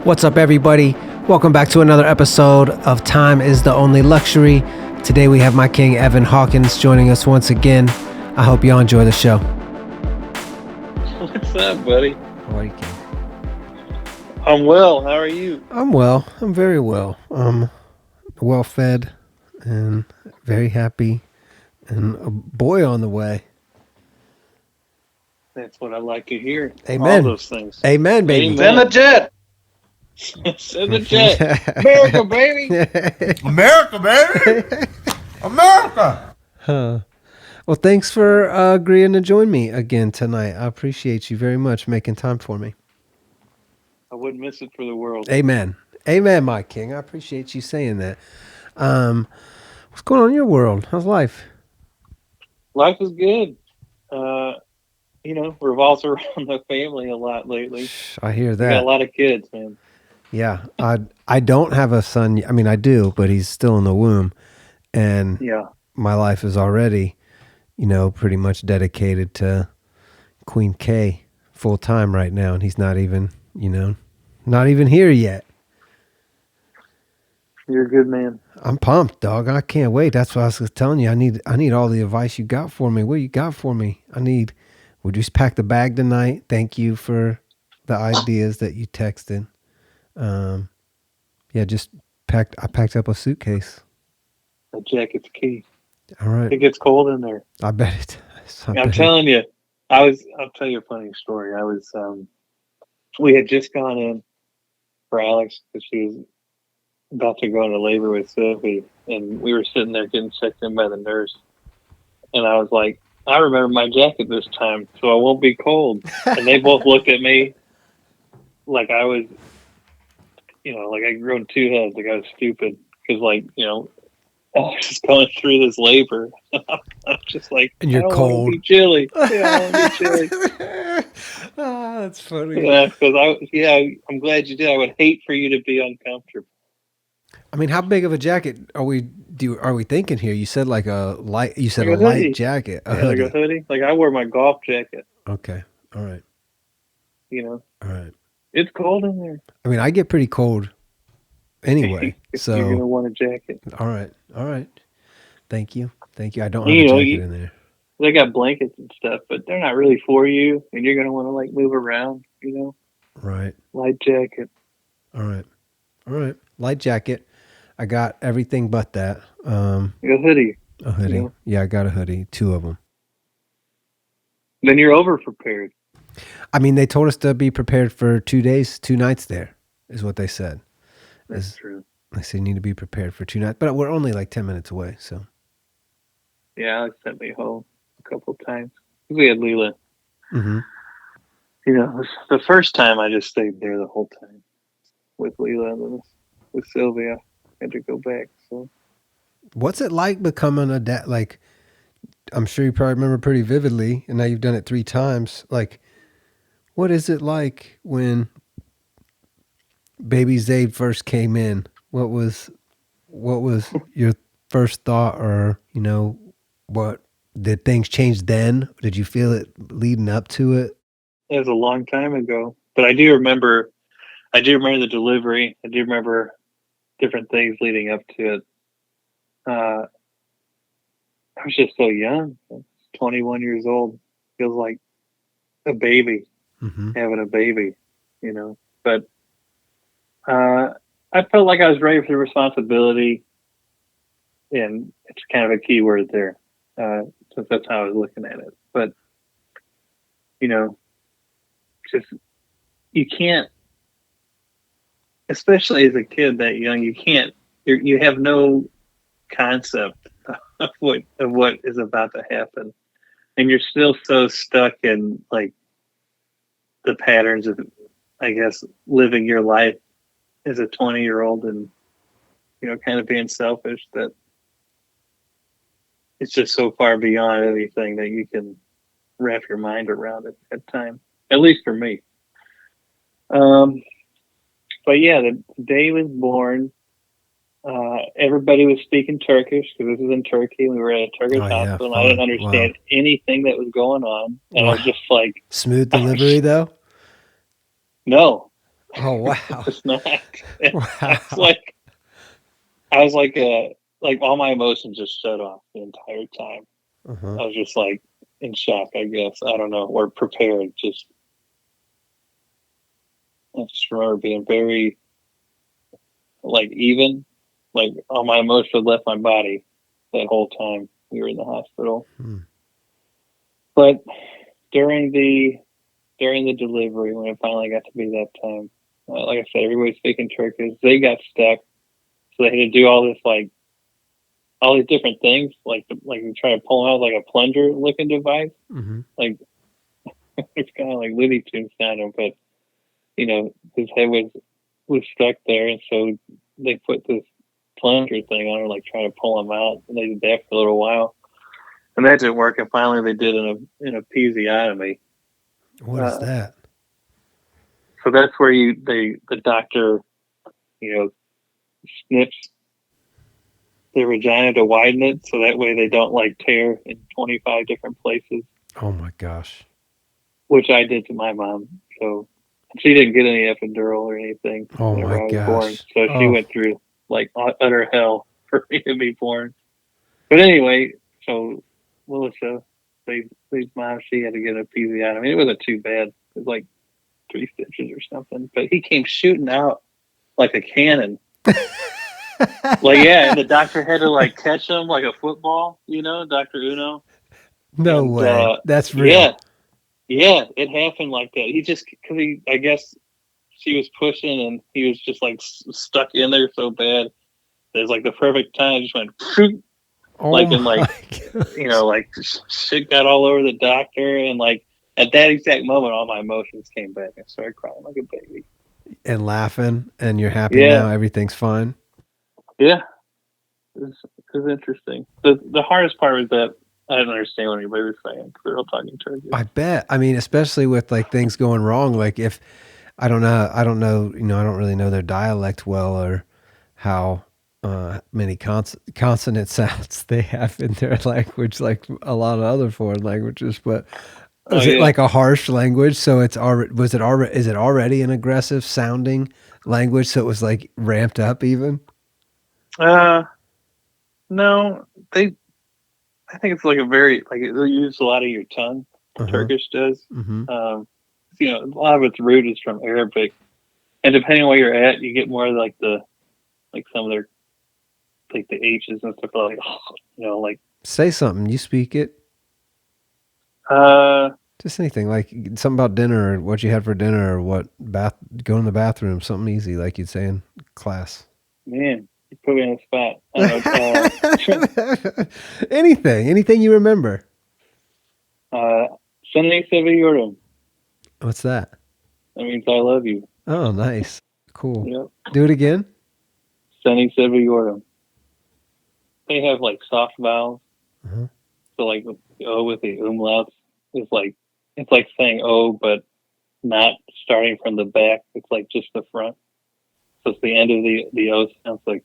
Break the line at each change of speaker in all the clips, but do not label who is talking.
What's up, everybody? Welcome back to another episode of Time is the Only Luxury. Today we have my king, Evan Hawkins, joining us once again. I hope y'all enjoy the show.
What's up, buddy?
How are you, king?
I'm well. How are you?
I'm well. I'm very well. Well fed and very happy, and a boy on the way.
That's what I like to hear.
Amen.
All those things.
Amen, baby.
Amen.
Send the jet.
Send the jet. America, baby.
America, baby. America.
Well, thanks for agreeing to join me again tonight. I appreciate you very much making time for me.
I wouldn't miss it for the world.
Amen. Amen, my king. I appreciate you saying that. What's going on in your world? How's life?
Life is good. Revolves around the family a lot lately.
I hear
We
that.
got a lot of kids, man.
Yeah. I don't have a son. I mean, I do, but he's still in the womb. And
Yeah.
my life is already, pretty much dedicated to Queen K full time right now. And he's not even, not even here yet.
You're a good man.
I'm pumped, dog. I can't wait. That's what I was telling you. I need all the advice you got for me. What you got for me? We just packed the bag tonight. Thank you for the ideas that you texted. I packed up a suitcase.
The jacket's key.
All right.
It gets cold in there.
I bet it does.
I'm telling you. I'll tell you a funny story. We had just gone in for Alex because she was about to go into labor with Sophie, and we were sitting there getting checked in by the nurse. And I was like, I remember my jacket this time, so I won't be cold. And they both looked at me like I was, like I grew in two heads, like I was stupid. Because, I was just going through this labor. I'm just like,
and you're
I don't
cold.
want to be chilly. Yeah, I want to be chilly.
Oh, that's funny.
Yeah, because I'm glad you did. I would hate for you to be uncomfortable.
I mean, how big of a jacket are we thinking here? You said like a light. You said
Like
a
a hoodie.
light jacket, a
Yeah,
hoodie.
like a hoodie. Like I wear my golf jacket.
Okay, all right,
All
right.
It's cold in there.
I mean, I get pretty cold anyway, so
you're gonna want a jacket.
All right. Thank you. I don't have a jacket in there.
They got blankets and stuff, but they're not really for you, and you're gonna want to move around.
Right.
Light jacket.
All right. Light jacket. I got everything but that.
A hoodie.
A hoodie. Yeah, I got a hoodie. 2 of them.
Then you're over prepared.
I mean, they told us to be prepared for 2 days, 2 nights there, is what they said.
That's true.
They said you need to be prepared for 2 nights, but we're only like 10 minutes away, so.
Yeah, Alex sent me home a couple of times. We had Leela.
Mm-hmm.
The first time I just stayed there the whole time with Leela, and then with Sylvia, I had to go back. So,
what's it like becoming a dad? Like, I'm sure you probably remember pretty vividly, and now you've done it 3 times. Like, what is it like when baby Zayd first came in? What was your first thought, or what did things change then? Did you feel it leading up to it?
it was a long time ago, but I do remember the delivery. I do remember different things leading up to it. I was just so young. 21 years old. Feels like a baby, having a baby, But I felt like I was ready for the responsibility, and it's kind of a key word there, since that's how I was looking at it. But, just, you can't, especially as a kid that young, you have no concept of what is about to happen, and you're still so stuck in the patterns of, I guess, living your life as a 20-year-old and kind of being selfish, that it's just so far beyond anything that you can wrap your mind around at that time, at least for me. But yeah, the day he was born, Everybody was speaking Turkish because this is in Turkey. We were at a Turkish
Oh yeah,
hospital, and I didn't
fun. Wow.
understand anything that was going on. And I was
Wow.
just like,
Smooth delivery though.
no,
Oh
it
wow.
was not.
Wow.
I was like all my emotions just shut off the entire time.
Uh-huh.
I was just like in shock, I guess. I don't know, or prepared. I just remember being very like even, like all my emotions left my body that whole time we were in the hospital.
Hmm.
But during the delivery, when it finally got to be that time, like I said, everybody's speaking Turkish. They got stuck, so they had to do all this like all these different things, like you try to pull out like a plunger looking device.
Mm-hmm.
Like it's kind of like Looney Tunes sounding, but you know his head was stuck there, and so they put this plunger thing on her, like trying to pull him out. And they did that for a little while, and that didn't work. And finally, they did an episiotomy.
What is
Uh,
that?
so that's where the doctor, you know, snips their vagina to widen it, so that way they don't like tear in 25 different places.
Oh my gosh.
Which I did to my mom. So she didn't get any epidural or anything
Oh
whenever
my
I was born.
gosh.
So she
Oh.
went through like utter hell for me to be born. But anyway, so Melissa, Cleve's mom, she had to get a episiotomy. I mean, it wasn't too bad. It was like 3 stitches or something. But he came shooting out like a cannon. Like, yeah, and the doctor had to like catch him like a football, you know, Dr. Uno.
No
And
way. That's real.
yeah, yeah, it happened like that. He just, because I guess she was pushing and he was just like stuck in there so bad. It was like the perfect time. Just went
Oh
like and
my
like
gosh.
like shit got all over the doctor, and like at that exact moment, all my emotions came back. I started crying like a baby.
And laughing and you're happy
Yeah,
now. Everything's fine.
yeah, it was interesting. The hardest part was that I didn't understand what anybody was saying because they're all talking Turkish.
I bet. I mean, especially with like things going wrong. Like if I don't know, I don't really know their dialect well or how many consonant sounds they have in their language, like a lot of other foreign languages. But
Oh
is it
yeah.
like a harsh language? So it's already is it already an aggressive sounding language? So it was like ramped up even.
Uh, no, they. I think it's like a very like they use a lot of your tongue.
Uh huh.
Turkish does.
Mm-hmm.
A lot of its root is from Arabic, and depending on where you're at, you get more like some of their like the H's and stuff like like
Say something. You speak it.
uh
Just anything like something about dinner or what you had for dinner or what go in the bathroom. Something easy like you'd say in class.
man, you put me on the spot. I don't
Anything you remember.
know. Seni seviyorum.
What's that?
That means I love you.
Oh, nice. Cool.
Yep.
Do it again.
Seni seviyorum. They have like soft vowels,
Uh-huh.
so like the O with the umlauts is like it's like saying O, but not starting from the back. It's like just the front. So it's the end of the O sounds like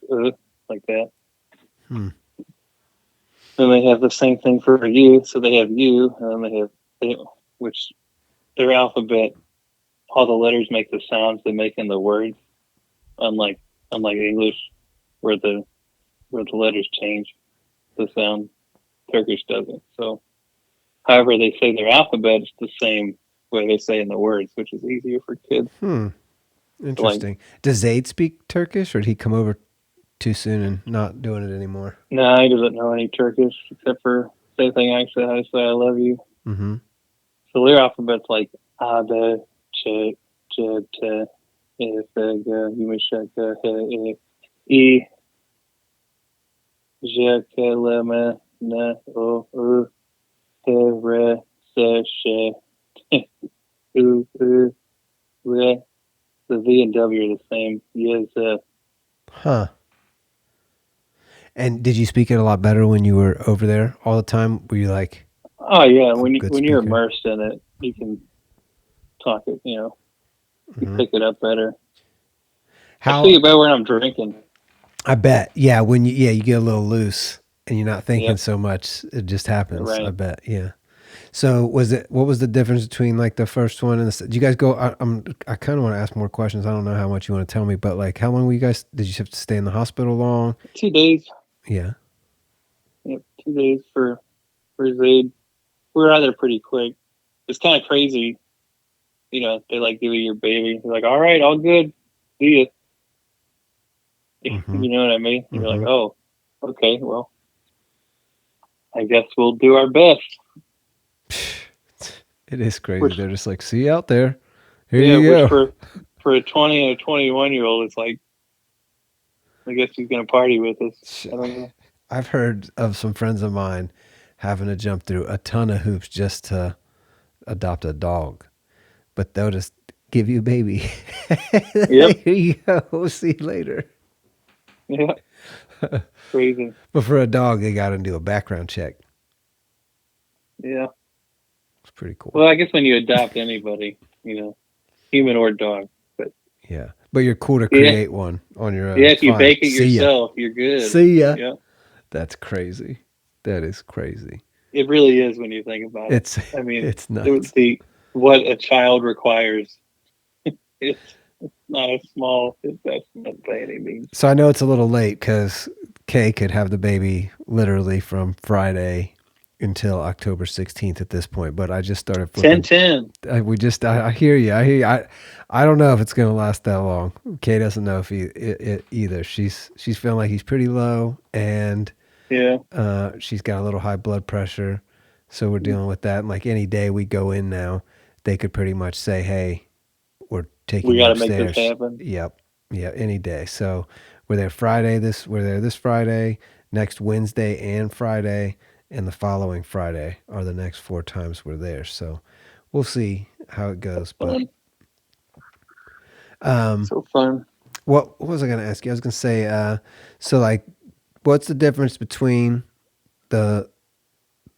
that.
Hmm.
Then they have the same thing for you. So they have you, and then which their alphabet, all the letters make the sounds they make in the words, unlike English, where the letters change the sound. Turkish doesn't. So, however they say their alphabet, it's the same way they say in the words, which is easier for kids.
Hmm.
So like,
Interesting. Does Zaid speak Turkish or did he come over too soon and not doing it anymore?
no, he doesn't know any Turkish except for same thing I say. I say I love you.
Mm-hmm.
So their alphabet's like A, B, C, J, T, E, F, G, Yumuşak, H, E, I, J, K, L, M, N, O, U, P, R, S, Ş, U, U, R. The V and W are the same. Yes,
Huh. And did you speak it a lot better when you were over there all the time? Were you like
oh yeah,
a good
when you're
speaker?
immersed in it, you can talk it. You
Mm-hmm.
pick it up better. I
How?
speak it better when I'm drinking.
I bet. Yeah, when you get a little loose and you're not thinking
Yep.
so much, it just happens. I
Right.
bet. Yeah. So what was the difference between like the first one and do you guys go? I kind of want to ask more questions. I don't know how much you want to tell me, but like, how long were you guys? Did you have to stay in the hospital long?
2 days.
Yeah.
Yep. 2 days for Zaid. We were out there pretty quick. It's kind of crazy. They like give you your baby. They're like, all right, all good. See ya.
Mm-hmm.
You know what I mean?
Mm-hmm.
You're like, oh, okay, well, I guess we'll do our best.
It is crazy.
Which,
They're just like, see you out there. Here
yeah,
you
which
go.
for a 20 and a 21-year-old, it's like, I guess he's gonna party with us. I don't know.
I've heard of some friends of mine having to jump through a ton of hoops just to adopt a dog, but they'll just give you a baby.
Yep.
Here you go. See you later.
Yeah. Crazy.
But for a dog, they got to do a background check.
Yeah.
It's pretty cool.
Well, I guess when you adopt anybody, human or dog. But
yeah, but you're cool to create one on your own.
yeah,
It's
if you
fine.
bake it
See
yourself, you're good.
ya. See ya.
Yeah.
That's crazy. That is crazy.
It really is when you think about it. I mean,
it's nuts.
What a child requires. It's not a small investment by any means.
So I know it's a little late because Kay could have the baby literally from Friday until October 16th at this point, but I just started flipping.
10-10.
I hear you. I don't know if it's going to last that long. Kay doesn't know if either. She's feeling like he's pretty low, and
yeah,
she's got a little high blood pressure. So we're dealing with that. And like any day we go in now, they could pretty much say, hey, we're taking
we
you
got to
upstairs.
make this happen.
Yep. Yeah, any day. So we're there this Friday, next Wednesday and Friday, and the following Friday are the next 4 times we're there. So we'll see how it goes.
Fun.
But
so fun.
What was I going to ask you? I was going to say, so like, what's the difference between the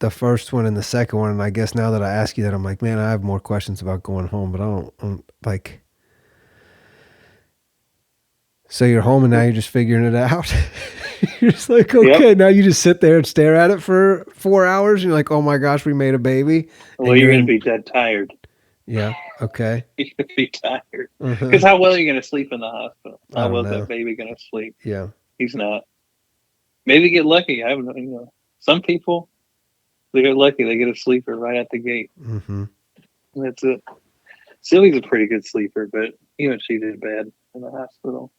first one and the second one? And I guess now that I ask you that, I'm like, man, I have more questions about going home, but I don't like. So you're home and now you're just figuring it out. You're just like, okay, now you just sit there and stare at it for 4 hours. And you're like, oh my gosh, we made a baby.
Well, you're going to be dead tired.
Yeah. Okay.
You're going to be tired. Because how well are you going to sleep in the hospital? How well is that baby going to sleep?
Yeah.
He's not. Maybe get lucky. I don't know. Some people, they get lucky. They get a sleeper right at the gate.
Mm-hmm.
That's it. Sylvie's a pretty good sleeper, but even she did bad in the hospital.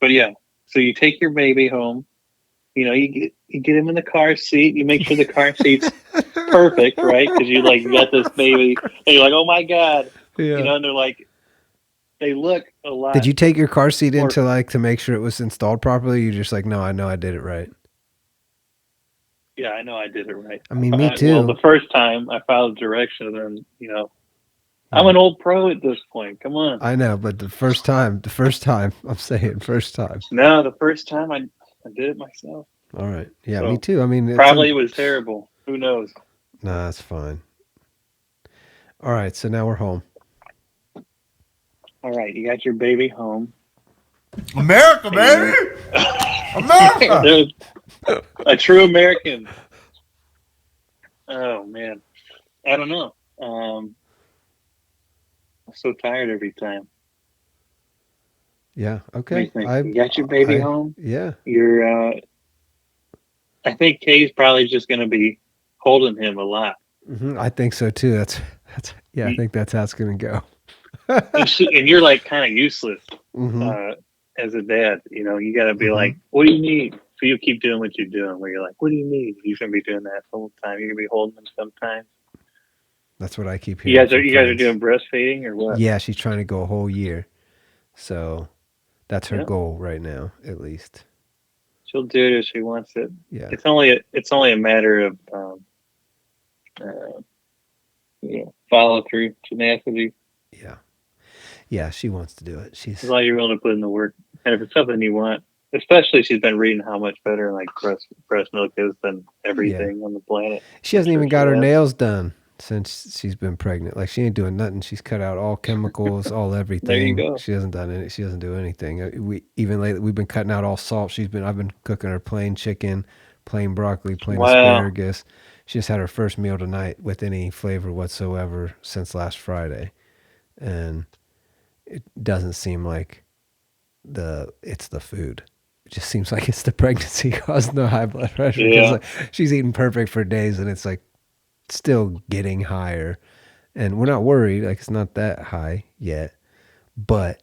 But yeah, so you take your baby home. You get him in the car seat. You make sure the car seat's perfect, right? Because you got this baby, and you're like, oh my god,
yeah.
And they're like, they look a lot.
Did you take your car seat into to make sure it was installed properly? You're just like, no, I know I did it right.
Yeah, I know I did it right.
I mean, me too.
Well, the first time I followed directions, and I'm an old pro at this point. Come on.
I know, but the first time, I'm saying first time.
No, the first time I did it myself.
All right. Yeah, so, me too. I mean,
probably it was terrible. Who knows?
Nah, that's fine. All right, so now we're home.
All right, you got your baby home.
America, baby! America!
A true American. Oh, man. I don't know. I'm so tired every time.
Yeah, okay.
You got your baby home?
Yeah.
You're, I think Kay's probably just going to be holding him a lot.
Mm-hmm. I think so, too. That's I think that's how it's going to go.
and you're like kind of useless as a dad. You got to be like, what do you need? So you keep doing what you're doing where you're like, what do you need? You shouldn't be doing that the whole time. You're going to be holding them sometimes.
That's what I keep hearing.
You guys are doing breastfeeding or what?
Yeah, she's trying to go a whole year. So that's her goal right now, at least.
She'll do it if she wants it.
Yeah.
It's only a matter of follow through, tenacity.
Yeah. Yeah, she wants to do it.
She's all you're willing to put in the work. And if it's something you want, especially she's been reading how much better breast milk is than everything on the planet.
She hasn't even got her nails done. since she's been pregnant. Like she ain't doing nothing. She's cut out all chemicals, all
There you
everything.
go.
She hasn't done any. She doesn't do anything. We even lately we've been cutting out all salt. I've been cooking her plain chicken, plain broccoli, plain
Wow.
asparagus. She just had her first meal tonight with any flavor whatsoever since last Friday, and it doesn't seem like it's the food. It just seems like it's the pregnancy causing the high blood pressure because
Yeah.
like she's eating perfect for days and it's like still getting higher, and we're not worried. Like it's not that high yet, but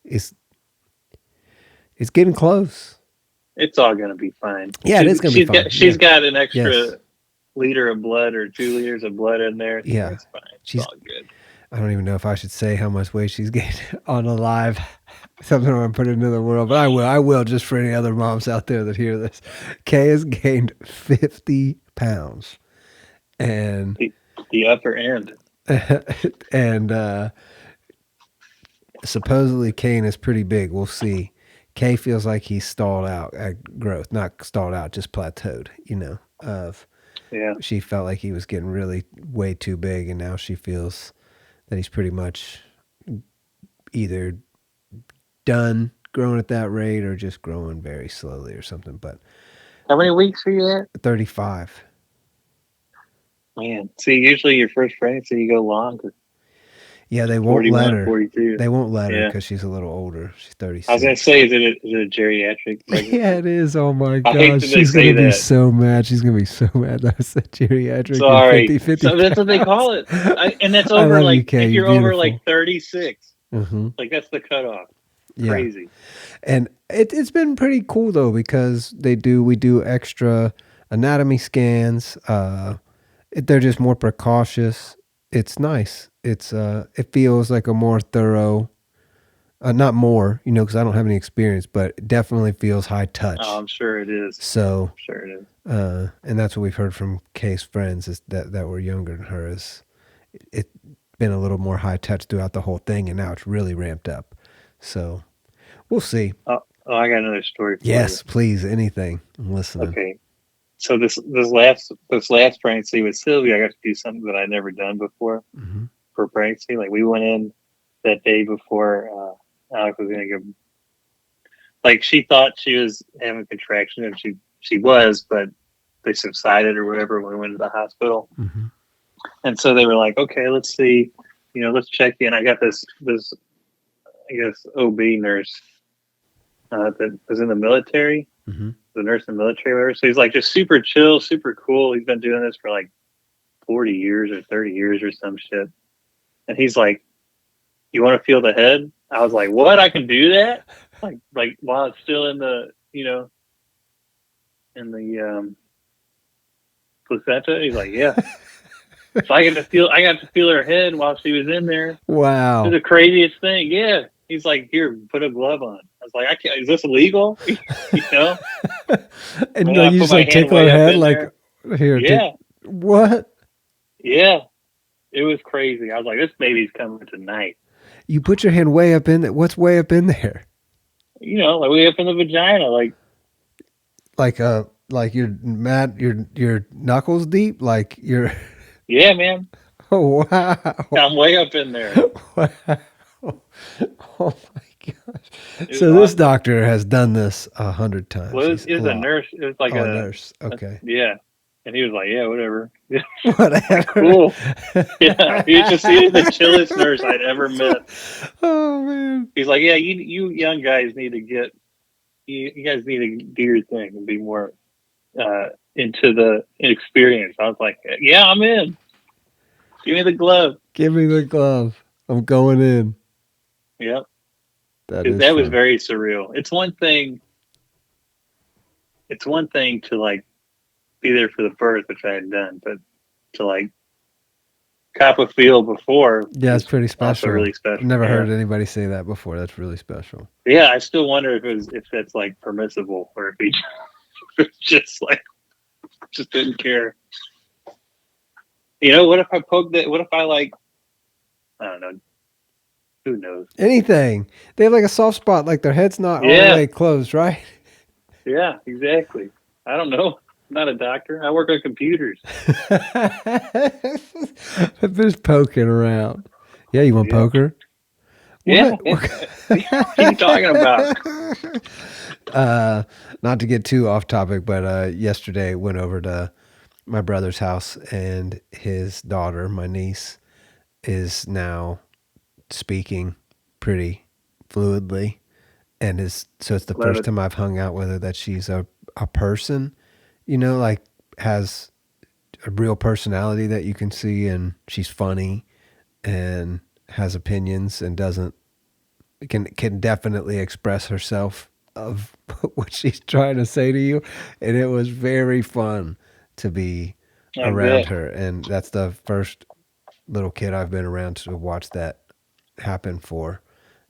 it's it's getting close.
It's all gonna be fine.
Yeah, it is gonna be fine.
She's
Yeah.
got an extra
Yes.
liter of blood or 2 liters of blood in there. So
Yeah.
it's fine. It's
She's.
all good.
I don't even know if I should say how much weight she's gained on a live something I'm gonna put into the world, but I will. I will just for any other moms out there that hear this. Kay has gained 50 pounds, and
The upper end.
and supposedly Kane is pretty big. We'll see. Kay feels like he's stalled out at growth, not stalled out, just plateaued.
Yeah.
She felt like he was getting really way too big, and now she feels that he's pretty much either done growing at that rate or just growing very slowly or something. But
How many weeks are you at?
35.
Man, see, usually your first pregnancy you go longer.
Yeah, they won't let
41,
her.
42.
They won't let her
Yeah.
because she's a little older. She's 36.
I was gonna say, is it a geriatric pregnancy?
Yeah, it is. Oh my
I hate
gosh,
that they
she's
say
gonna be
that.
so mad. She's gonna be so mad. That I said geriatric.
Sorry.
And 50
So that's what they call it. And that's
I
over
love
like
you, Kay.
if
You're
you're over
beautiful.
like 36.
Mm-hmm.
Like that's the cutoff.
Yeah.
Crazy.
And it's been pretty cool though because we do extra anatomy scans. They're just more precautious. It's nice. It feels like a more thorough, not more, because I don't have any experience, but it definitely feels high touch.
Oh, I'm sure it is.
So,
I'm sure it is.
and that's what we've heard from Kay's friends is that were younger than her is it been a little more high touch throughout the whole thing, and now it's really ramped up. So, we'll see.
Oh, I got another story for
Yes,
you.
please, anything. I'm listening.
Okay. So this last pregnancy with Sylvia, I got to do something that I'd never done before for pregnancy. Like we went in that day before Alex was going to go. Like she thought she was having contraction, and she was, but they subsided or whatever when we went to the hospital.
Mm-hmm.
And so they were like, okay, let's see, let's check in. I got this I guess OB nurse that was in the military.
Mm-hmm.
The nurse in the military, whatever. So he's like just super chill, super cool. He's been doing this for like 40 years or 30 years or some shit. And he's like, "You want to feel the head?" I was like, "What? I can do that?" Like while it's still in the, in the placenta. He's like, "Yeah." So I got to feel her head while she was in there.
Wow.
It was the craziest thing. Yeah. He's like, "Here, put a glove on." I was like, "I can't. Is this illegal?"
And
I
you
put
just
my
like
hand
tickle
way
her
up
head,
in
like here.
Yeah.
What?
Yeah. It was crazy. I was like, "This baby's coming tonight."
You put your hand way up in there. What's way up in there?
Like way up in the vagina, like
you're mad. Your knuckles deep. Like you're.
Yeah, man.
Oh wow.
I'm way up in there.
Wow. Oh my gosh.
It
So
was
this
awesome.
doctor has done this 100 times.
Well, it was a nurse. It was like
a nurse. Okay.
Yeah. And he was like, "Yeah, whatever."
Whatever.
Cool. Yeah. He was the chillest nurse I'd ever met.
Oh man.
He's like, "Yeah, you young guys need to get, you guys need to do your thing and be more into the experience." I was like, "Yeah, I'm in. Give me the glove."
Give me the glove. I'm going in.
Yep.
That
was very surreal. It's one thing to like be there for the birth, which I had done, but to like cop a feel before.
Yeah, it's pretty special.
Also really special.
I've never heard anybody say that before. That's really special.
Yeah, I still wonder if that's like permissible or if he just didn't care. What if I poked it? What if I like? I don't know. Who knows?
Anything. They have like a soft spot, like their head's not all the way closed, right?
Yeah, exactly. I don't know. not a doctor. I work on computers.
I'm just poking around. Yeah, you want
Yeah.
poker?
Yeah.
What?
What are you talking about?
Not to get too off topic, but yesterday went over to my brother's house, and his daughter, my niece, is now speaking pretty fluidly, and is so it's the
Love
first
it.
time I've hung out with her that she's a person, like has a real personality that you can see, and she's funny and has opinions and doesn't can definitely express herself of what she's trying to say to you, and it was very fun to be
I
around
bet.
her, and that's the first little kid I've been around to watch that happen for.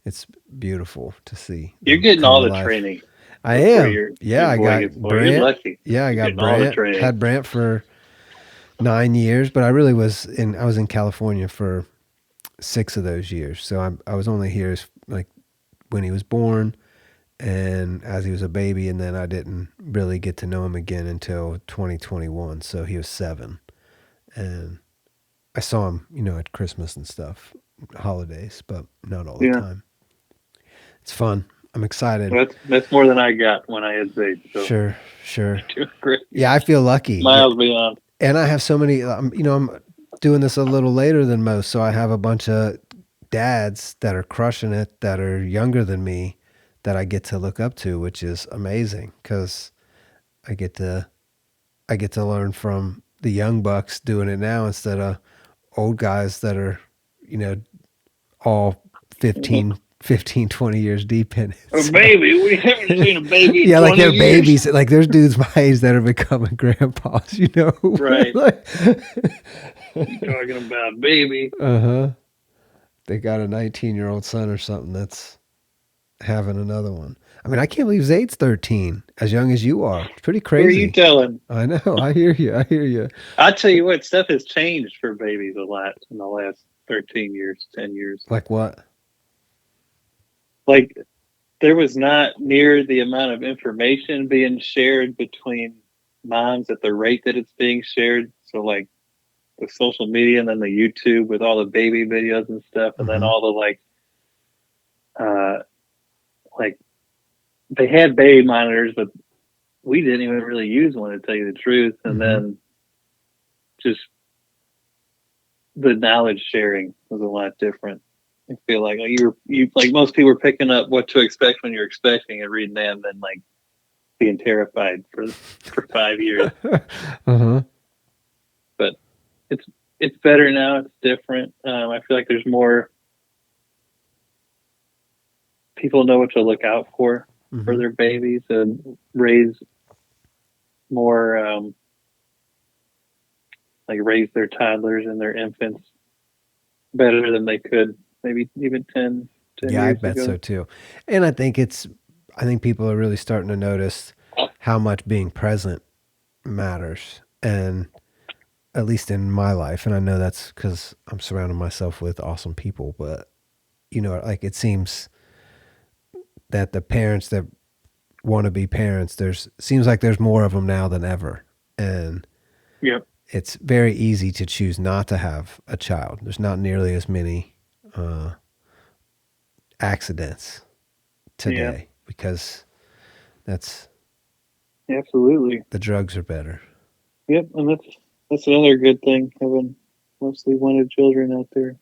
It's beautiful to see
You're
them
getting
come
all
to
the
life.
training
I
before
am.
your
Yeah, I
boy
got
gets born. You're
Brant.
lucky.
Yeah, I
You're
got
getting all the
Brant.
training.
Had Brant for 9 years, but I was in California for 6 of those years. So I was only here like when he was born and as he was a baby, and then I didn't really get to know him again until 2021. So he was 7, and I saw him, at Christmas and stuff, holidays, but not all the
Yeah.
time. It's fun. I'm excited.
That's more than I got when I had Zade. So
Sure, sure.
doing great.
Yeah, I feel lucky. Yeah,
Miles beyond.
and I have so many. I'm doing this a little later than most, so I have a bunch of dads that are crushing it that are younger than me that I get to look up to, which is amazing because I get to I get to learn from the young bucks doing it now instead of old guys that are, you know, all 20 years deep in it.
A
So,
baby. We haven't seen a baby in
yeah, like
20
they're
years.
babies. Like there's dudes my age that are becoming grandpas,
Right.
Like,
You're talking about baby.
uh-huh. They got a 19-year-old son or something that's having another one. I mean, I can't believe Zayd's 13, as young as you are. It's pretty
Who are you
crazy.
telling?
I know. I hear you. I hear you.
I tell you what, stuff has changed for babies a lot in the last 13 years, 10 years.
Like what?
Like, there was not near the amount of information being shared between moms at the rate that it's being shared. So, like, the social media and then the YouTube with all the baby videos and stuff, and then all the like they had baby monitors, but we didn't even really use one to tell you the truth. And then just the knowledge sharing was a lot different. I feel like you like most people were picking up what to expect when you're expecting and reading that, and then like being terrified for 5 years. But it's better now. It's different. I feel like there's more people know what to look out for their babies and raise more like raise their toddlers and their infants better than they could maybe even 10
Yeah, I
years
bet
ago.
so too. And I think people are really starting to notice how much being present matters. And at least in my life, and I know that's because I'm surrounding myself with awesome people, but like it seems that the parents that want to be parents, seems like there's more of them now than ever. And
Yep.
it's very easy to choose not to have a child. There's not nearly as many accidents today because that's
absolutely
the drugs are better.
Yep, and that's another good thing, having mostly wanted children out there.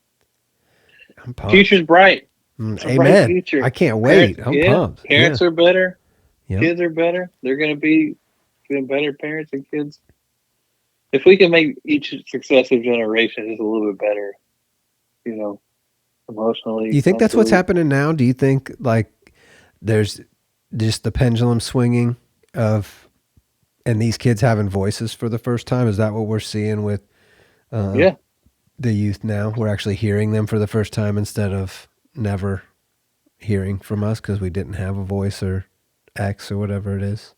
I'm pumped.
Future's bright. It's a bright
Amen.
future.
I can't wait. I'm pumped.
Parents are better.
Yep.
Kids are better. They're going to be better parents and kids. If we can make each successive generation just a little bit better, emotionally.
Do you think that's what's
mentally.
happening now? Do you think like there's just the pendulum swinging and these kids having voices for the first time? Is that what we're seeing with the youth now? We're actually hearing them for the first time instead of never hearing from us because we didn't have a voice or X or whatever it is.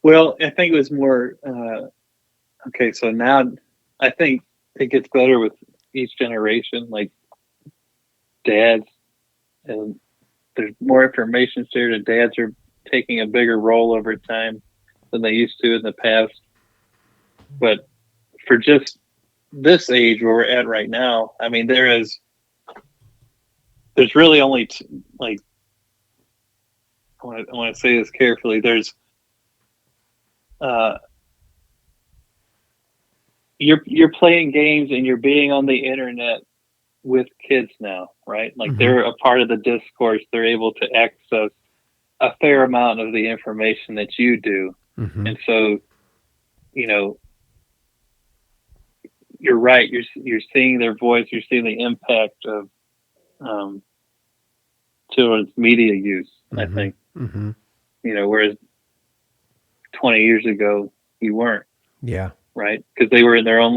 Well, I think it was more, okay, so now I think it gets better with each generation, like dads, and there's more information shared, and dads are taking a bigger role over time than they used to in the past. But for just this age where we're at right now, I mean, there's really only like I want to say this carefully. There's uh, you're playing games and you're being on the internet with kids now, right? Like they're a part of the discourse. They're able to access a fair amount of the information that you do, and so you know you're right. You're seeing their voice. You're seeing the impact of children's media use. I think whereas 20 years ago you weren't.
Yeah.
Right, because they were in their own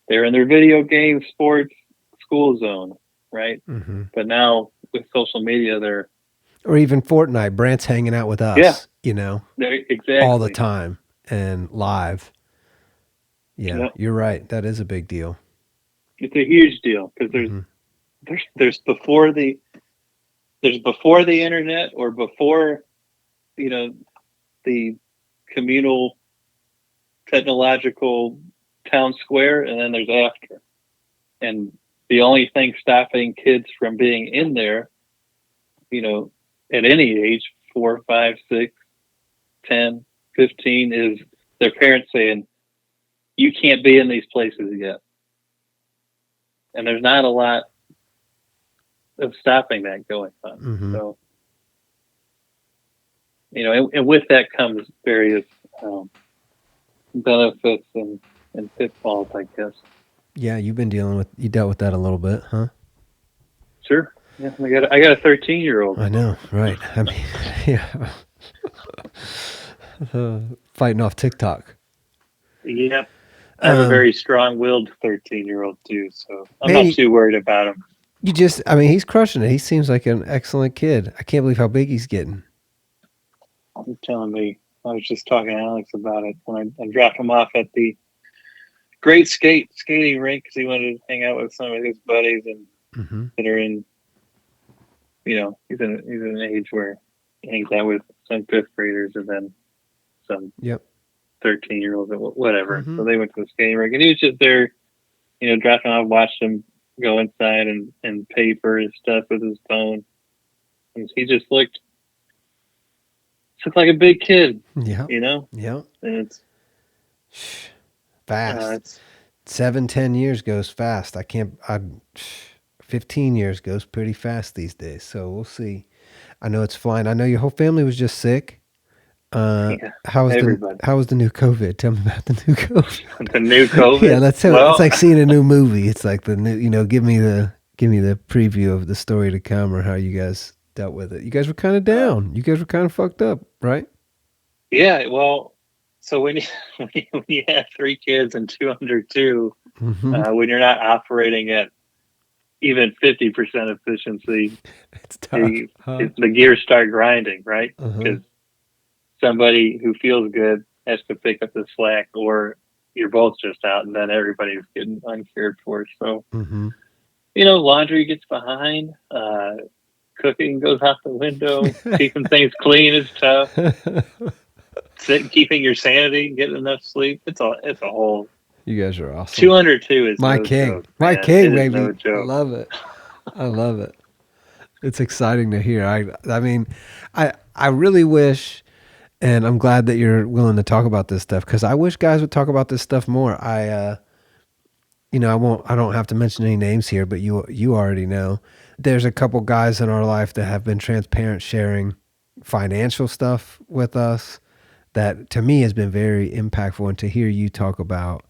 they're in their video game, sports, school zone, right? But now with social media, they're
or even Fortnite. Brant's hanging out with us,
exactly
all the time and live. Yeah, you're right. That is a big deal.
It's a huge deal because there's before the internet or before the communal technological town square, and then there's after. And the only thing stopping kids from being in there, at any age, 4, 5, 6, 10, 15, is their parents saying, you can't be in these places yet. And there's not a lot of stopping that going on. So, and with that comes various benefits and pitfalls, I guess.
Yeah, you dealt with that a little bit, huh?
Sure. Yeah, I got a 13-year-old.
I know, right? I mean, yeah, fighting off TikTok.
Yep. I have a very strong-willed 13-year-old too, so I'm not too worried about him.
He's crushing it. He seems like an excellent kid. I can't believe how big he's getting.
You're telling me. I was just talking to Alex about it when I dropped him off at the great skating rink because he wanted to hang out with some of his buddies and that are in, he's in an age where he hangs out with some 5th graders and then some 13-year-olds or whatever. So they went to the skating rink and he was just there, dropping off, watched him go inside and pay for his stuff with his phone. And he just looked like a big kid.
Yeah.
Yeah. And it's
fast. 7-10 years goes fast. 15 years goes pretty fast these days. So we'll see. I know it's flying. I know your whole family was just sick. How was the new COVID? Tell me about the new COVID.
The new COVID.
Yeah, it's like seeing a new movie. It's like the new. Give me the preview of the story to come or how you guys dealt with it. You guys were kind of down. You guys were kind of fucked up, right?
Yeah. Well, so when you have 3 kids and 2 under 2, when you're not operating at even 50% efficiency,
it's tough.
The gears start grinding, right? Because somebody who feels good has to pick up the slack, or you're both just out, and then everybody's getting uncared for. So, laundry gets behind. Cooking goes out the window. Keeping things clean is tough. Keeping your sanity, getting enough sleep. It's a whole.
You guys are awesome.
2 under 2 is
my
no
king.
Joke,
my
man.
king, baby.
No joke.
I love it. I love it. It's exciting to hear. I mean, I really wish, and I'm glad that you're willing to talk about this stuff because I wish guys would talk about this stuff more. I don't have to mention any names here, but you already know. There's a couple guys in our life that have been transparent, sharing financial stuff with us that to me has been very impactful. And to hear you talk about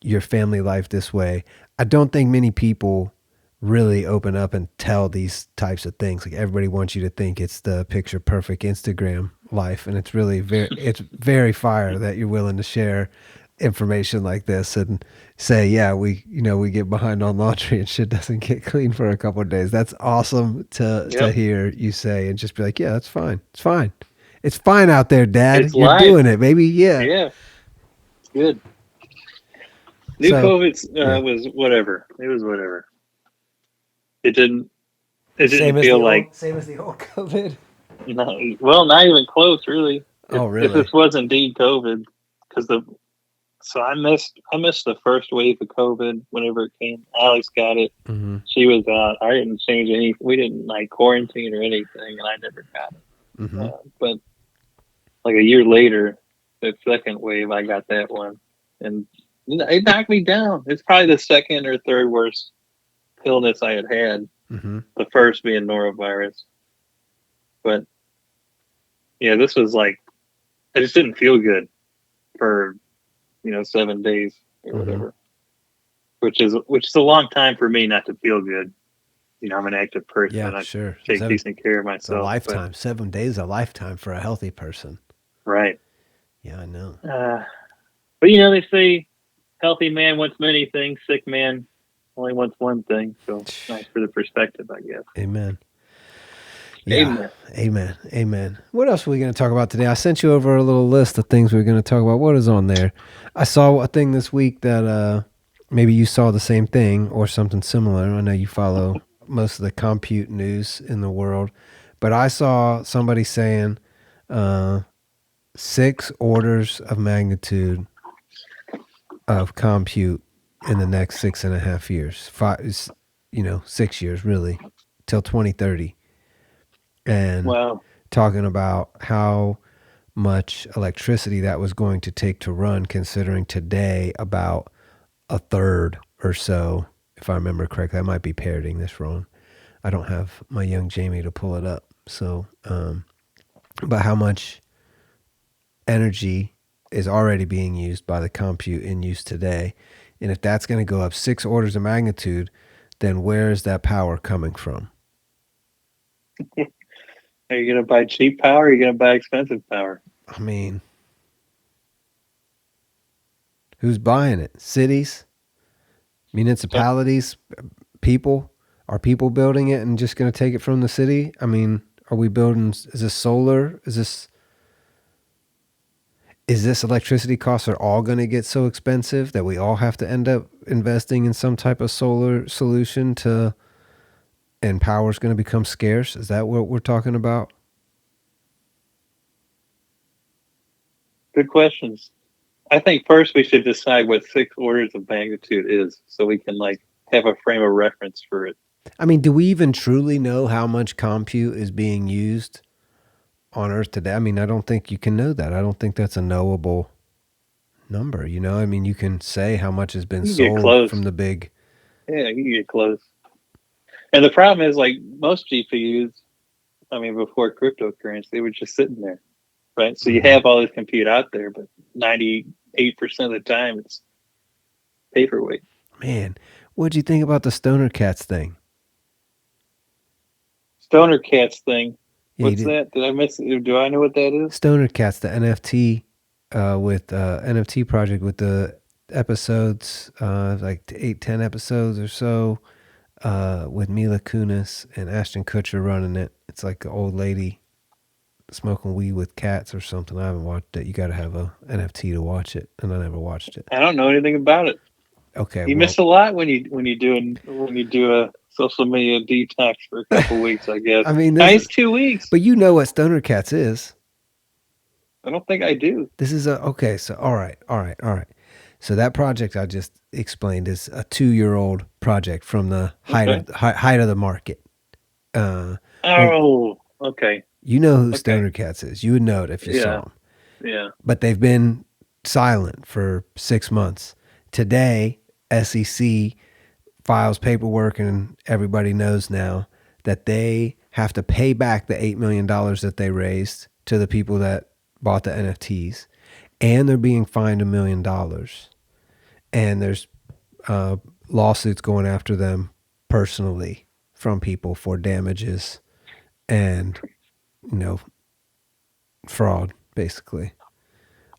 your family life this way, I don't think many people really open up and tell these types of things. Like everybody wants you to think it's the picture perfect Instagram life. And it's really it's very fire that you're willing to share information like this and say, yeah, we get behind on laundry and shit doesn't get clean for a couple of days. That's awesome to hear you say and just be like, yeah, that's fine. It's fine. It's fine out there, Dad. You're doing it, baby. Yeah.
Yeah. It's good. New COVID was whatever. It was whatever. It didn't feel like
same as the old COVID.
No, well, not even close, really.
Oh, really?
If this was indeed COVID, because So I missed the first wave of COVID whenever it came. Alex got it.
Mm-hmm.
She was out. I didn't change any. We didn't like quarantine or anything, and I never got it.
Mm-hmm.
But like a year later, the second wave, I got that one, and it knocked me down. It's probably the second or third worst illness I had had.
Mm-hmm.
The first being norovirus, but yeah, this was like I just didn't feel good for 7 days or whatever, which is a long time for me not to feel good. I'm an active person.
Yeah,
I
sure.
take decent care of myself.
It's a lifetime. 7 days, a lifetime for a healthy person.
Right.
Yeah, I know.
But they say healthy man wants many things, sick man only wants one thing. So nice for the perspective, I guess.
Amen. Yeah. Amen. What else are we going to talk about today? I sent you over a little list of things we're going to talk about. What is on there? I saw a thing this week that maybe you saw the same thing or something similar. I know you follow most of the compute news in the world, but I saw somebody saying 6 orders of magnitude of compute in the next 6.5 years. 6 years really, till 2030. And
wow.
Talking about how much electricity that was going to take to run, considering today about a third or so, if I remember correctly. I might be parroting this wrong. I don't have my young Jamie to pull it up. So, but how much energy is already being used by the compute in use today. And if that's going to go up 6 orders of magnitude, then where is that power coming from?
Are you going to buy cheap power or are you going to buy expensive power?
I mean, who's buying it? Cities? Municipalities? People? Are people building it and just going to take it from the city? I mean, are we building, is this solar? Is this electricity costs are all going to get so expensive that we all have to end up investing in some type of solar solution and power's going to become scarce? Is that what we're talking about?
Good questions. I think first we should decide what 6 orders of magnitude is so we can have a frame of reference for it.
I mean, do we even truly know how much compute is being used on Earth today? I mean, I don't think you can know that. I don't think that's a knowable number. I mean, you can say how much has been sold from the big.
Yeah, you can get close. And the problem is, most GPUs, before cryptocurrency, they were just sitting there, right? So you have all this compute out there, but 98% of the time it's paperweight.
Man, what'd you think about the Stoner Cats thing?
Stoner Cats thing? Yeah, what's that? Did I miss it? Do I know what that is?
Stoner Cats, the NFT NFT project with the episodes, 8-10 episodes or so, with Mila Kunis and Ashton Kutcher running it. It's like an old lady smoking weed with cats or something. I haven't watched it. You got to have a NFT to watch it, and I never watched it.
I don't know anything about it.
Okay,
you miss a lot when you do a social media detox for a couple weeks, I guess. I mean, nice 2 weeks.
But you know what Stoner Cats is.
I don't think I do.
This is okay. So all right. So that project I just explained is a 2-year-old project from the height of the market.
Okay.
You know who Stoner Cats is. You would know it if you saw them.
Yeah.
But they've been silent for 6 months. Today, SEC files paperwork, and everybody knows now that they have to pay back the $8 million that they raised to the people that bought the NFTs, and they're being fined $1 million. And there's lawsuits going after them personally from people for damages and fraud, basically.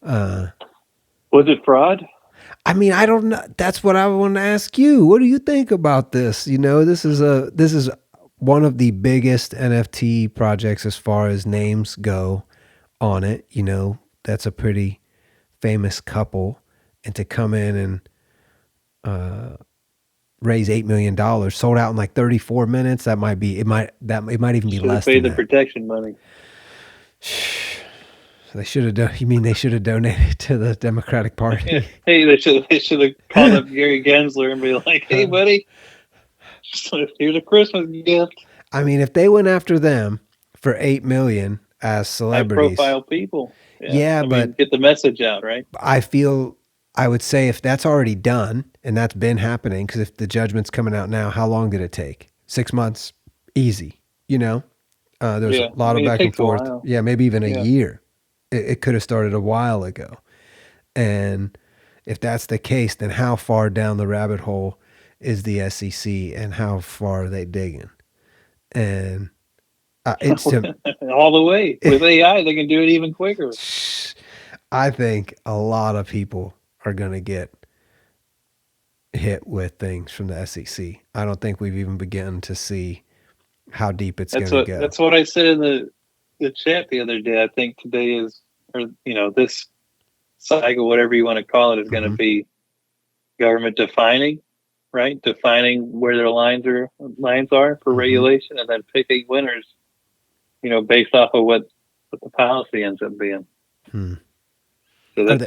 Was it fraud?
I mean, I don't know. That's what I want to ask you. What do you think about this? This is one of the biggest NFT projects as far as names go on it. That's a pretty famous couple, and to come in and raise $8 million, sold out in 34 minutes. It might even be less.
Pay the protection money.
They should have done. You mean they should have donated to the Democratic Party?
Hey, they should have called up Gary Gensler and be like, "Hey, buddy, here's a Christmas gift."
I mean, if they went after them for 8 million as celebrities,
high-profile people.
Yeah, but
get the message out, right?
I would say if that's already done and that's been happening, because if the judgment's coming out now, how long did it take? 6 months, easy. There's a lot of back and forth. Yeah, maybe even a year. It could have started a while ago. And if that's the case, then how far down the rabbit hole is the SEC and how far are they digging? And it's
all the way. With AI, they can do it even quicker.
I think a lot of people are going to get hit with things from the SEC. I don't think we've even begun to see how deep it's going to go.
That's what I said in the chat the other day. I think today is, or this cycle, whatever you want to call it, is going to be government defining, right? Defining where their lines are for regulation, and then picking winners, based off of what the policy ends up being. So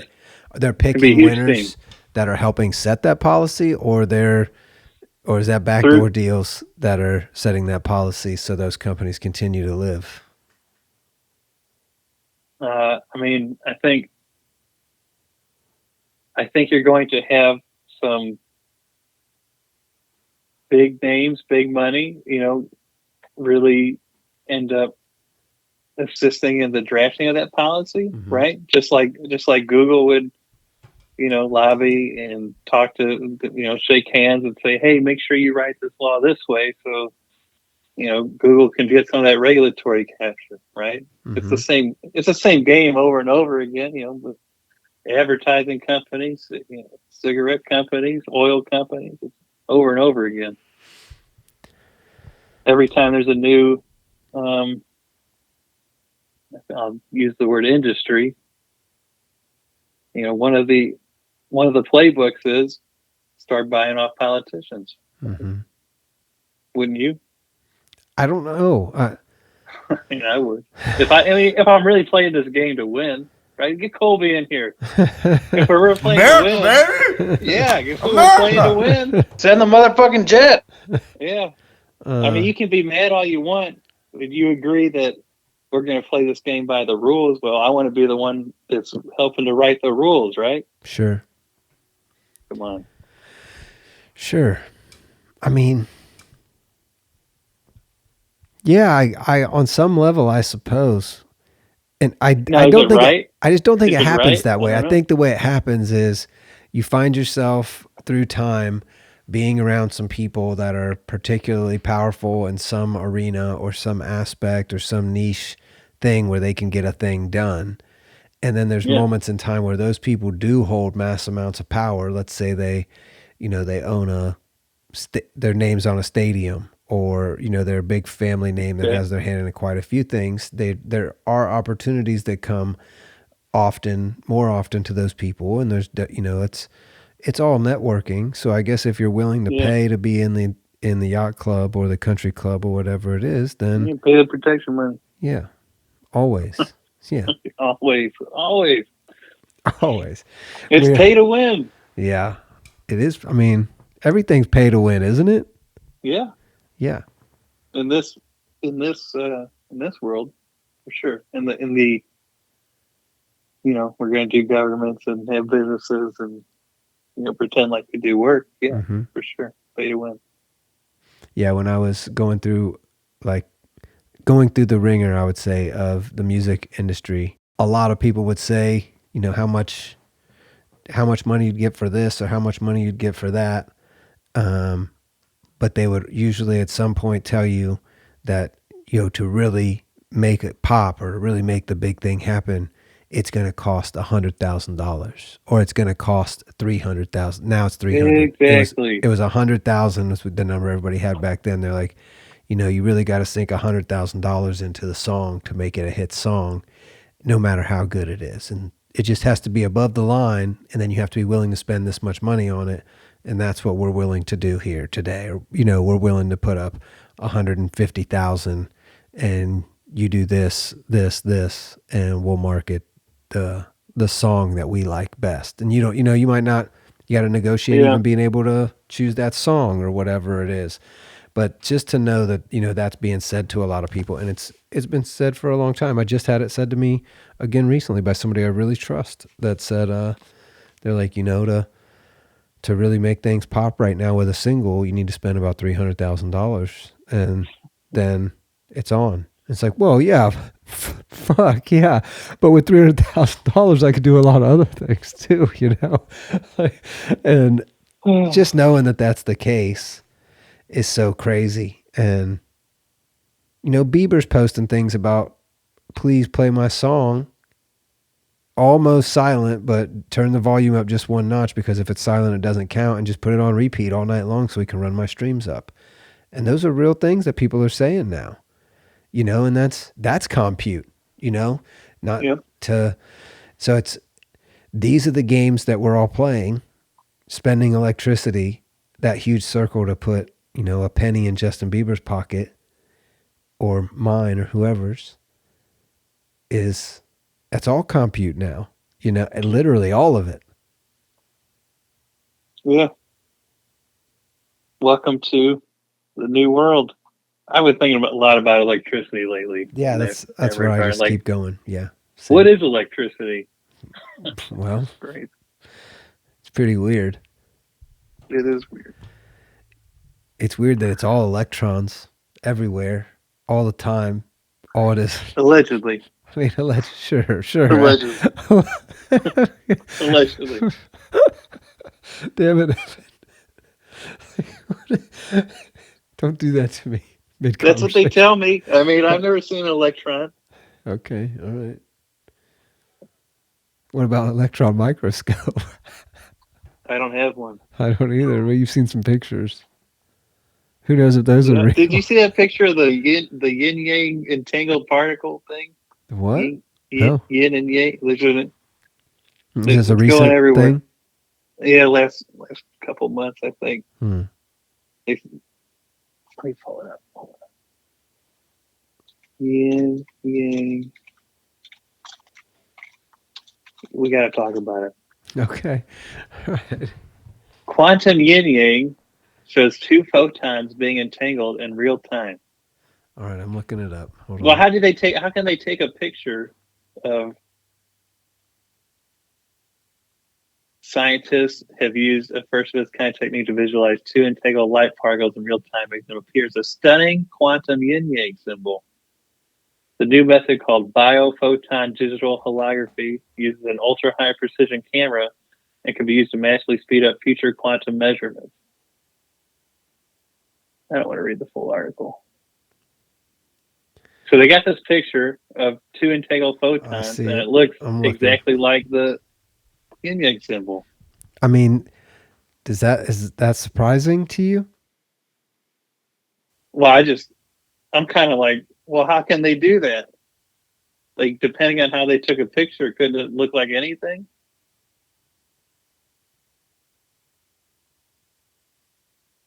they're picking winners that are helping set that policy, or is that backdoor deals that are setting that policy so those companies continue to live?
I think you're going to have some big names, big money, really end up assisting in the drafting of that policy, right? Just like Google would, lobby and talk to, shake hands and say, hey, make sure you write this law this way so, Google can get some of that regulatory capture, right? It's the same game over and over again, with advertising companies, cigarette companies, oil companies, over and over again. Every time there's a new, I'll use the word industry. One of the playbooks is start buying off politicians. Wouldn't you?
I don't know.
I would. If I'm really playing this game to win, right? Get Colby in here. If we're really playing to win,
baby.
Yeah, if we're playing to win,
send the motherfucking jet.
Yeah. You can be mad all you want, but you agree that we're going to play this game by the rules. Well, I want to be the one that's helping to write the rules, right?
Sure.
Come on.
Sure. I mean, yeah, I on some level, I suppose. And I don't think
right?
I just don't think it happens
right?
that way. I think the way it happens is you find yourself through time being around some people that are particularly powerful in some arena or some aspect or some niche thing where they can get a thing done. And then there's moments in time where those people do hold mass amounts of power. Let's say they own their name's on a stadium, or they're a big family name that has their hand in quite a few things. There are opportunities that come more often to those people, and there's it's all networking. So I guess if you're willing to pay to be in the yacht club or the country club or whatever it is, then
you pay the protection money.
Yeah, always. Yeah,
always. It's pay to win.
Yeah, it is. I mean, everything's pay to win, isn't it?
Yeah.
Yeah.
In this world, for sure. In the we're going to do governments and have businesses and pretend like we do work. Yeah, for sure. Pay to win.
Yeah, when I was going through the ringer, I would say, of the music industry, a lot of people would say, how much money you'd get for this or how much money you'd get for that. But they would usually at some point tell you that, to really make it pop or to really make the big thing happen, it's going to cost $100,000 or it's going to cost $300,000. Now it's $300,000.
Exactly.
It was $100,000 was the number everybody had back then. They're like, you really got to sink $100,000 into the song to make it a hit song, no matter how good it is. And it just has to be above the line. And then you have to be willing to spend this much money on it. And that's what we're willing to do here today. Or, we're willing to put up $150,000 and you do this, and we'll market the song that we like best. And you might not, you got to negotiate
Yeah.
even being able to choose that song or whatever it is. But just to know that, that's being said to a lot of people, and it's been said for a long time. I just had it said to me again recently by somebody I really trust that said, they're like, to really make things pop right now with a single, you need to spend about $300,000, and then it's on. It's like, well, yeah, fuck yeah, but with $300,000, I could do a lot of other things too, like, and just knowing that that's the case is so crazy. And Bieber's posting things about, please play my song almost silent, but turn the volume up just one notch, because if it's silent, it doesn't count, and just put it on repeat all night long so we can run my streams up. And those are real things that people are saying now, and that's compute, not
Yep.
so these are the games that we're all playing, spending electricity, that huge circle to put, a penny in Justin Bieber's pocket or mine or whoever's, that's all compute now, and literally all of it.
Yeah. Welcome to the new world. I've been thinking a lot about electricity lately.
Yeah, that's where I just keep going. Yeah. Same.
What is electricity?
Well,
Great.
it's pretty weird.
It is weird.
It's weird that it's all electrons everywhere, all the time. All it is.
Allegedly.
I mean, sure.
Allegedly. Allegedly.
Damn it. Don't do that to me.
That's what they tell me. I mean, I've never seen an electron.
Okay, all right. What about electron microscope?
I don't have one.
I don't either. Well, you've seen some pictures. Who knows if those are real?
Did you see that picture of the yin yang entangled particle thing?
What?
Yin and yang. Is
this a recent thing?
Yeah, last couple months, I think.
Hmm.
Let me pull it up. Hold on. Yin yang. We got to talk about it.
Okay. All right.
Quantum yin yang shows two photons being entangled in real time.
All right, I'm looking it up. Hold on.
Well, how can they take a picture of? Scientists have used a first of its kind technique to visualize two entangled light particles in real time, making them appear as a stunning quantum yin yang symbol. The new method, called biophoton digital holography, uses an ultra high precision camera and can be used to massively speed up future quantum measurements. I don't want to read the full article. So they got this picture of two entangled photons, and it looks exactly like the yin yang symbol.
I mean, is that surprising to you?
Well, I'm kind of like, well, how can they do that? Like, depending on how they took a picture, couldn't it look like anything?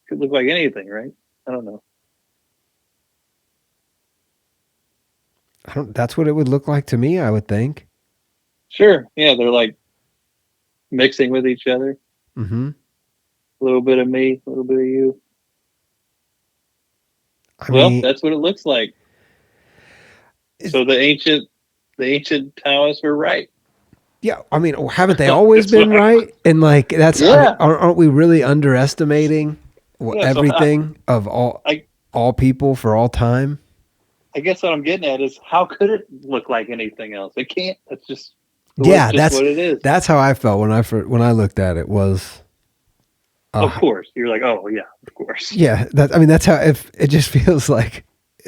Could look like anything, right? I don't know.
That's what it would look like to me, I would think.
Sure. Yeah, they're like mixing with each other.
Mm-hmm.
A little bit of me, a little bit of you. I mean, that's what it looks like. So the ancient Taoists were right.
Yeah, I mean, haven't they always been right? And like, that's aren't we really underestimating everything of all people for all time?
I guess what I'm getting at is, how could it look like anything else? It can't. It's just
that's
what it is.
That's how I felt when I looked at it. Was
of course you're like, oh yeah, of course.
Yeah, that's how it just feels like.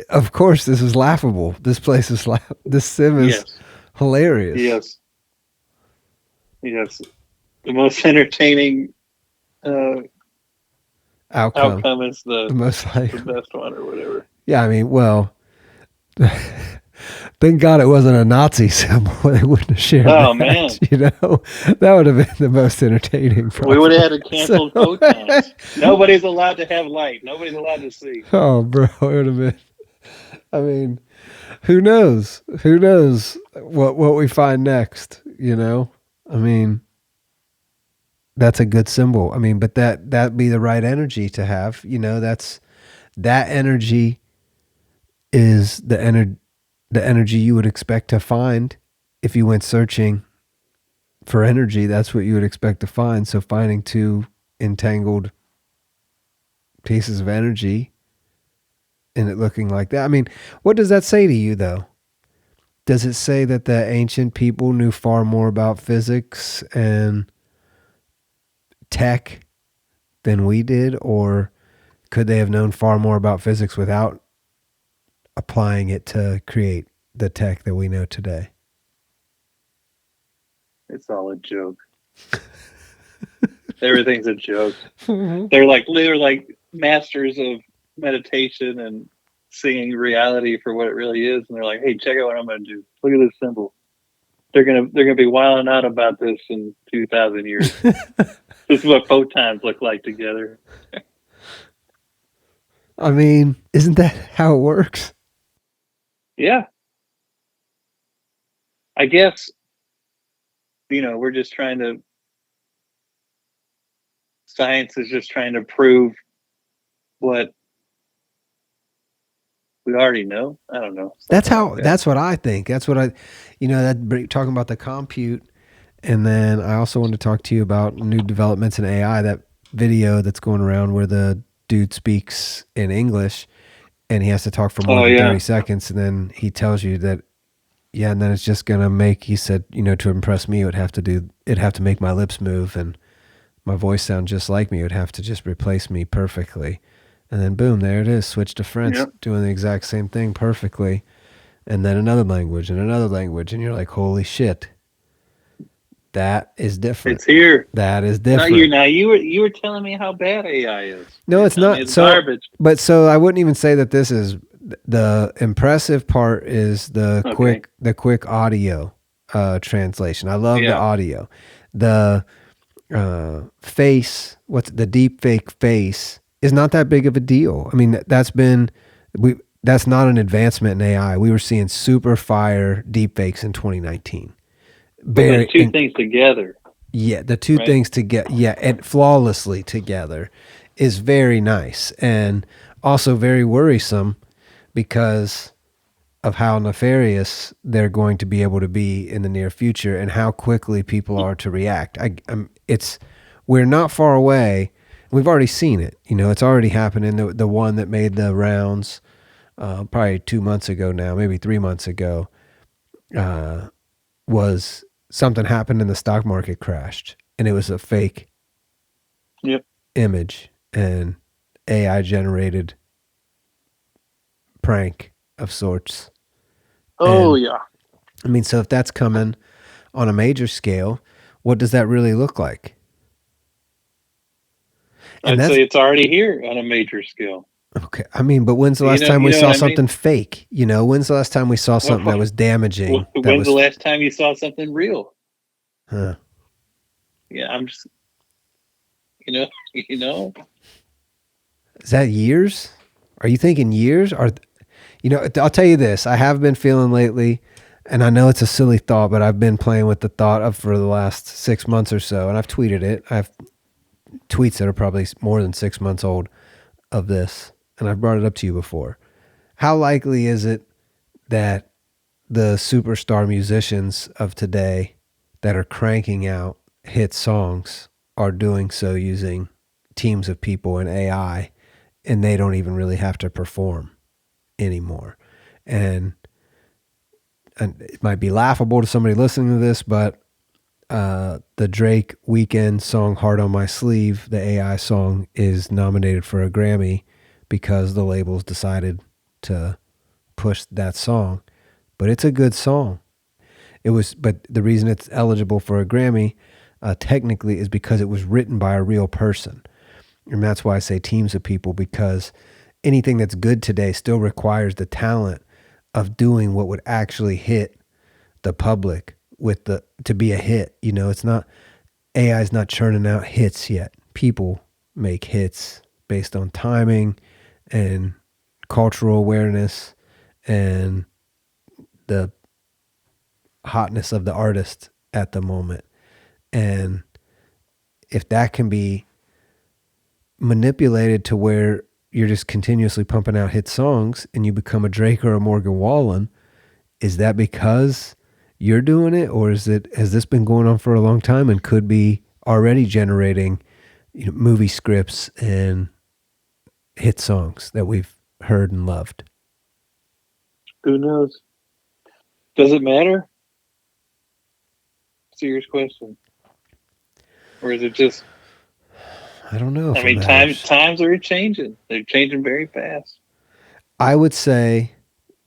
Of course, this is laughable. This place is this sim is hilarious.
Yes. The most entertaining outcome is the most the best one, or whatever.
Yeah, I mean, well, thank God it wasn't a Nazi symbol. They wouldn't have shared that,
man.
That would have been the most entertaining. Probably.
We would have had to cancel photons. Nobody's allowed to have light. Nobody's allowed to see.
Oh, bro, it would have been. I mean, Who knows? Who knows what we find next? You know, I mean, that's a good symbol. I mean, but that be the right energy to have. You know, that energy is the energy you would expect to find if you went searching for energy. That's what you would expect to find. So finding two entangled pieces of energy and it looking like that. I mean, what does that say to you though? Does it say that the ancient people knew far more about physics and tech than we did, or could they have known far more about physics without applying it to create the tech that we know today?
It's all a joke. Everything's a joke. They're like masters of meditation and seeing reality for what it really is, and they're like, "Hey, check out what I'm going to do. Look at this symbol." They're gonna be wilding out about this in 2,000 years. This is what photons look like together.
I mean, isn't that how it works?
Yeah, I guess we're just trying to. Science is just trying to prove what we already know. I don't know.
That's how. That's what I think. That's what I. Talking about the compute, and then I also want to talk to you about new developments in AI. That video that's going around where the dude speaks in English, and he has to talk for more than 30 seconds, and then he tells you that. Yeah, and then it's just gonna make. He said, to impress me, it'd have to make my lips move and my voice sound just like me. It would have to just replace me perfectly. And then boom, there it is. Switch to French, doing the exact same thing perfectly. And then another language and another language. And you're like, holy shit. That is different.
It's here.
That is different.
Now you were telling me how bad AI is.
No, it's not.
It's garbage.
But so I wouldn't even say that this is the impressive part is the quick audio translation. I love the audio. The face, what's the deep fake face is not that big of a deal. I mean, that's not an advancement in AI. We were seeing super fire deep fakes in 2019.
Two things together.
Yeah, the two things together, and flawlessly together is very nice and also very worrisome because of how nefarious they're going to be able to be in the near future and how quickly people are to react. We're not far away. We've already seen it. It's already happening. The one that made the rounds probably 2 months ago now, maybe 3 months ago, was something happened and the stock market crashed. And it was a fake image and AI generated prank of sorts.
Oh, yeah.
I mean, so if that's coming on a major scale, what does that really look like?
I'd say it's already here on a major scale.
Okay. I mean, but when's the last time we saw something fake? When's the last time we saw something that was damaging?
When's the last time you saw something real?
Huh.
Yeah, I'm just, Is
that years? Are you thinking years? I'll tell you this. I have been feeling lately, and I know it's a silly thought, but I've been playing with the thought of for the last 6 months or so, and I've tweeted it. I have tweets that are probably more than 6 months old of this, and I've brought it up to you before. How likely is it that the superstar musicians of today that are cranking out hit songs are doing so using teams of people and AI, and they don't even really have to perform anymore? And it might be laughable to somebody listening to this, but the Drake Weekend song "Heart on My Sleeve," the AI song, is nominated for a Grammy because the labels decided to push that song. But it's a good song. But the reason it's eligible for a Grammy technically is because it was written by a real person. And that's why I say teams of people, because anything that's good today still requires the talent of doing what would actually hit the public to be a hit. It's not, AI is not churning out hits yet. People make hits based on timing and cultural awareness and the hotness of the artist at the moment. And if that can be manipulated to where you're just continuously pumping out hit songs and you become a Drake or a Morgan Wallen, is that because you're doing it, or has this been going on for a long time and could be already generating, movie scripts and hit songs that we've heard and loved?
Who knows? Does it matter? Serious question. Or is it just?
I don't know.
I mean, times are changing. They're changing very fast.
I would say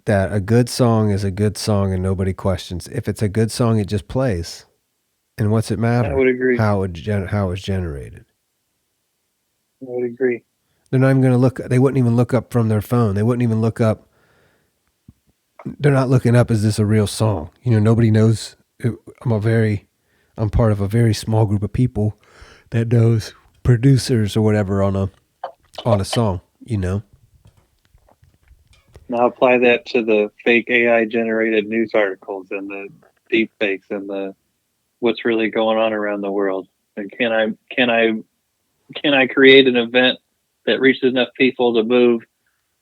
that a good song is a good song and nobody questions. If it's a good song, it just plays. And what's it matter?
I would agree.
How it's generated.
I would agree.
They're not even going to look. They wouldn't even look up from their phone. They wouldn't even look up. They're not looking up. Is this a real song? Nobody knows. I'm part of a very small group of people that knows producers or whatever on a song.
Now apply that to the fake AI generated news articles and the deep fakes and the what's really going on around the world. And can I create an event that reaches enough people to move,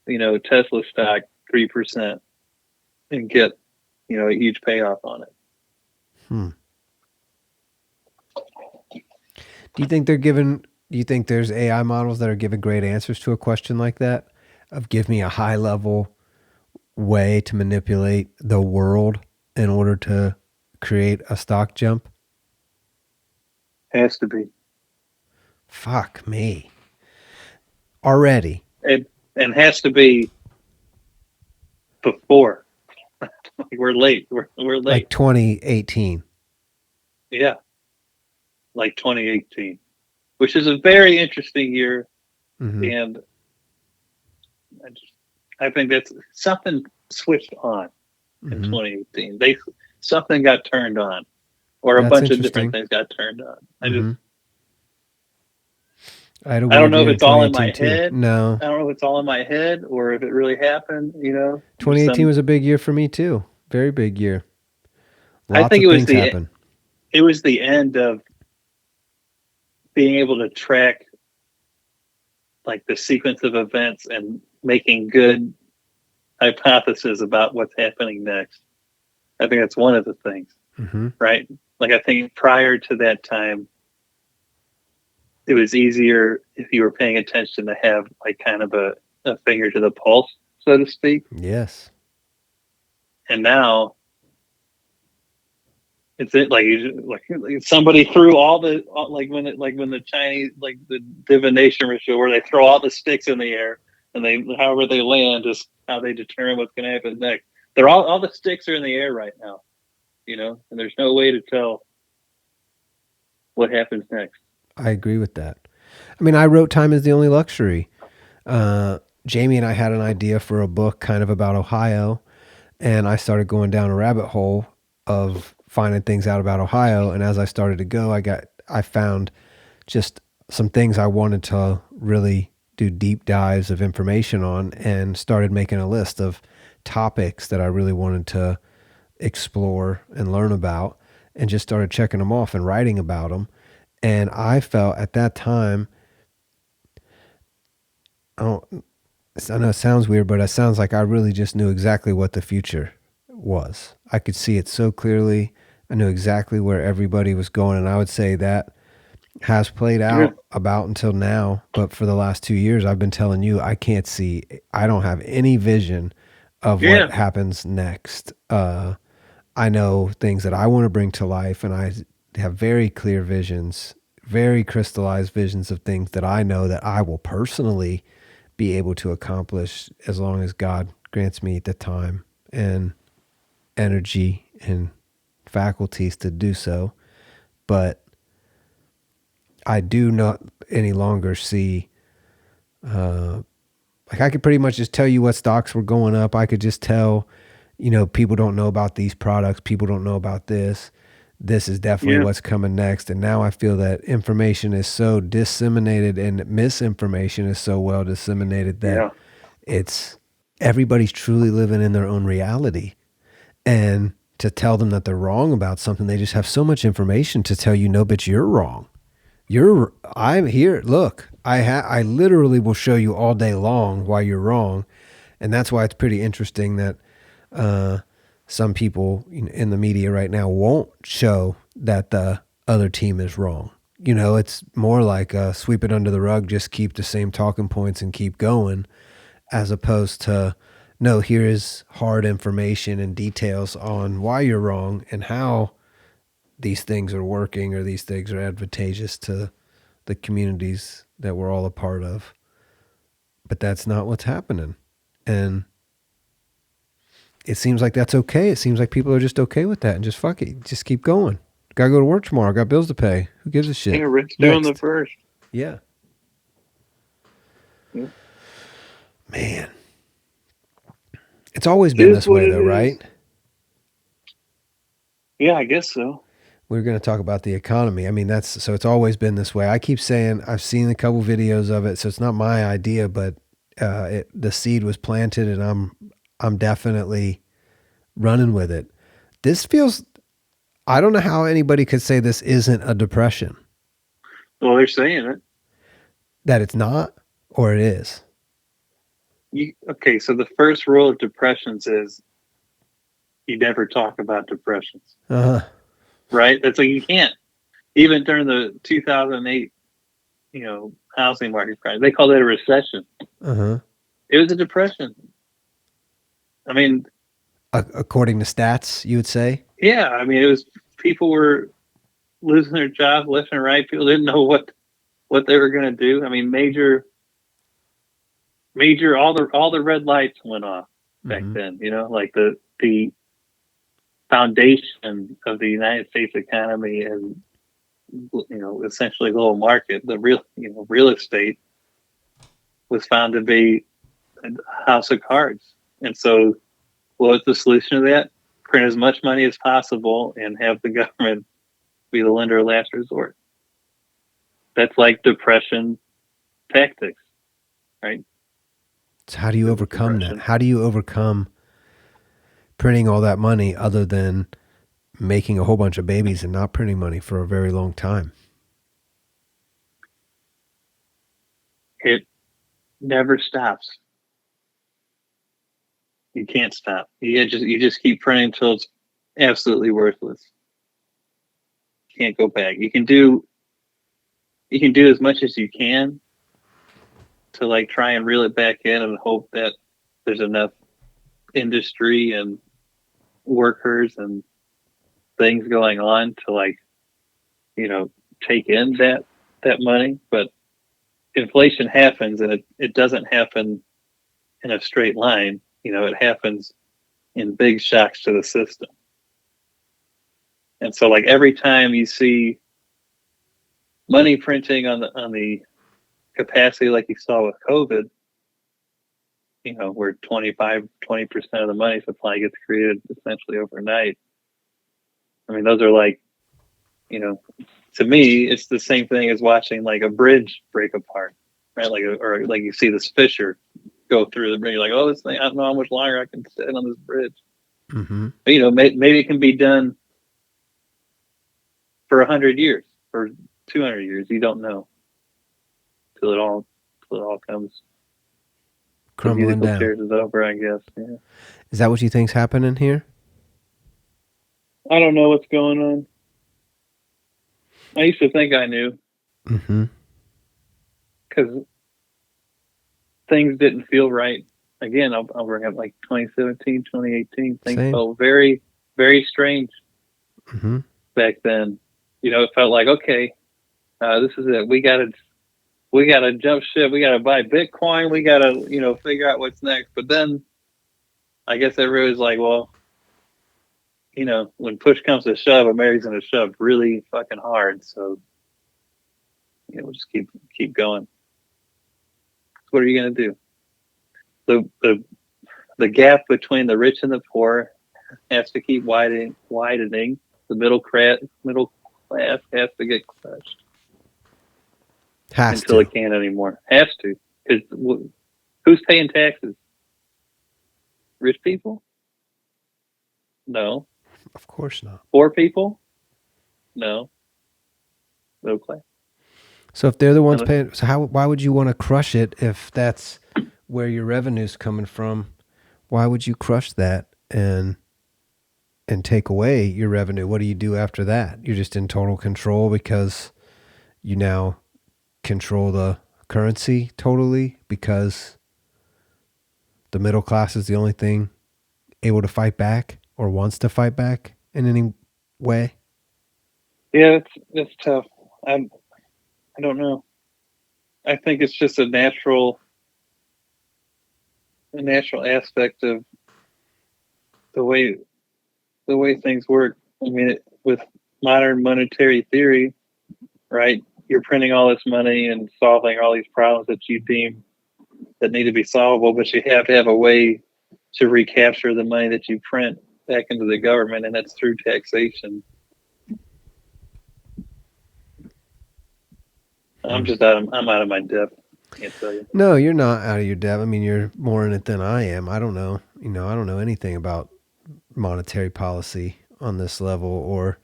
Tesla stock 3% and get, a huge payoff on it?
Do you think there's AI models that are giving great answers to a question like that? Of give me a high level way to manipulate the world in order to create a stock jump?
Has to be.
Fuck me. Already.
And has to be before. We're late. We're late.
Like 2018.
Yeah. Like 2018, which is a very interesting year.
Mm-hmm.
And I think that's something switched on in 2018. Something got turned on, or a bunch of different things got turned on. I don't know if it's all in my head.
No.
I don't know if it's all in my head or if it really happened,
2018 was a big year for me too. Very big year.
I think it was the end of being able to track like the sequence of events and making good hypotheses about what's happening next. I think that's one of the things, right? Like I think prior to that time, it was easier if you were paying attention to have like kind of a finger to the pulse, so to speak.
Yes.
And now it's like somebody threw all when the Chinese, like the divination ritual where they throw all the sticks in the air and however they land is how they determine what's going to happen next. They're all the sticks are in the air right now, and there's no way to tell what happens next.
I agree with that. I mean, I wrote Time is the Only Luxury. Jamie and I had an idea for a book kind of about Ohio, and I started going down a rabbit hole of finding things out about Ohio. And as I started to go, I found just some things I wanted to really do deep dives of information on, and started making a list of topics that I really wanted to explore and learn about, and just started checking them off and writing about them. And I felt at that time, I know it sounds weird, but it sounds like I really just knew exactly what the future was. I could see it so clearly. I knew exactly where everybody was going. And I would say that has played out about until now. But for the last 2 years, I've been telling you, I don't have any vision of what happens next. I know things that I want to bring to life, and I have very clear visions, very crystallized visions of things that I know that I will personally be able to accomplish as long as God grants me the time and energy and faculties to do so. But I do not any longer see, I could pretty much just tell you what stocks were going up. I could just tell, people don't know about these products. People don't know about this. This is definitely what's coming next. And now I feel that information is so disseminated and misinformation is so well disseminated that it's everybody's truly living in their own reality. and to tell them that they're wrong about something. They just have so much information to tell you, no, but you're wrong. I'm here. Look, I literally will show you all day long why you're wrong. And that's why it's pretty interesting that some people in the media right now won't show that the other team is wrong. It's more like sweep it under the rug, just keep the same talking points and keep going, as opposed to, no, here is hard information and details on why you're wrong and how these things are working or these things are advantageous to the communities that we're all a part of. But that's not what's happening. And it seems like that's okay. It seems like people are just okay with that and just fuck it. Just keep going. Gotta go to work tomorrow. Got bills to pay. Who gives a shit?
Yeah, Rick's doing the first.
Yeah.
Yeah.
Man. It's always been this way, though, right?
Yeah, I guess so.
We're going to talk about the economy. I mean, so it's always been this way. I keep saying I've seen a couple videos of it, so it's not my idea, but the seed was planted, and I'm definitely running with it. This feels. I don't know how anybody could say this isn't a depression.
Well, they're saying it.
That it's not, or it is.
Okay, so the first rule of depressions is you never talk about depressions.
Uh-huh.
Right? That's like you can't. Even during the 2008, housing market crash, they called it a recession.
Uh-huh.
It was a depression. I mean,
according to stats, you would say?
Yeah, I mean, it was people were losing their jobs left and right. People didn't know what they were going to do. I mean, major, all the red lights went off back then. Like the foundation of the United States economy and essentially global market, the real estate was found to be a house of cards. And so, what was the solution to that? Print as much money as possible and have the government be the lender of last resort. That's like depression tactics, right?
So how do you overcome that? How do you overcome printing all that money other than making a whole bunch of babies and not printing money for a very long time?
It never stops. You can't stop. You just keep printing until it's absolutely worthless. You can't go back. You can do as much as you can to like try and reel it back in and hope that there's enough industry and workers and things going on to like, take in that money. But inflation happens and it doesn't happen in a straight line. It happens in big shocks to the system. And so like every time you see money printing on the capacity like you saw with COVID, where 20% of the money supply gets created essentially overnight. I mean, those are like, to me, it's the same thing as watching like a bridge break apart, right? Or like you see this fissure go through the bridge. You're like, oh, this thing, I don't know how much longer I can sit on this bridge.
Mm-hmm.
But, maybe it can be done for 100 years or 200 years. You don't know till it all comes
crumbling down.
Chairs is over, I guess. Yeah.
Is that what you think's happening here?
I don't know what's going on. I used to think I knew.
Mm-hmm.
Because things didn't feel right. Again, I'll bring up like 2017, 2018. Things felt very, very strange back then. It felt like, okay, this is it. We gotta jump ship. We gotta buy Bitcoin. We gotta, figure out what's next. But then, I guess everybody's like, well, when push comes to shove, America's gonna shove really fucking hard. So, we'll just keep going. What are you gonna do? The gap between the rich and the poor has to keep widening. The middle class has to get crushed until it can't anymore. Has to, because who's paying taxes? Rich people? No.
Of course not.
Poor people? No. No clay.
So if they're the ones paying, so why would you want to crush it if that's where your revenue's coming from? Why would you crush that and take away your revenue? What do you do after that? You're just in total control because you now control the currency totally because the middle class is the only thing able to fight back or wants to fight back in any way.
Yeah, that's tough. I don't know. I think it's just a natural aspect of the way things work. I mean, with modern monetary theory, right? You're printing all this money and solving all these problems that you deem that need to be solvable, but you have to have a way to recapture the money that you print back into the government, and that's through taxation. I'm out of my depth. Can't tell you.
No, you're not out of your depth. I mean, you're more in it than I am. I don't know. I don't know anything about monetary policy on this level or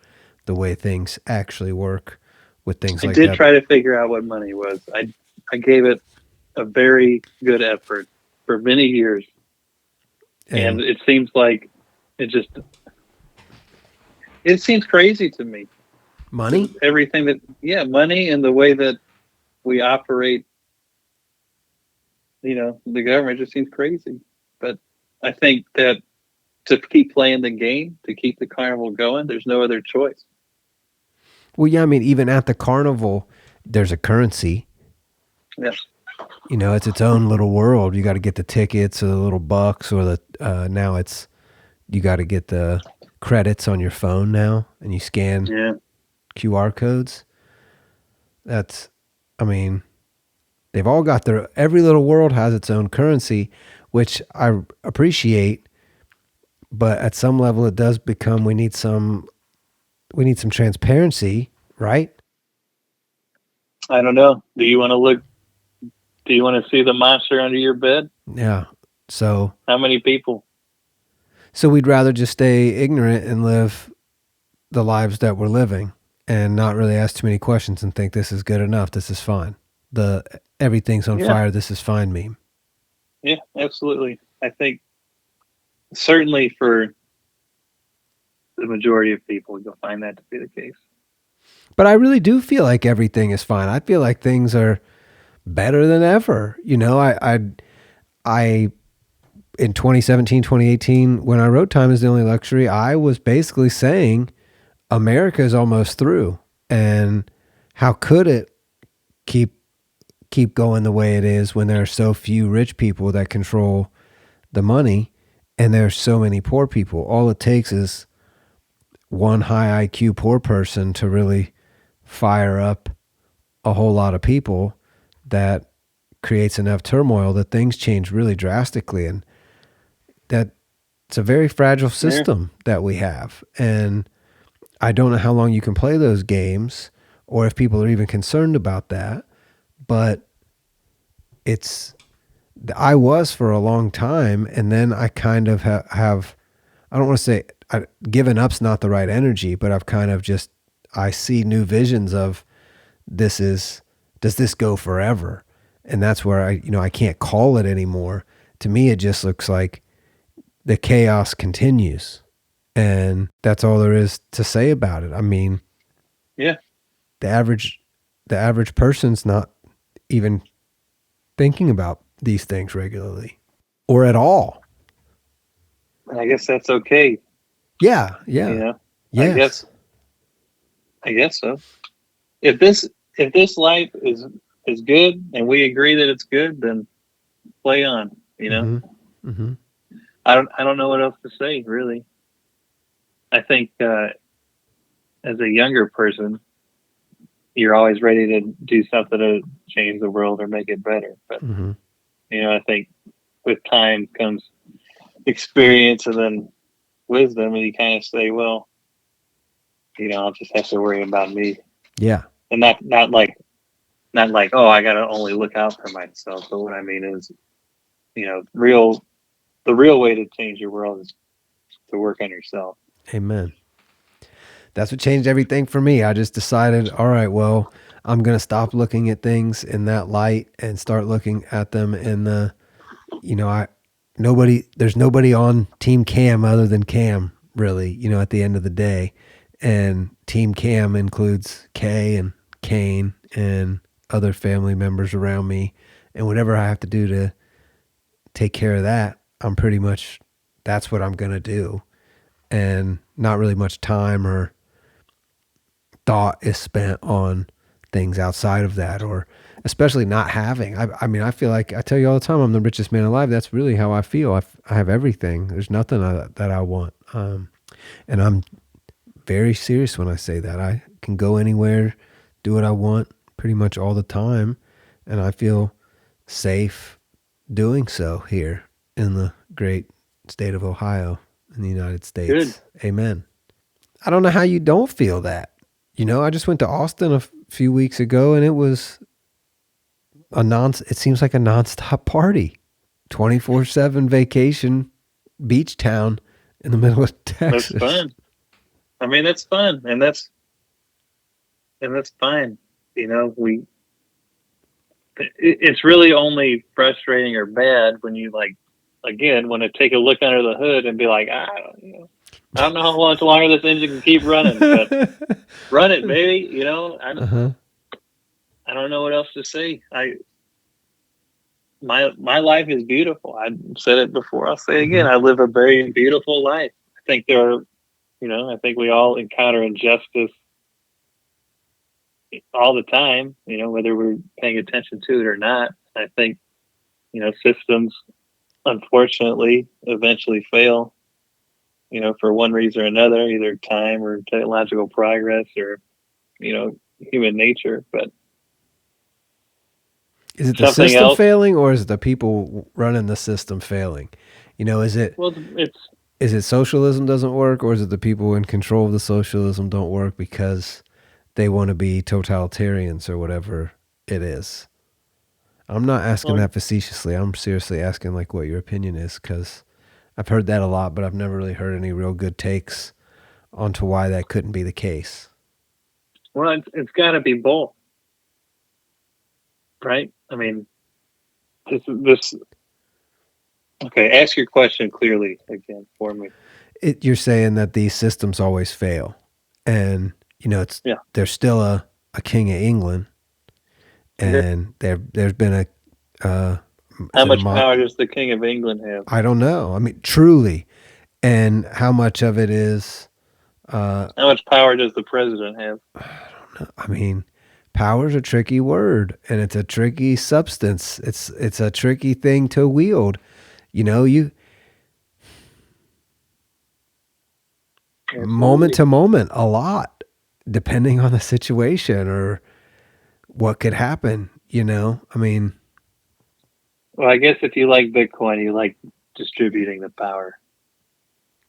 the way things actually work with things
I
like
did
that.
try to figure out what money was. I gave it a very good effort for many years, and it seems like it seems crazy to me.
Money?
Everything money and the way that we operate, the government just seems crazy. But I think that to keep playing the game, to keep the carnival going, there's no other choice.
Well, yeah, I mean, even at the carnival, there's a currency.
Yes.
It's its own little world. You got to get the tickets or the little bucks or now it's, you got to get the credits on your phone now and you scan QR codes. I mean, they've all got every little world has its own currency, which I appreciate. But at some level it does become, we need some transparency, right?
I don't know. Do you want to see the monster under your bed?
Yeah. So
how many people?
So we'd rather just stay ignorant and live the lives that we're living and not really ask too many questions and think this is good enough. This is fine. The everything's on fire. This is fine meme.
Yeah, absolutely. I think certainly for the majority of people, you'll find that to be the case.
But I really do feel like everything is fine. I feel like things are better than ever. I in 2017, 2018, when I wrote Time is the Only Luxury, I was basically saying America is almost through. And how could it keep going the way it is when there are so few rich people that control the money and there's so many poor people? All it takes is one high IQ poor person to really fire up a whole lot of people that creates enough turmoil that things change really drastically. And that it's a very fragile system that we have. And I don't know how long you can play those games or if people are even concerned about that, but I was for a long time. And then I kind of have, I don't want to say given up's not the right energy, but I've kind of just, I see new visions of does this go forever? And that's where I can't call it anymore. To me, it just looks like the chaos continues. And that's all there is to say about it. I mean,
yeah,
the average person's not even thinking about these things regularly or at all.
I guess that's okay.
Yeah. Yeah.
Yes. I guess so. If this life is good and we agree that it's good, then play on,
Mm-hmm. Mm-hmm.
I don't know what else to say, really. I think as a younger person, you're always ready to do something to change the world or make it better. But I think with time comes experience and then wisdom, and you kind of say, well, I'll just have to worry about me.
Yeah.
And not like, oh, I got to only look out for myself. But what I mean is, the real way to change your world is to work on yourself.
Amen. That's what changed everything for me. I just decided, all right, well, I'm going to stop looking at things in that light and start looking at them in the, there's nobody on Team Cam other than Cam, really, at the end of the day. And Team Cam includes Kay and Kane and other family members around me. And whatever I have to do to take care of that, that's what I'm going to do. And not really much time or thought is spent on things outside of that, or especially not having. I mean, I feel like I tell you all the time, I'm the richest man alive. That's really how I feel. I have everything. There's nothing that I want. And I'm very serious when I say that. I can go anywhere, do what I want pretty much all the time. And I feel safe doing so here in the great state of Ohio in the United States.
Good.
Amen. I don't know how you don't feel that. I just went to Austin a few weeks ago, and it was it seems like a nonstop party, 24/7 vacation, beach town in the middle of Texas.
That's fun. I mean, that's fun, and that's fine. It's really only frustrating or bad when you want to take a look under the hood and be like, I don't know how much longer this engine can keep running, but run it, baby. I don't know what else to say. My life is beautiful. I said it before. I'll say it again. I live a very beautiful life. I think I think we all encounter injustice all the time, whether we're paying attention to it or not. I think, systems, unfortunately, eventually fail, for one reason or another, either time or technological progress or, human nature. But
is it the system failing, or is it the people running the system failing? Is it socialism doesn't work, or is it the people in control of the socialism don't work because they want to be totalitarians or whatever it is? I'm not asking that facetiously. I'm seriously asking what your opinion is, because I've heard that a lot, but I've never really heard any real good takes onto why that couldn't be the case.
Well, it's got to be both, right? I mean, this. Okay, ask your question clearly again for me.
You're saying that these systems always fail, and there's still a king of England, and there's been a.
How much power does the King of England have?
I don't know. I mean, truly, and how much of it is?
How much power does the president have?
I don't know. I mean, power's a tricky word, and it's a tricky substance. It's a tricky thing to wield. Moment to moment, a lot, depending on the situation or what could happen. I mean.
Well, I guess if you like Bitcoin, you like distributing the power.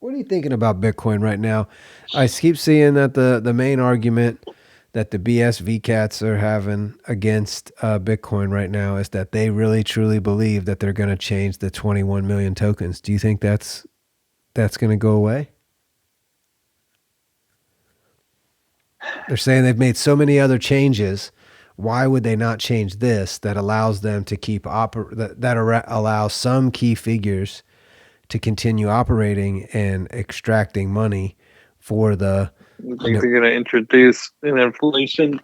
What are you thinking about Bitcoin right now? I keep seeing that the main argument that the BS VCats are having against Bitcoin right now is that they really truly believe that they're going to change the 21 million tokens. Do you think that's going to go away? They're saying they've made so many other changes. Why would they not change this that allows them to keep that allows some key figures to continue operating and extracting money for the.
You think they're going to introduce an inflation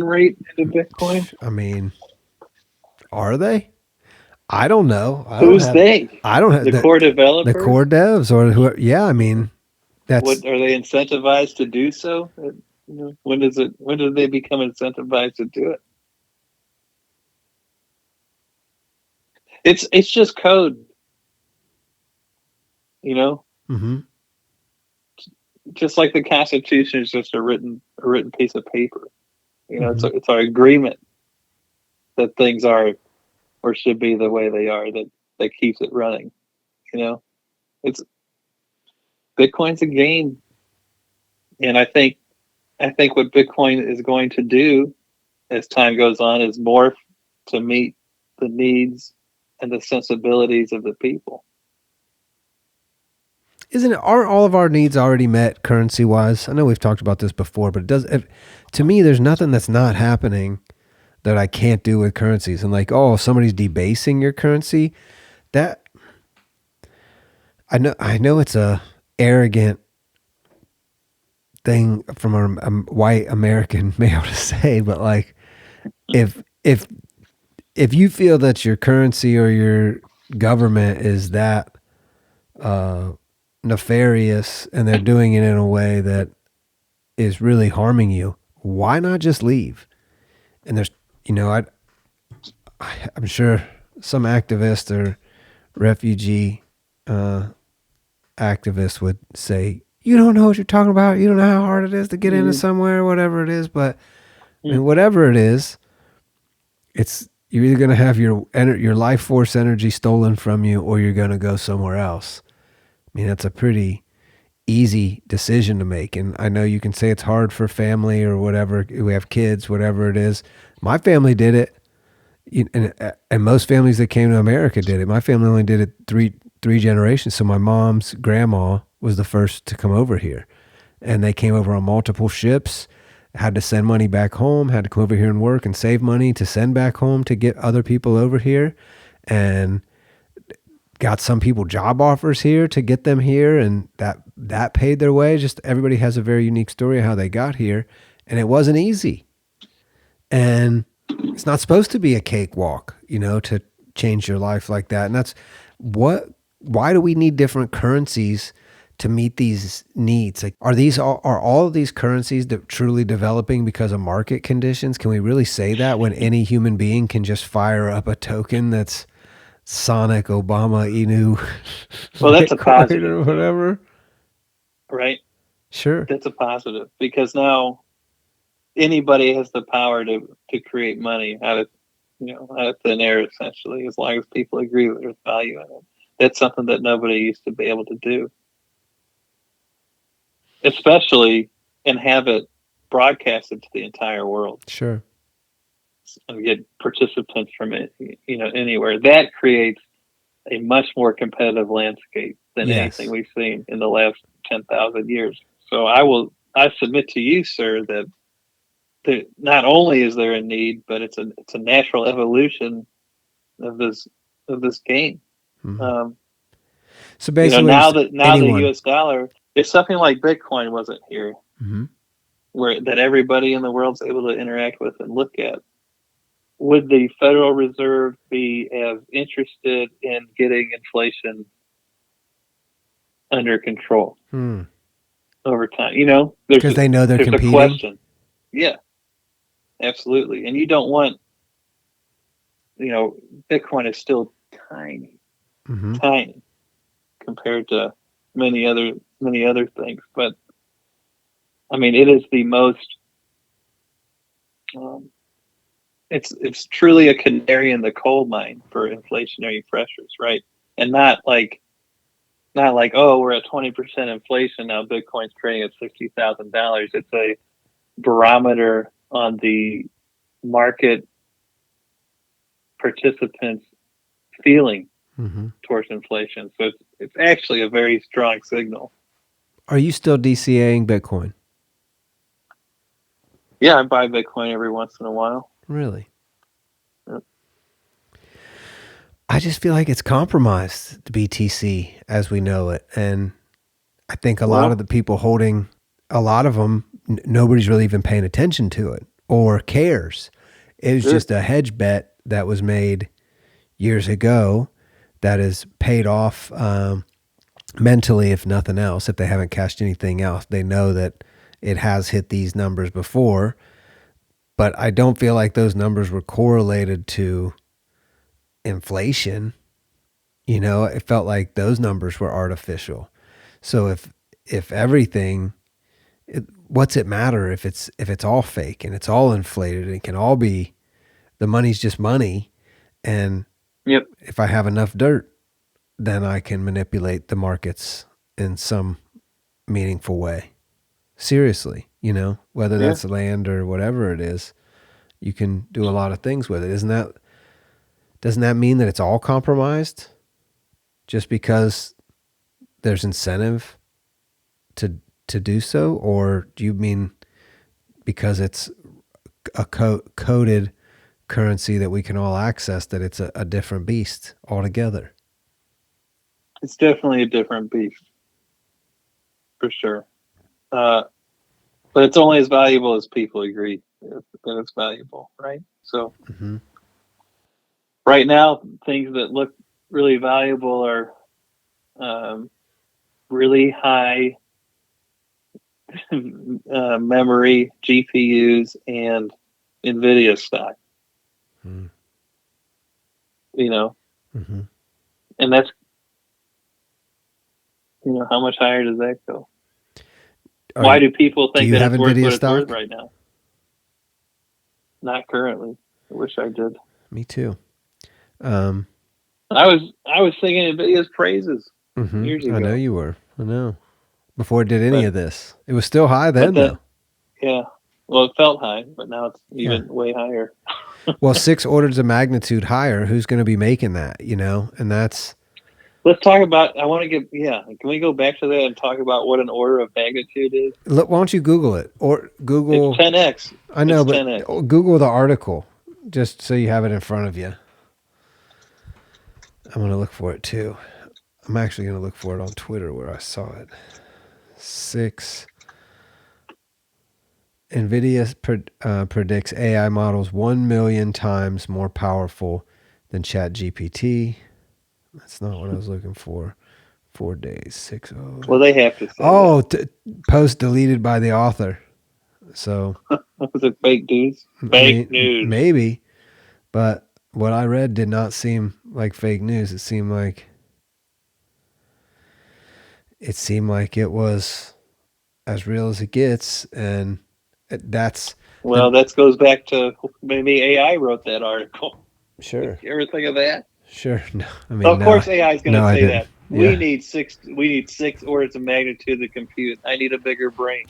rate into Bitcoin?
I mean, are they? I don't know.
Who's they?
I don't have
the core developers,
the core devs, or who? Yeah, I mean, that's.
What are they incentivized to do so? When do they become incentivized to do it? It's just code,
Mm-hmm.
Just like the Constitution is just a written piece of paper.
Mm-hmm.
It's our agreement that things are or should be the way they are that keeps it running. It's Bitcoin's a game, and I think what Bitcoin is going to do as time goes on is morph to meet the needs and the sensibilities of the people.
isn't it? Aren't all of our needs already met currency wise? I know we've talked about this before, but to me, there's nothing that's not happening that I can't do with currencies. And like, oh, somebody's debasing your currency. That I know it's a arrogant thing from a white American male to say, but like, if you feel that your currency or your government is that nefarious and they're doing it in a way that is really harming you, why not just leave? And there's, I'm sure some activist or refugee activist would say, you don't know what you're talking about. You don't know how hard it is to get into somewhere, whatever it is. But I mean, whatever it is, you're either going to have your life force energy stolen from you, or you're going to go somewhere else. I mean, that's a pretty easy decision to make. And I know you can say it's hard for family or whatever. We have kids, whatever it is. My family did it. And most families that came to America did it. My family only did it three generations. So my mom's grandma was the first to come over here, and they came over on multiple ships, had to send money back home, had to come over here and work and save money to send back home to get other people over here, and got some people job offers here to get them here, and that paid their way. Just everybody has a very unique story of how they got here, and it wasn't easy. And it's not supposed to be a cakewalk, to change your life like that. And that's why do we need different currencies to meet these needs? Like, are all of these currencies truly developing because of market conditions? Can we really say that when any human being can just fire up a token that's Sonic Obama Inu?
Well, that's a positive
or whatever.
Right?
Sure.
That's a positive, because now anybody has the power to create money out of thin air, essentially, as long as people agree that there's value in it. That's something that nobody used to be able to do, especially and have it broadcasted to the entire world.
Sure.
And get participants from it, anywhere. That creates a much more competitive landscape than anything we've seen in the last 10,000 years. So I submit to you, sir, that not only is there a need, but it's a natural evolution of this game.
Mm-hmm. So basically,
now the U.S. dollar, if something like Bitcoin wasn't here,
mm-hmm.
that everybody in the world's able to interact with and look at, would the Federal Reserve be as interested in getting inflation under control over time?
Because they know they're competing.
A question. Yeah, absolutely. And you don't want, Bitcoin is still tiny, tiny compared to many other things. But I mean, it is the most. It's truly a canary in the coal mine for inflationary pressures, right? And not like, oh, we're at 20% inflation now, Bitcoin's trading at $60,000. It's a barometer on the market participants' feeling towards inflation. So it's actually a very strong signal.
Are you still DCAing Bitcoin?
Yeah, I buy Bitcoin every once in a while.
Really?
Yep.
I just feel like it's compromised, the BTC as we know it. And I think a lot of the people holding a lot of them, nobody's really even paying attention to it or cares. It was just a hedge bet that was made years ago that is paid off mentally, if nothing else. If they haven't cashed anything else, they know that it has hit these numbers before. But I don't feel like those numbers were correlated to inflation. It felt like those numbers were artificial. So if everything, what's it matter if it's all fake and it's all inflated and it can all be, the money's just money. And if I have enough dirt, then I can manipulate the markets in some meaningful way. Seriously, whether that's land or whatever it is, you can do a lot of things with it. Doesn't that mean that it's all compromised? Just because there's incentive to do so, or do you mean because it's a coded currency that we can all access that it's a different beast altogether?
It's definitely a different beast, for sure. But it's only as valuable as people agree that it's valuable, right? So right now, things that look really valuable are really high memory GPUs and NVIDIA stock. You know, and that's, you know, how much higher does that go? Why do people think that it's worth what it's worth right now? Not currently. I wish I did.
Me too.
I was singing NVIDIA's praises years ago.
I know you were. I know. Before it did any of this, it was still high then, though.
Yeah. Well, it felt high, but now it's even way higher.
Well, 6 orders of magnitude higher. Who's going to be making that? You know, and that's.
Let's talk about. I want to get. Yeah. Can we go back to that and talk about what an order of magnitude is?
Look, why don't you Google it or Google?
It's 10x.
I know, but
10x.
Google the article just so you have it in front of you. I'm going to look for it too. I'm actually going to look for it on Twitter where I saw it. 6. NVIDIA predicts AI models 1 million times more powerful than ChatGPT. That's not what I was looking for. 4 days, 6.
Well, they have to say
post deleted by the author. So
was it fake news? Fake news.
Maybe, but what I read did not seem like fake news. It seemed like it was as real as it gets, and that's
that goes back to maybe AI wrote that article.
Sure.
You ever think of that?
Sure. No, I mean,
of course, AI is going to say that.
Yeah.
We need 6 orders of magnitude to compute. I need a bigger brain.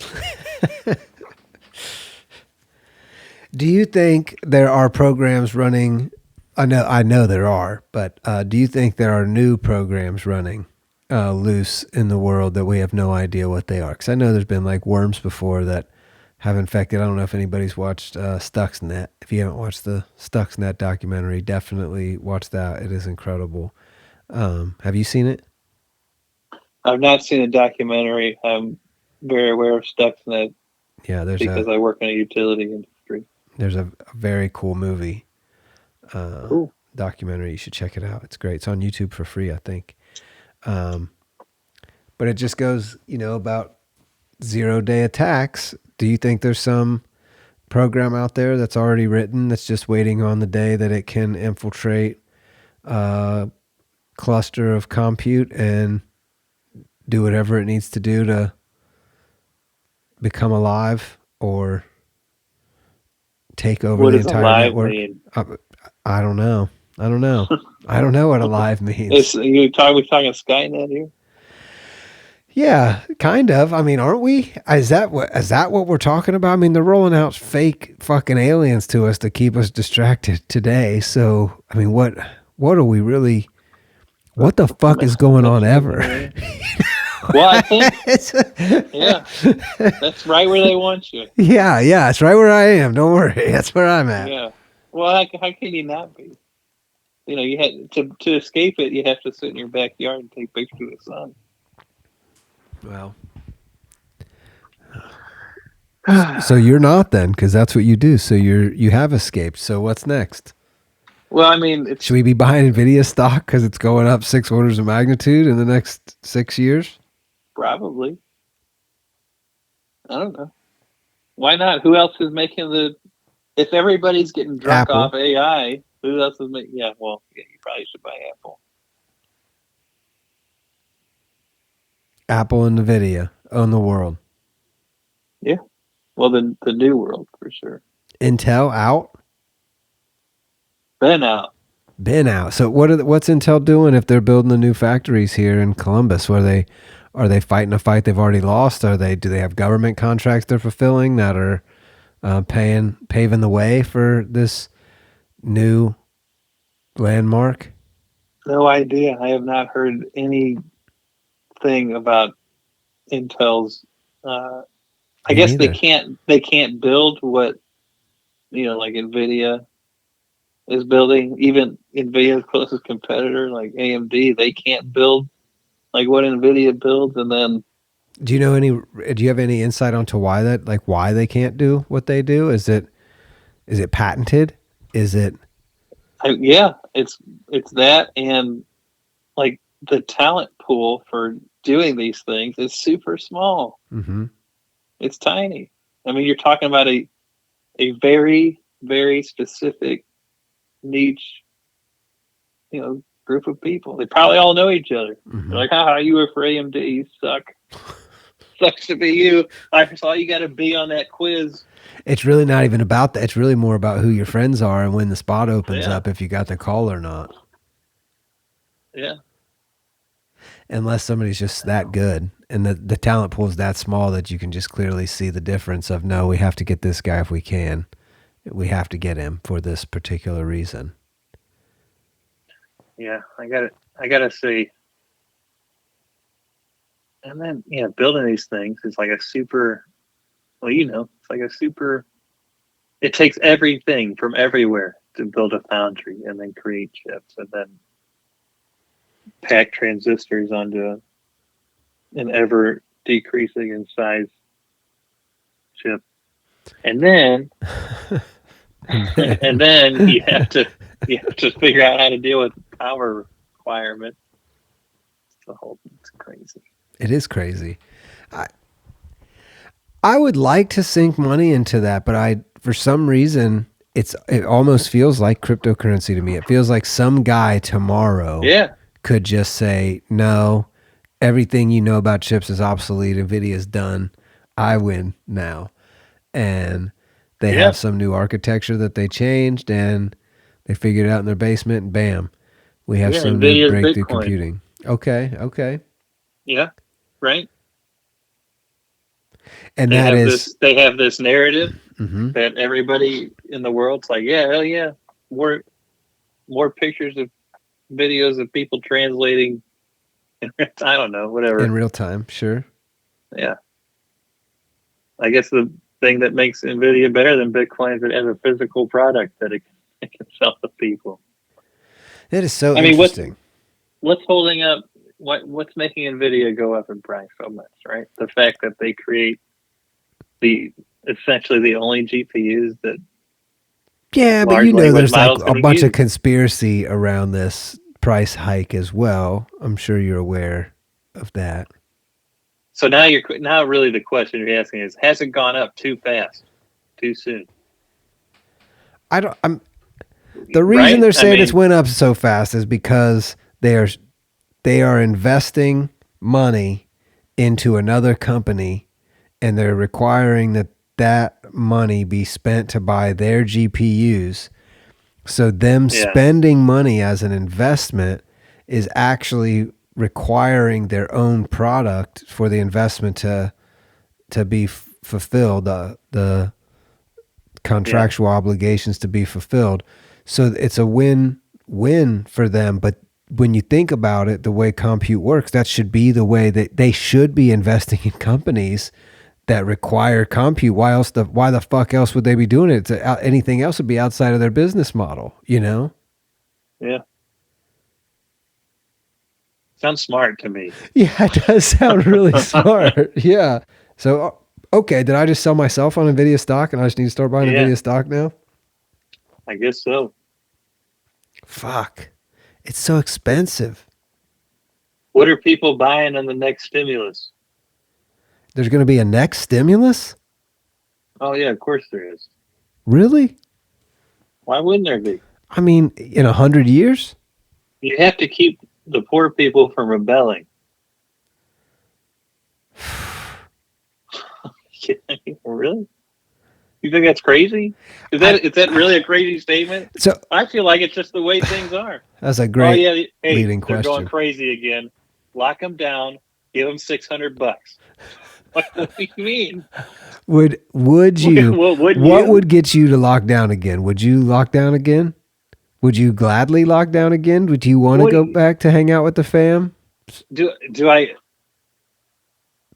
Do you think there are programs running? I know there are, but do you think there are new programs running loose in the world that we have no idea what they are? Because I know there's been like worms before that have infected. I don't know if anybody's watched Stuxnet. If you haven't watched the Stuxnet documentary, definitely watch that. It is incredible. Have you seen it?
I've not seen a documentary. I'm very aware of Stuxnet.
Yeah,
because I work in a utility industry.
There's a very cool movie documentary. You should check it out. It's great. It's on YouTube for free, I think. But it just goes, about 0-day attacks. Do you think there's some program out there that's already written that's just waiting on the day that it can infiltrate a cluster of compute and do whatever it needs to do to become alive or take over the entire network? I don't know. I don't know what alive means.
We're talking Skynet here?
Yeah, kind of. I mean, aren't we? Is that what we're talking about? I mean, they're rolling out fake fucking aliens to us to keep us distracted today. So, I mean, what are we really? What the fuck is going on ever?
Well, I think, that's right where they want you.
Yeah, it's right where I am. Don't worry, that's where I'm at.
Yeah. Well, how can you not be? You had to escape it. You have to sit in your backyard and take pictures of the sun.
Well, so you're not then, because that's what you do. So you have escaped. So what's next?
Well, I mean,
should we be buying NVIDIA stock because it's going up 6 orders of magnitude in the next 6 years?
Probably. I don't know. Why not? Who else is making if everybody's getting drunk
Apple.
off AI, who else is making? Yeah, well, you probably should buy Apple.
Apple and NVIDIA own the world.
Yeah. Well, the new world for sure.
Intel out?
Been out.
So what's Intel doing if they're building the new factories here in Columbus? Are they fighting a fight they've already lost? Do they have government contracts they're fulfilling that are paving the way for this new landmark?
No idea. I have not heard any thing about Intel's. I
Me
guess they
neither.
can't build what like Nvidia is building. Even Nvidia's closest competitor, like AMD, they can't build like what Nvidia builds. And then
Do you have any insight onto why they can't do what they do? Is it patented? Is it?
yeah, it's that, and like the talent pool for doing these things is super small.
Mm-hmm.
It's tiny. I mean, you're talking about a very, very specific niche, group of people. They probably all know each other.
Mm-hmm.
They're like, "Haha, you were for AMD. You suck. Sucks to be you. I saw you got to be on that quiz."
It's really not even about that. It's really more about who your friends are and when the spot opens
Yeah,
up, if you got the call or not.
yeah,
Unless somebody's just that good and the talent pool is that small that you can just clearly see the difference of, no, we have to get this guy if we can. We have to get him for this particular reason.
yeah. I gotta say. And then, building these things is like a super. Well, it's like a super. It takes everything from everywhere to build a foundry and then create chips and then pack transistors onto an ever decreasing in size chip. And then and then you have to figure out how to deal with power requirements. It's crazy.
It is crazy. I would like to sink money into that, but for some reason it almost feels like cryptocurrency to me. It feels like some guy tomorrow could just say, no, everything you know about chips is obsolete. NVIDIA's done. I win now. And they have some new architecture that they changed and they figured it out in their basement and bam, we have some new
NVIDIA's
breakthrough
Bitcoin.
computing. Okay.
Yeah, right.
And
they
have
this narrative
mm-hmm.
that everybody in the world's like, yeah, hell yeah, more pictures of videos of people translating. I don't know, whatever.
In real time, sure.
Yeah. I guess the thing that makes NVIDIA better than Bitcoin is it has a physical product that it can sell to people.
It is so interesting.
What's holding up? What's making NVIDIA go up in price so much? Right, the fact that they create essentially the only GPUs that.
Yeah, but there's like a bunch of conspiracy around this price hike as well. I'm sure you're aware of that.
So now really the question you're asking is, has it gone up too fast, too soon?
The reason they're saying it's went up so fast is because they are investing money into another company and they're requiring that money be spent to buy their GPUs. So them spending money as an investment is actually requiring their own product for the investment to be fulfilled, the contractual obligations to be fulfilled. So it's a win-win for them. But when you think about it, the way compute works, that should be the way that they should be investing in companies that require compute. Why the fuck else would they be doing it? Anything else would be outside of their business model,
Yeah. Sounds smart to me.
Yeah, it does sound really smart. Yeah. So, okay, did I just sell myself on NVIDIA stock and I just need to start buying NVIDIA stock now?
I guess so.
Fuck. It's so expensive.
What are people buying on the next stimulus?
There's going to be a next stimulus?
Oh, yeah, of course there is.
Really?
Why wouldn't there be?
I mean, in 100 years?
You have to keep the poor people from rebelling. Really? You think that's crazy? Is that really a crazy statement?
So
I feel like it's just the way things are.
That's a great
they're
leading question.
Going crazy again. Lock them down. Give them $600. What do you mean?
Would you? What would get you to lock down again? Would you lock down again? Would you gladly lock down again? Would you want to go back to hang out with the fam?
Do I?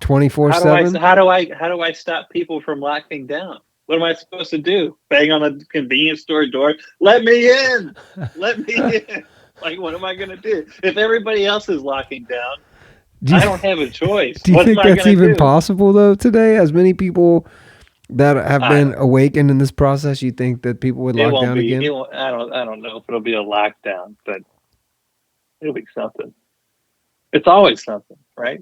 24/7.
How do I stop people from locking down? What am I supposed to do? Bang on the convenience store door? Let me in! Let me in! Like, what am I going to do? If everybody else is locking down,
Do you,
I don't have a choice.
do you
What am
think
I
that's
going to
even
do?
possible though today? As many people that have
I
been
don't.
awakened in this process, you think that people would
It
lock
won't
down
be. It
again?
won't. I don't know if it'll be a lockdown, but it'll be something. It's always something, right?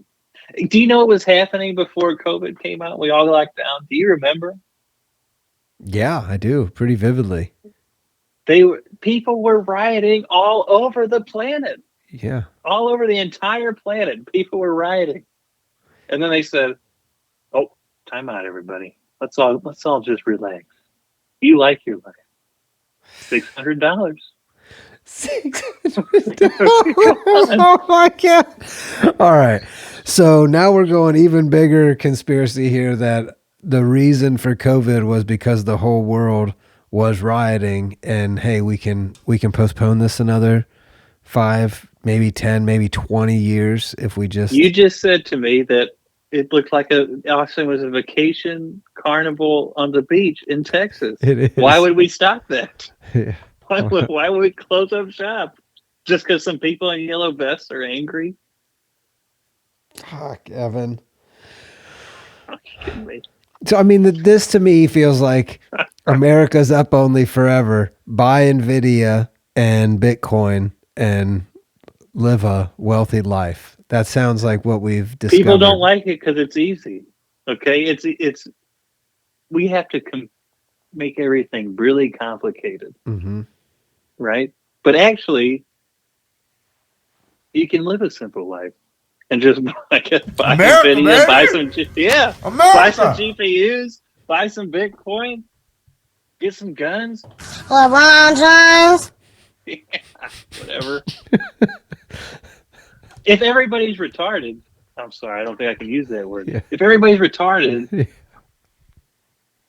Do you know what was happening before COVID came out? We all locked down. Do you remember?
Yeah, I do, pretty vividly.
People were rioting all over the planet,
Yeah.
all over the entire planet. People were rioting, and then they said, "Oh, time out, everybody. Let's all just relax. You like your life. $600.
Oh my god! All right, so now we're going even bigger conspiracy here that the reason for COVID was because the whole world was rioting, and hey, we can postpone this another 5, maybe 10, maybe 20 years if we
You
just.
just said to me that it looked like Austin was a vacation carnival on the beach in Texas.
It
Why
is.
would we stop that?
Yeah.
Why would we close up shop? Just because some people in yellow vests are angry?
Fuck, Evan.
Are you kidding me?
So I mean, this to me feels like America's up only forever. Buy Nvidia and Bitcoin and live a wealthy life. That sounds like what we've
People don't
discovered.
like it because it's easy. Okay, it's we have to make everything really complicated,
Mm-hmm.
right? But actually, you can live a simple life and just I guess buy
America,
Nvidia, buy
baby!
some yeah, buy some
America!
GPUs, buy some Bitcoin, get some guns,
LeBron James.
whatever. If everybody's retarded, I'm sorry, I don't think I can use that word.
Yeah.
If everybody's retarded,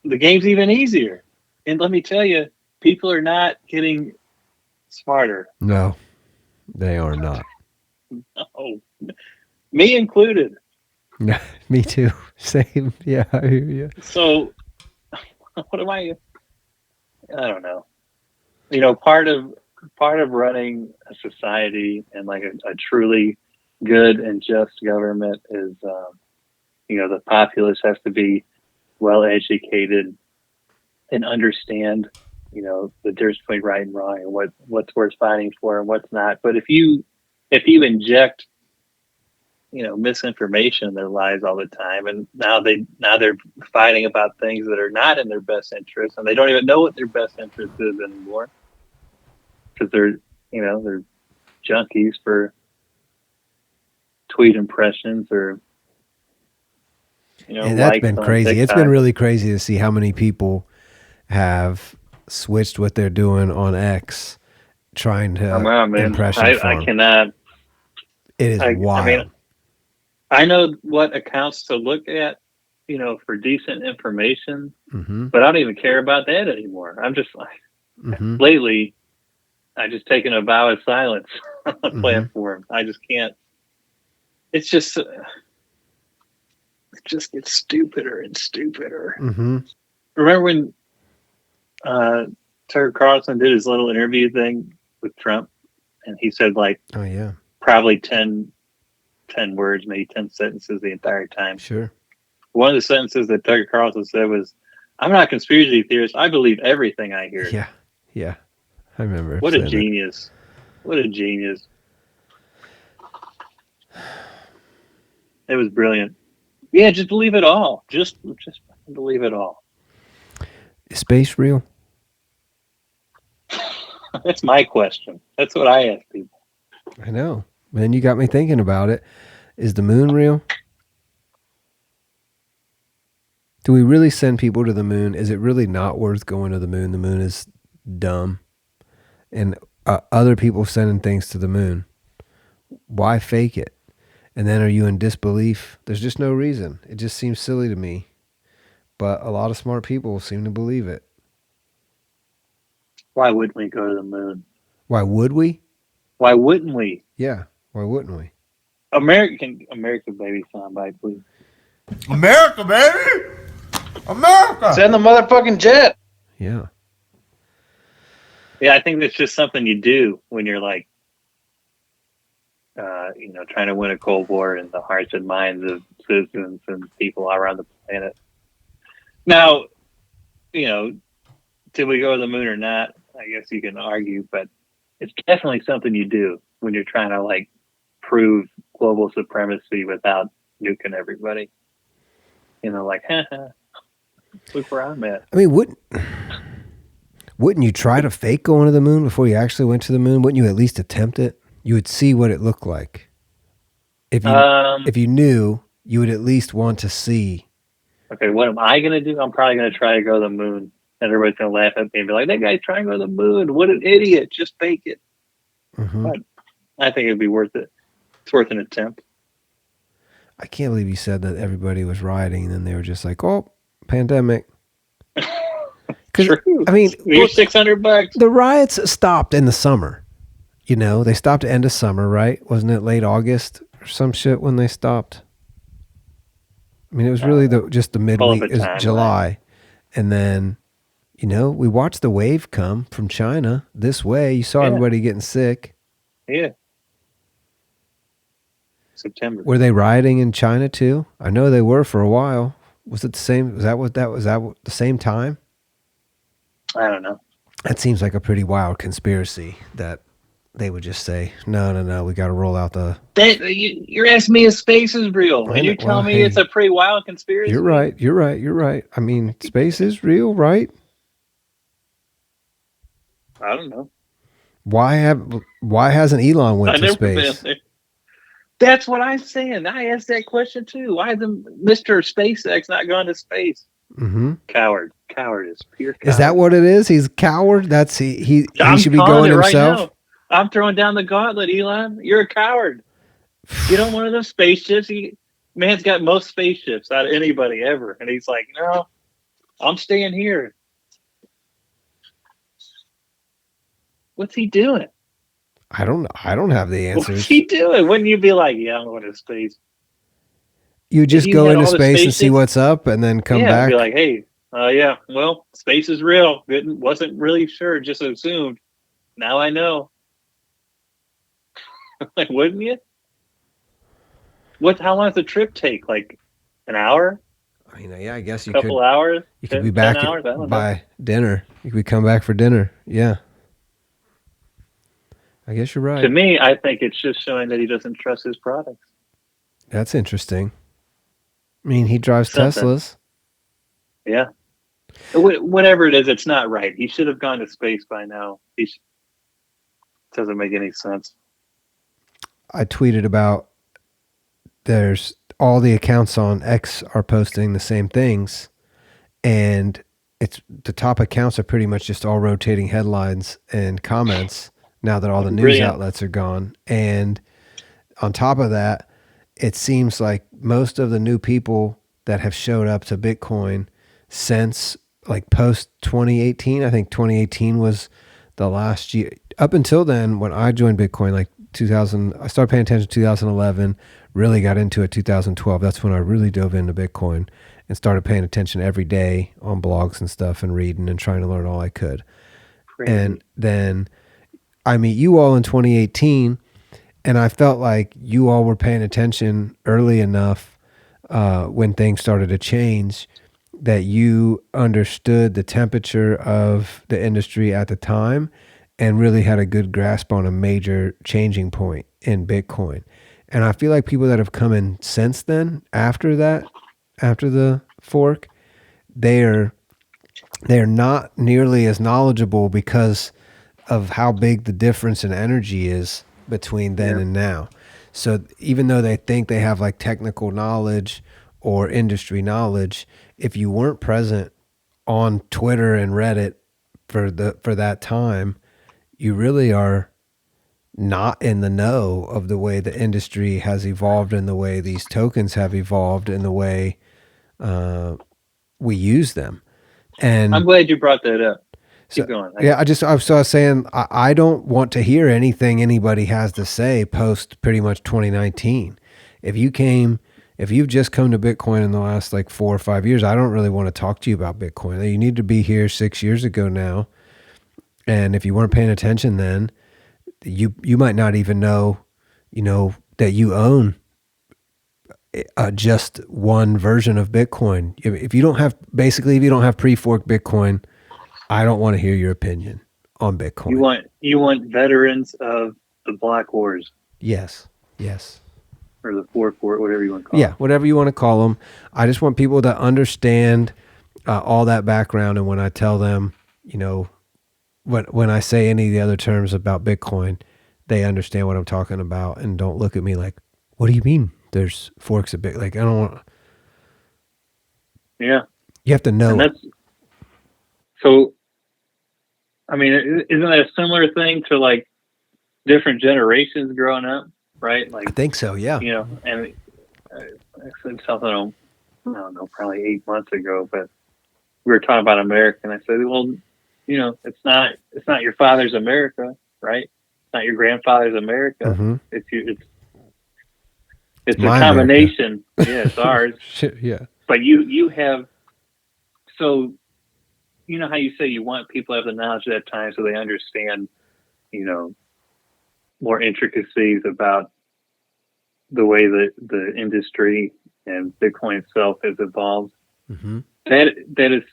the game's even easier. And let me tell you, people are not getting smarter.
No, they are not.
Oh, me included.
Me too. Same. Yeah, I hear you.
So what am I don't know. You know, part of running a society and like a truly good and just government is you know, the populace has to be well educated and understand, you know, the difference between right and wrong and what's worth fighting for and what's not. But if you inject, you know, misinformation in their lives all the time, and now they're fighting about things that are not in their best interest, and they don't even know what their best interest is anymore because they're junkies for tweet impressions or
And that's
likes
been
on
crazy. It's been
TikTok.
really crazy to see how many people have switched what they're doing on X, trying
I'm
to
out, man.
impression
I
farm.
cannot.
It is
I mean,
wild.
I know what accounts to look at, you know, for decent information,
Mm-hmm.
but I don't even care about that anymore. I'm just like,
Mm-hmm.
lately, I just taken a vow of silence on the
Mm-hmm.
platform. I just can't. It's just, it just gets stupider and stupider.
Mm-hmm.
Remember when Tucker Carlson did his little interview thing with Trump, and he said like
Oh yeah.
probably 10 words, maybe 10 sentences the entire time.
Sure.
One of the sentences that Tucker Carlson said was, "I'm not a conspiracy theorist. I believe everything I hear."
Yeah. Yeah. I remember
What a
saying that.
genius. What a genius. It was brilliant. Yeah, just believe it all. Just believe it all.
Is space real?
That's my question. That's what I ask people.
I know. Man, you got me thinking about it. Is the moon real? Do we really send people to the moon? Is it really not worth going to the moon? The moon is dumb. And other people sending things to the moon. Why fake it? And then are you in disbelief? There's just no reason. It just seems silly to me. But a lot of smart people seem to believe it.
Why wouldn't we go to the moon?
Why would we?
Why wouldn't we?
Yeah. Why wouldn't we?
American baby soundbite, please.
America, baby! America!
Send the motherfucking jet.
Yeah.
Yeah, I think that's just something you do when you're like, trying to win a Cold War in the hearts and minds of citizens and people all around the planet. Now, did we go to the moon or not? I guess you can argue, but it's definitely something you do when you're trying to like prove global supremacy without nuking everybody. Like, look where I'm at.
I mean, wouldn't you try to fake going to the moon before you actually went to the moon? Wouldn't you at least attempt it? You would see what it looked like. If you knew, you would at least want to see. Okay,
what am I going to do? I'm probably going to try to go to the moon. And everybody's going to laugh at me and be like, that guy's trying to go to the moon. What an idiot. Just fake it. Mm-hmm. But I think it'd be worth it. It's worth an attempt.
I can't believe you said that everybody was rioting and then they were just like, oh, pandemic.
True. I mean, here's $600.
The riots stopped in the summer. They stopped at the end of summer, right? Wasn't it late August or some shit when they stopped? I mean, it was really just the midweek. It was July. Right? And then, we watched the wave come from China this way. You saw everybody getting sick.
Yeah. September.
Were they rioting in China too? I know they were for a while. Was it the same? Was that the same time?
I don't know.
That seems like a pretty wild conspiracy that they would just say, no, we got to roll out the...
You're asking me if space is real, and you're telling me it's a pretty wild conspiracy?
You're right. I mean, space is real, right?
I don't know.
Why hasn't Elon went to space?
That's what I'm saying. I asked that question too. Why hasn't Mr. SpaceX not gone to space?
Mm-hmm.
Coward. Cowardice. Pure coward.
Is that what it is? He's a coward? That's he should be going himself?
Right now. I'm throwing down the gauntlet, Elon. You're a coward. Get on one of those spaceships. Man's got most spaceships out of anybody ever. And he's like, no, I'm staying here. What's he doing?
I don't have the answers.
What's he doing? Wouldn't you be like, yeah, I'm going to space?
You just go into space and see what's up and then come back?
Yeah, be like, hey, yeah, well, space is real. Wasn't really sure, just assumed. Now I know. Like, wouldn't you? How long does the trip take? Like an hour?
I mean, yeah, I guess you
could. Couple hours?
You could be back by dinner. You could come back for dinner. Yeah. I guess you're right.
To me, I think it's just showing that he doesn't trust his products.
That's interesting. I mean, he drives Teslas.
Yeah. Whatever it is, it's not right. He should have gone to space by now. Doesn't make any sense.
I tweeted about there's all the accounts on X are posting the same things, and it's the top accounts are pretty much just all rotating headlines and comments now that all the news outlets are gone. And on top of that, it seems like most of the new people that have showed up to Bitcoin since like post 2018, I think 2018 was the last year. Up until then, when I joined Bitcoin, like 2000, I started paying attention in 2011, really got into it 2012. That's when I really dove into Bitcoin and started paying attention every day on blogs and stuff and reading and trying to learn all I could. Crazy. And then I meet you all in 2018, and I felt like you all were paying attention early enough when things started to change that you understood the temperature of the industry at the time and really had a good grasp on a major changing point in Bitcoin. And I feel like people that have come in since then, after the fork, they're not nearly as knowledgeable because of how big the difference in energy is between then and now. So even though they think they have like technical knowledge or industry knowledge, if you weren't present on Twitter and Reddit for that time, you really are not in the know of the way the industry has evolved and the way these tokens have evolved and the way we use them. And
I'm glad you brought that up. Keep going.
Yeah, I was saying I don't want to hear anything anybody has to say post pretty much 2019. If you came if you've just come to Bitcoin in the last like 4 or 5 years, I don't really want to talk to you about Bitcoin. You need to be here 6 years ago now. And if you weren't paying attention then, you might not even know, that you own just one version of Bitcoin. If you don't have pre-fork Bitcoin, I don't want to hear your opinion on Bitcoin.
You want veterans of the Black Wars.
Yes.
Or the Fourth War, whatever you want to call
them. Yeah, whatever you want to call them. I just want people to understand all that background. And when I tell them, when I say any of the other terms about Bitcoin, they understand what I'm talking about and don't look at me like, what do you mean there's forks of Bitcoin? Like, I don't want.
Yeah.
You have to know.
And so, I mean, isn't that a similar thing to like different generations growing up, right? Like,
I think so, yeah.
And I said something, I don't know, probably 8 months ago, but we were talking about America, and I said, well, it's not your father's America, right? It's not your grandfather's America.
Mm-hmm.
It's a
my
combination. America. Yeah, it's ours.
Yeah.
But you have, so you know how you say you want people to have the knowledge at that time so they understand, more intricacies about the way that the industry and Bitcoin itself has evolved.
Mm-hmm.
That is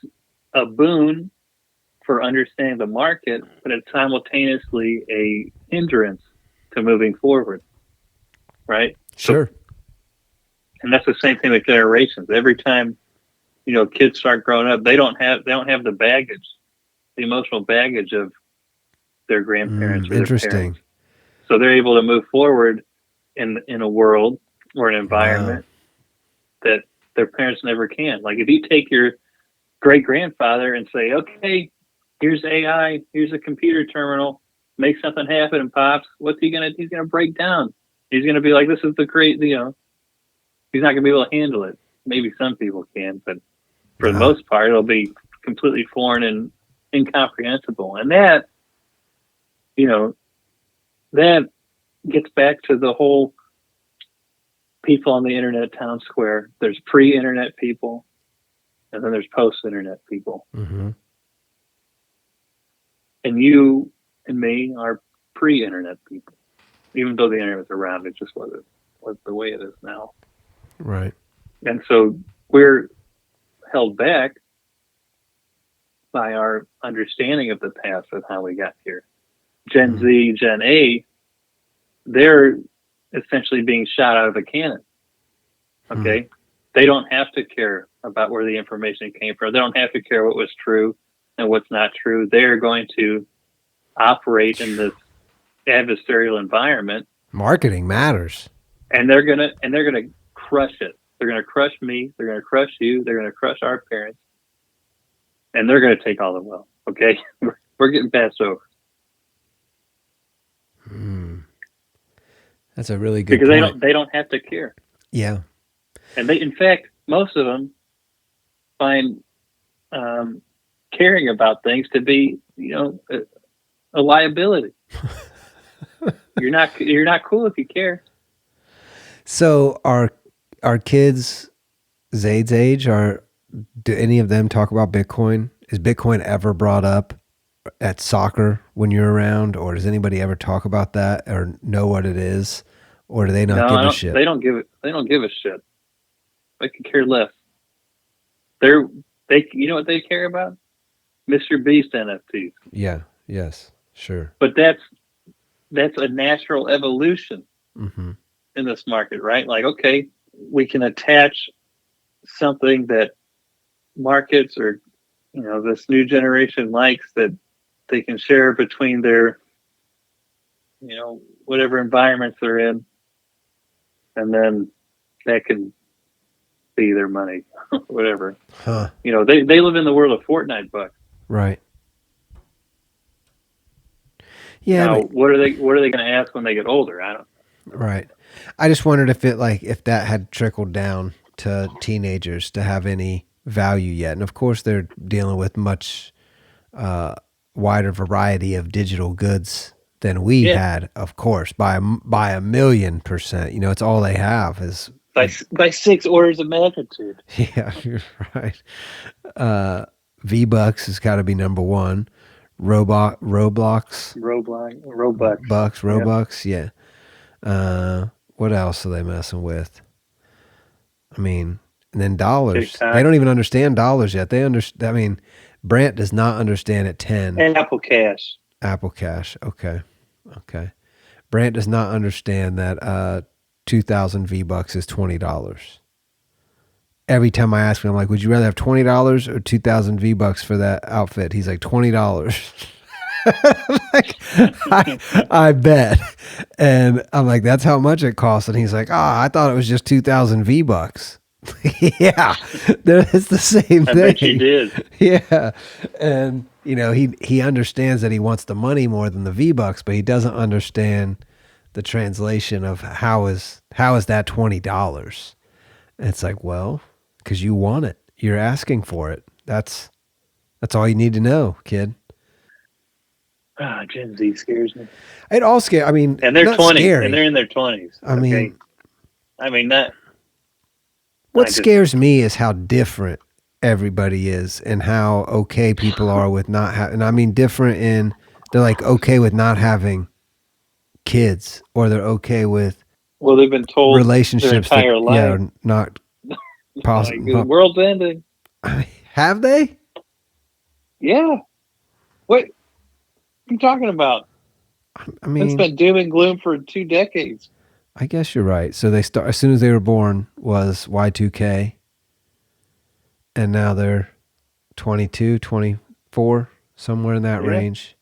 a boon for understanding the market, but it's simultaneously a hindrance to moving forward, right?
Sure.
And that's the same thing with generations. Every time, kids start growing up, they don't have the baggage, the emotional baggage of their grandparents or
interesting.
Their parents. So they're able to move forward in a world or an environment that their parents never can. Like if you take your great grandfather and say, okay, here's AI, here's a computer terminal, make something happen and Pops, what's he gonna do? He's gonna break down. He's gonna be like, this is the great, he's not gonna be able to handle it. Maybe some people can, but for the most part, it'll be completely foreign and incomprehensible. And that, that gets back to the whole people on the internet town square. There's pre-internet people, and then there's post-internet people.
Mm-hmm.
And you and me are pre-internet people. Even though the internet was around, it just wasn't the way it is now.
Right.
And so we're held back by our understanding of the past of how we got here. Gen Z, Gen A, they're essentially being shot out of a cannon. Okay? They don't have to care about where the information came from. They don't have to care what was true and what's not true. They're going to operate in this adversarial environment.
Marketing matters.
And they're gonna crush it. They're gonna crush me, they're gonna crush you, they're gonna crush our parents, and they're gonna take all the wealth. Okay? We're getting passed over.
That's a really good
because
point.
they don't have to care.
Yeah.
And in fact, most of them find caring about things to be, a liability. You're not cool if you care.
So are kids Zaid's age, do any of them talk about Bitcoin? Is Bitcoin ever brought up at soccer when you're around, or does anybody ever talk about that or know what it is, or do they not give a shit?
They don't give a shit. They could care less. They you know what they care about? Mr. Beast NFTs.
Yeah. Yes. Sure.
But that's a natural evolution
in
this market, right? Like, okay, we can attach something that markets or this new generation likes that they can share between their whatever environments they're in, and then that can be their money. Whatever. They live in the world of Fortnite bucks.
Right. Yeah.
Now, what are they going to ask when they get older? I don't know.
Right. I just wondered if that had trickled down to teenagers to have any value yet. And of course they're dealing with much wider variety of digital goods than we had, of course, by a million %. It's all they have is
by 6 orders of magnitude.
Yeah, you're right. V-Bucks has got to be number one. Roblox,
Yeah.
Robux, yeah. What else are they messing with? I mean, and then dollars.
TikTok.
They don't even understand dollars yet. I mean, Brant does not understand at 10.
And Apple Cash.
Apple Cash. Okay. Brant does not understand that 2,000 V-Bucks is $20. Every time I ask him, I'm like, would you rather have $20 or 2,000 V-Bucks for that outfit? He's like, $20. Like, I bet. And I'm like, that's how much it costs. And he's like, I thought it was just 2,000 V-Bucks. Yeah, it's the same thing.
I bet you did.
Yeah. And, he understands that he wants the money more than the V-Bucks, but he doesn't understand the translation of how is that $20. And it's like, well, because you want it. You're asking for it. That's all you need to know, kid.
Gen Z scares me.
It all scares. I mean,
And they're
not
20,
scary.
and they're in their 20s.
I mean,
that.
What scares me is how different everybody is and how okay people are with not having. And I mean, different in they're like okay with not having kids, or they're okay with
they've been told
relationships
their entire life.
are not possible.
The world's ending.
Have they?
Yeah. What are you talking about?
I mean,
it's been doom and gloom for 2 decades.
I guess you're right. So they start as soon as they were born was Y2K, and now they're 22, 24, somewhere in that range.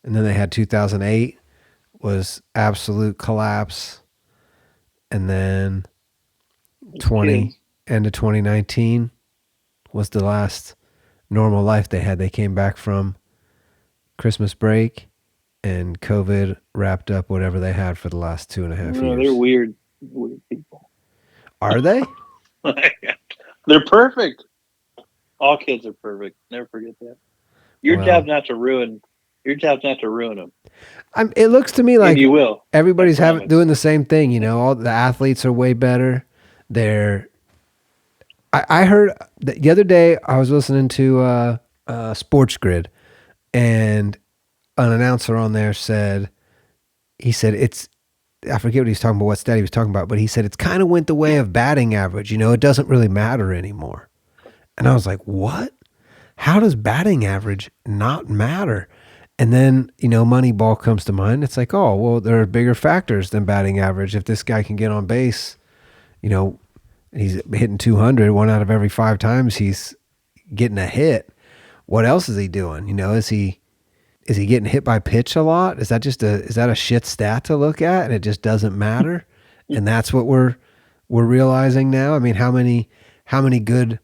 And then they had 2008 was absolute collapse, and then end of 2019 was the last normal life they had. They came back from Christmas break, and COVID wrapped up whatever they had for the last 2.5 years.
They're weird people.
Are they?
They're perfect. All kids are perfect. Never forget that. Your job's not to ruin them.
It looks to me like
and you will.
Everybody's doing the same thing. All the athletes are way better. I heard the other day I was listening to Sports Grid, and an announcer on there said it's, I forget what he's talking about, what stat he was talking about, but he said it's kind of went the way of batting average. It doesn't really matter anymore. And I was like, what? How does batting average not matter? And then, Moneyball comes to mind. It's like, oh, well, there are bigger factors than batting average. If this guy can get on base, he's hitting 200 one out of every 5 times he's getting a hit. What else is he doing? Is he getting hit by pitch a lot? Is that a shit stat to look at, and it just doesn't matter? And that's what we're realizing now. I mean, how many good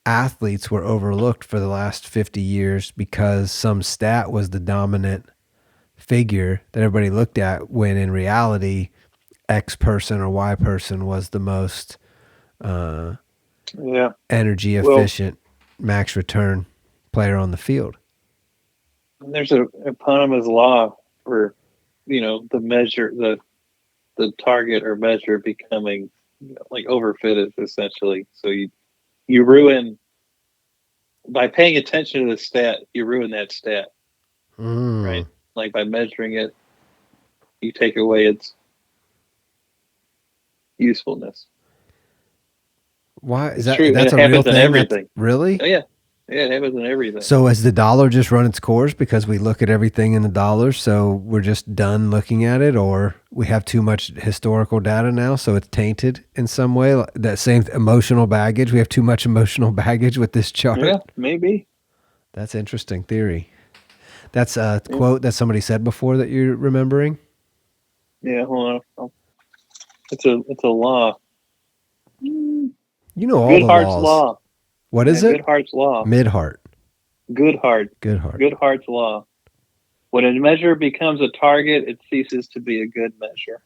athletes were overlooked for the last 50 years because some stat was the dominant figure that everybody looked at, when in reality X person or Y person was the most energy efficient, max return player on the field.
And there's a eponymous law for, the measure, the target or measure becoming like overfitted, essentially. So you ruin, by paying attention to the stat, you ruin that stat, right? Like by measuring it, you take away its usefulness.
Why is that?
True.
That's
it
a real
thing. Everything.
Really?
Oh, yeah. Yeah, it happens in everything.
So has the dollar just run its course because we look at everything in the dollar, so we're just done looking at it, or we have too much historical data now, so it's tainted in some way? That same emotional baggage. We have too much emotional baggage with this chart.
Yeah, maybe.
That's interesting theory. That's a quote that somebody said before that you're remembering?
Yeah, hold on. It's a law.
You know all
Goodhart's
the laws.
law.
What is it?
Goodhart's law.
Midhart.
Goodhart. Goodhart's law. When a measure becomes a target, it ceases to be a good measure.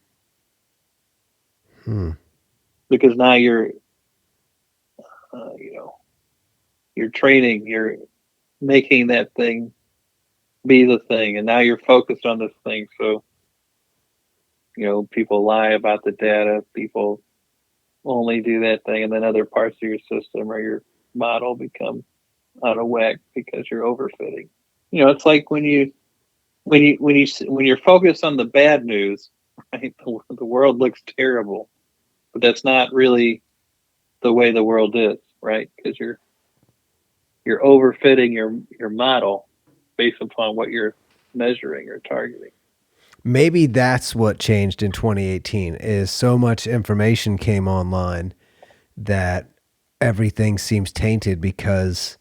Because now you're training, you're making that thing be the thing, and now you're focused on this thing. So, people lie about the data. People only do that thing, and then other parts of your system or your model become out of whack because you're overfitting. It's like when you're focused on the bad news, right? The world looks terrible, but that's not really the way the world is, right? Because you're overfitting your model based upon what you're measuring or targeting.
Maybe that's what changed in 2018 is so much information came online that everything seems tainted because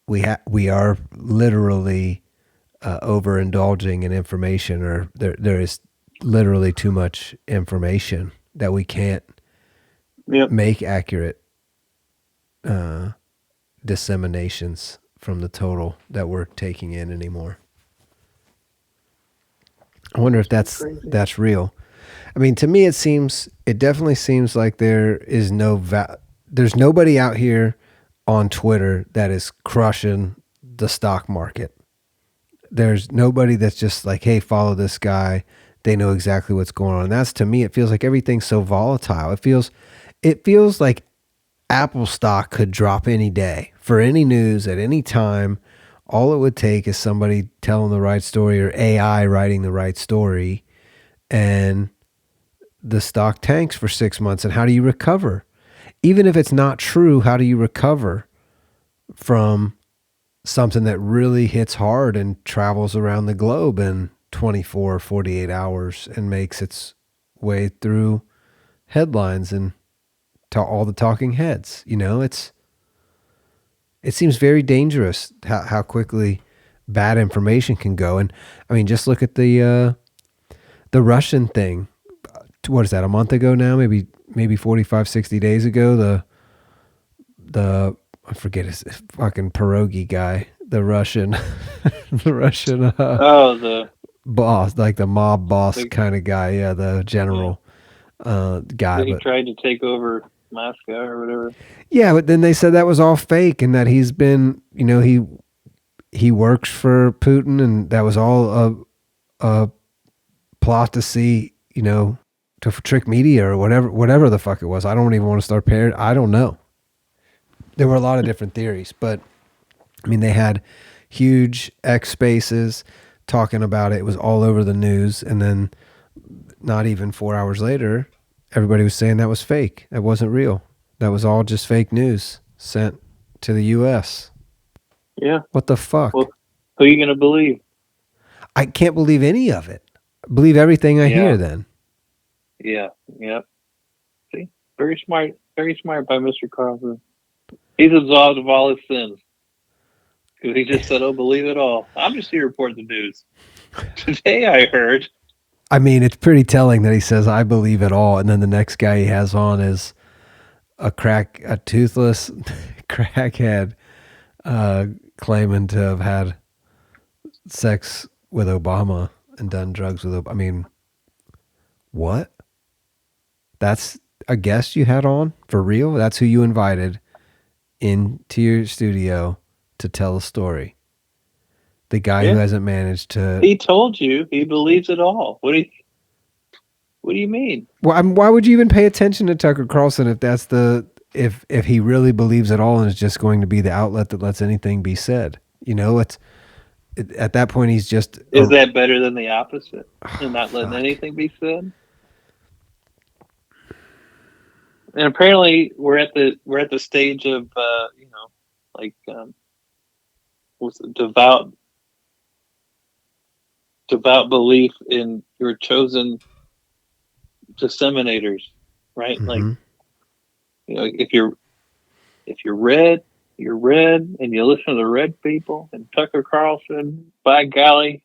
we are literally overindulging in information, or there is literally too much information that we can't
Yep.
make accurate disseminations from the total that we're taking in anymore. I wonder if that's real. I mean, to me, it definitely seems like there's nobody out here on Twitter that is crushing the stock market. There's nobody that's just like, hey, follow this guy. They know exactly what's going on. And that's, to me, it feels like everything's so volatile. It feels like Apple stock could drop any day for any news at any time. All it would take is somebody telling the right story or AI writing the right story, and the stock tanks for 6 months. And how do you recover? Even if it's not true, how do you recover from something that really hits hard and travels around the globe in 24 or 48 hours and makes its way through headlines and to all the talking heads? It seems very dangerous how quickly bad information can go. And I mean, just look at the Russian thing. What is that, a month ago now? Maybe 45, 60 days ago. The I forget his fucking pierogi guy, the Russian, the Russian
The
boss, like the mob boss kind of guy. Yeah, the general guy.
he
But
tried to take over Moscow or whatever.
yeah, but then they said that was all fake and that he's been, he works for Putin, and that was all a plot to see, to trick media or whatever the fuck it was. I don't even want to start pairing. I don't know. There were a lot of different theories, but I mean, they had huge X spaces talking about it. It was all over the news. And then not even 4 hours later, everybody was saying that was fake. That wasn't real. That was all just fake news sent to the U.S.
Yeah.
What the fuck?
Well, who are you going to believe?
I can't believe any of it. Believe everything I hear then.
Yeah. Yep. See? Very smart by Mr. Carlson. He's absolved of all his sins. Because he just said, oh, believe it all. I'm just here to report the news. Today I heard.
I mean, it's pretty telling that he says, I believe it all. And then the next guy he has on is a toothless crackhead claiming to have had sex with Obama and done drugs with Obama. I mean, what? That's a guest you had on? For real? That's who you invited into your studio to tell a story? The guy who hasn't managed to...
He told you he believes it all. What do you mean?
Well, why would you even pay attention to Tucker Carlson if that's if he really believes it all and is just going to be the outlet that lets anything be said? At that point he's just...
Is that better than the opposite? And not letting anything be said? And apparently we're at the stage of devout belief in your chosen disseminators, right?
Mm-hmm.
Like, if you're red, you're red, and you listen to the red people and Tucker Carlson, by golly,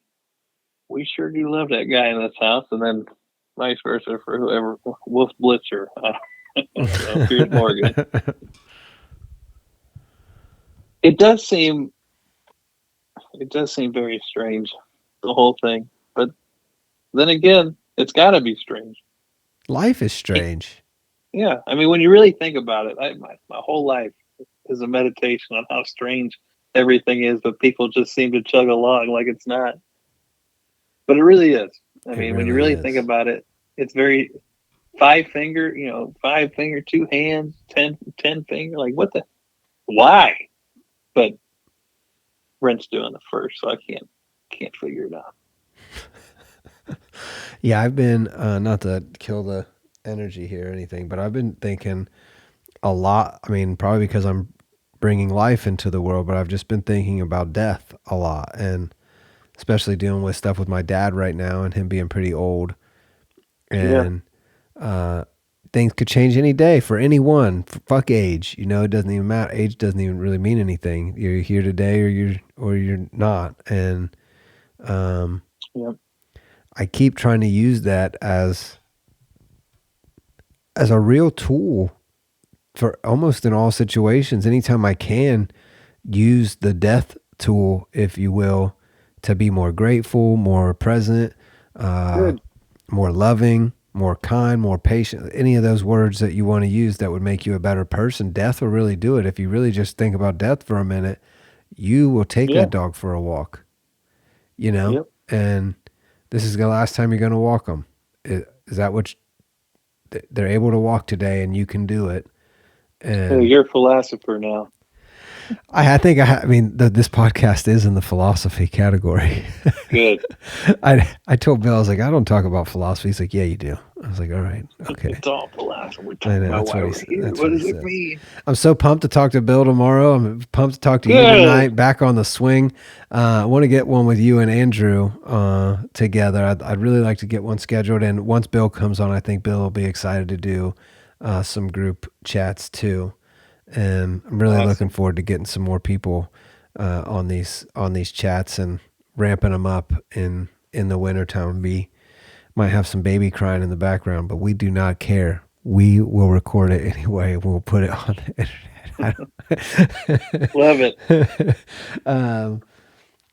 we sure do love that guy in this house. And then vice versa for whoever, Wolf Blitzer. Piers Morgan. It does seem very strange, the whole thing. But then again, it's got to be strange.
Life is strange.
Yeah, I mean, when you really think about it, my whole life is a meditation on how strange everything is, but people just seem to chug along like it's not. But it really is. I
It
mean, when you
really
really think
is.
about it, it's very 5 finger, 5 finger, 2 hands, 10 finger. Like what the? Why? But Brent's doing the first, so I can't figure it out.
Yeah, I've been not to kill the energy here or anything, but I've been thinking a lot. I mean, probably because I'm bringing life into the world, but I've just been thinking about death a lot, and especially dealing with stuff with my dad right now and him being pretty old,
Yeah,
and uh, things could change any day for anyone. Fuck age, it doesn't even matter. Age doesn't even really mean anything. You're here today, or you're not, and um,
yeah,
I keep trying to use that as a real tool for almost in all situations. Anytime I can use the death tool, if you will, to be more grateful, more present, uh,
good.
more loving, more kind, more patient, any of those words that you want to use that would make you a better person, death will really do it. If you really just think about death for a minute, you will take
Yeah,
that dog for a walk, you know,
yep.
and this is the last time you're going to walk them. Is that what they're able to walk today and you can do it?
Hey,
And
you're a philosopher now.
I think I mean this podcast is in the philosophy category.
Good.
I told Bill, I was like, I don't talk about philosophy. He's like, yeah, you do. I was like, all right, okay.
It's all philosophy. We're
I
talking
know
about
that's
why
what he
we're
said.
here.
That's
What
what he
does it
said.
mean?
I'm so pumped to talk to Bill tomorrow. I'm pumped to talk to you
Good.
tonight. Back on the swing. I want to get one with you and Andrew together. I'd really like to get one scheduled. And once Bill comes on, I think Bill will be excited to do some group chats too. And I'm really looking
Awesome.
forward to getting some more people on these chats and ramping them up in the wintertime. We might have some baby crying in the background, but we do not care. We will record it anyway. We'll put it on the
Love it.
internet.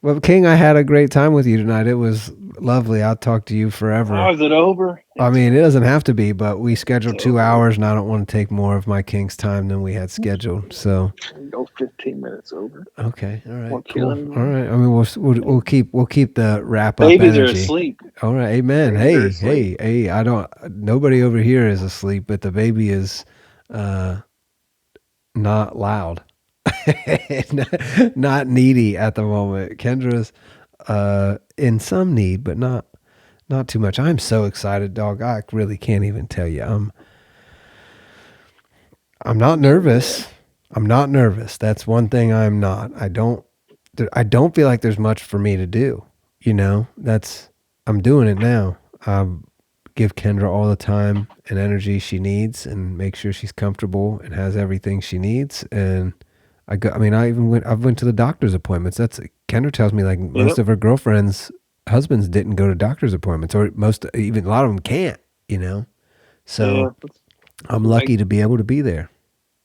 Well, King, I had a great time with you tonight. It was lovely. I'll talk to you forever.
Oh, is it over?
I
It's
mean, it doesn't have to be, but we
it's
scheduled two
over.
hours, and I don't want to take more of my King's time than we had scheduled. So,
Go 15 minutes over.
okay, all right,
Won't kill
cool, all
anyone.
right. I mean, we'll keep the wrap up
Babies are
energy.
asleep.
All right, amen.
Babies are
Hey,
asleep.
hey, hey. I don't. Nobody over here is asleep, but the baby is uh, not loud, not needy at the moment. Kendra's in some need, but not too much. I'm so excited, dog. I really can't even tell you. I'm not
I'm so glad.
nervous. I'm not nervous. That's one thing I'm not. I don't feel like there's much for me to do. I'm doing it now. I give Kendra all the time and energy she needs and make sure she's comfortable and has everything she needs. And I mean, I've went to the doctor's appointments. Kendra tells me like most
Yep.
of her girlfriends' husbands didn't go to doctor's appointments, or even a lot of them can't.
Yeah.
So I'm lucky to be able to be there.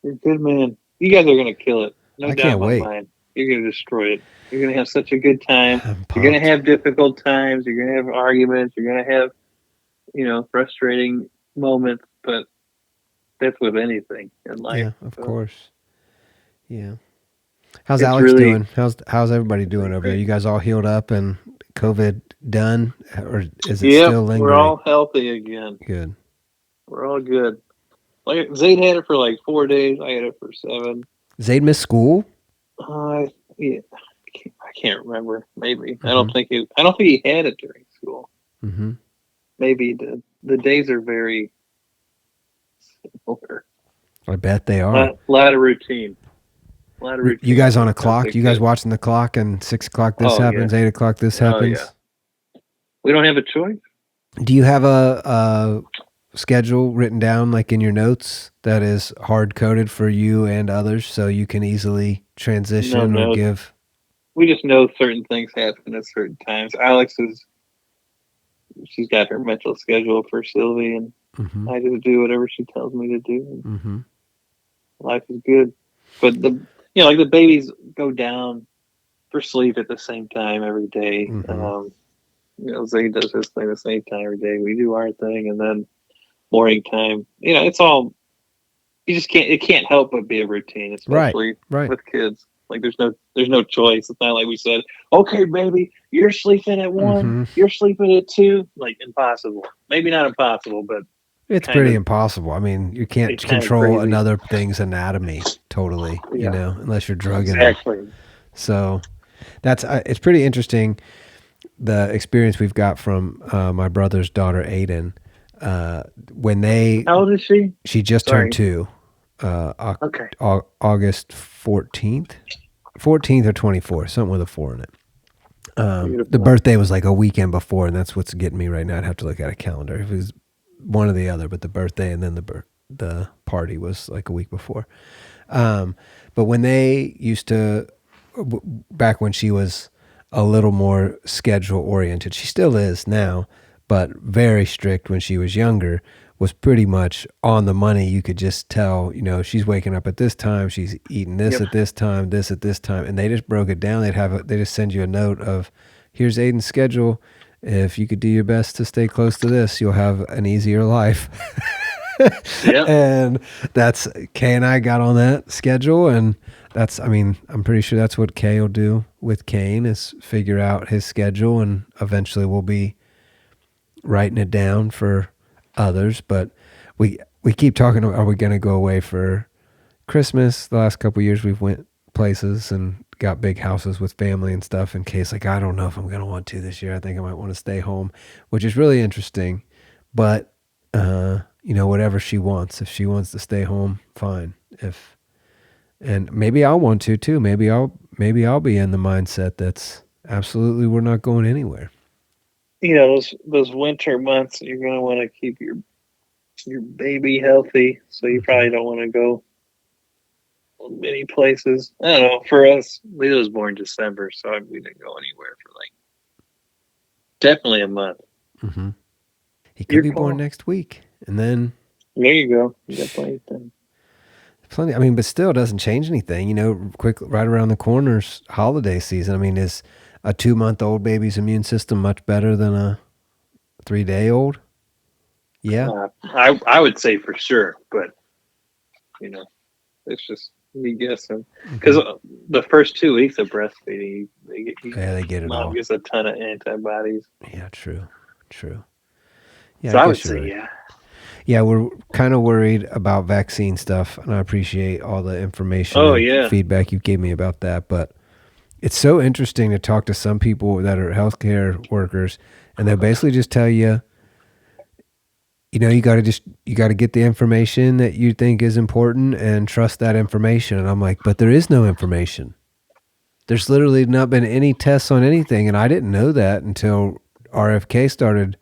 You're a good man. You guys are gonna kill it. No
I
doubt
can't
in my
wait.
mind. You're gonna destroy it. You're gonna have such a good time.
I'm
You're gonna
pumped.
have difficult times. You're gonna have arguments. You're gonna have, frustrating moments. But that's with anything in life.
Yeah, of
So
course. Yeah. How's
it's
Alex
really
doing? How's everybody doing over there?
great.
You guys all healed up and COVID done, or is it
Yep,
still
we're
lingering?
all healthy again.
Good.
We're all good. Like Zayd had it for like 4 days. I had it for 7.
Zayd missed school.
Yeah, I can't remember. Maybe I
Mm-hmm.
don't think he. I don't think he had it during school.
Mm-hmm.
Maybe he did. The days are very similar.
I bet they are.
Lot of routine. A lot of
You
routine
guys on
for
a
as
clock?
a
You guys
kid.
watching the clock? And 6 o'clock this
Oh yeah.
happens. 8 o'clock this
Oh yeah.
happens.
We don't have a choice.
Do you have a schedule written down like in your notes that is hard coded for you and others, so you can easily
No,
transition or
no.
give?
We just know certain things happen at certain times. She's got her mental schedule for Sylvie, and
Mm-hmm.
I just do whatever she tells me to do. And
Mm-hmm.
life is good. But like the babies go down for sleep at the same time every day.
Mm-hmm.
Zay does his thing the same time every day. We do our thing, and then morning time. It's all you just can't. It can't help but be a routine,
Right.
especially
Right.
with kids. Like there's no choice. It's not like we said, okay, baby, you're sleeping at 1,
Mm-hmm.
you're sleeping at 2. Like impossible. Maybe not impossible, but
It's
kind
pretty
of
impossible. I mean, you can't
it's kind of
control
crazy.
another thing's anatomy totally,
Yeah,
unless you're drugging them.
exactly.
So that's it's pretty interesting the experience we've got from my brother's daughter Aiden. When
How old is she?
she just turned
Sorry.
2,
Okay.
August 14th, 14th or 24th, something with a 4 in it. The
Beautiful.
birthday was like a weekend before, and that's what's getting me right now. I'd have to look at a calendar. If it was one or the other, but the birthday and then the party was like a week before. But when they used to, back when she was a little more schedule oriented, she still is now, but very strict when she was younger, was pretty much on the money. You could just tell, she's waking up at this time, she's eating this
Yep.
at this time, this at this time, and they just broke it down. They just send you a note of, here's Aiden's schedule. If you could do your best to stay close to this, you'll have an easier life.
Yep.
And that's Kay and I got on that schedule, and I'm pretty sure that's what Kay will do with Kane, is figure out his schedule, and eventually we'll be writing it down for others. But we keep talking about, are we going to go away for Christmas? The last couple of years we've went places and got big houses with family and stuff, and Kay's like, I don't know if I'm going to want to this year. I think I might want to stay home, which is really interesting. But whatever she wants. If she wants to stay home, fine. And maybe I'll want to too. Maybe I'll be in the mindset that's absolutely, we're not going anywhere.
Those winter months, you're gonna want to keep your baby healthy, so you probably don't want to go many places. I don't know. For us, Leo was born December, so we didn't go anywhere for like definitely a month.
Mm-hmm. He could be born next week, and then
there you go. You got plenty of time.
Plenty. I mean, but still, it doesn't change anything. Quick, right around the corner's holiday season. I mean, is a 2-month-old baby's immune system much better than a 3-day-old? Yeah,
I would say for sure, but it's just me guessing, because the first 2 weeks of breastfeeding, they get it all. Mom gets a ton of antibodies.
Yeah, true. Yeah,
so I would say, right.
Yeah, we're kind of worried about vaccine stuff, and I appreciate all the information and feedback you gave me about that. But it's so interesting to talk to some people that are healthcare workers, and they'll basically just tell you, you got to get the information that you think is important and trust that information. And I'm like, but there is no information. There's literally not been any tests on anything, and I didn't know that until RFK started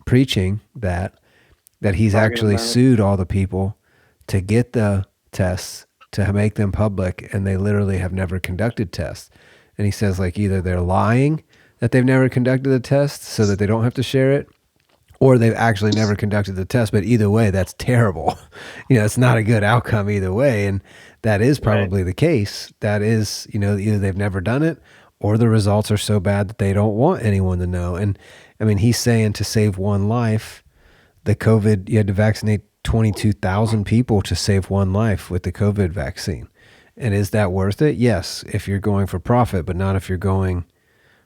preaching that he's actually sued all the people to get the tests to make them public, and they literally have never conducted tests. And he says, like, either they're lying that they've never conducted the test so that they don't have to share it, or they've actually never conducted the test. But either way, that's terrible. It's not a good outcome either way. And that is probably the case. That is, either they've never done it, or the results are so bad that they don't want anyone to know. And I mean, he's saying to save one life, the COVID, you had to vaccinate 22,000 people to save one life with the COVID vaccine. And is that worth it? Yes, if you're going for profit, but not if you're going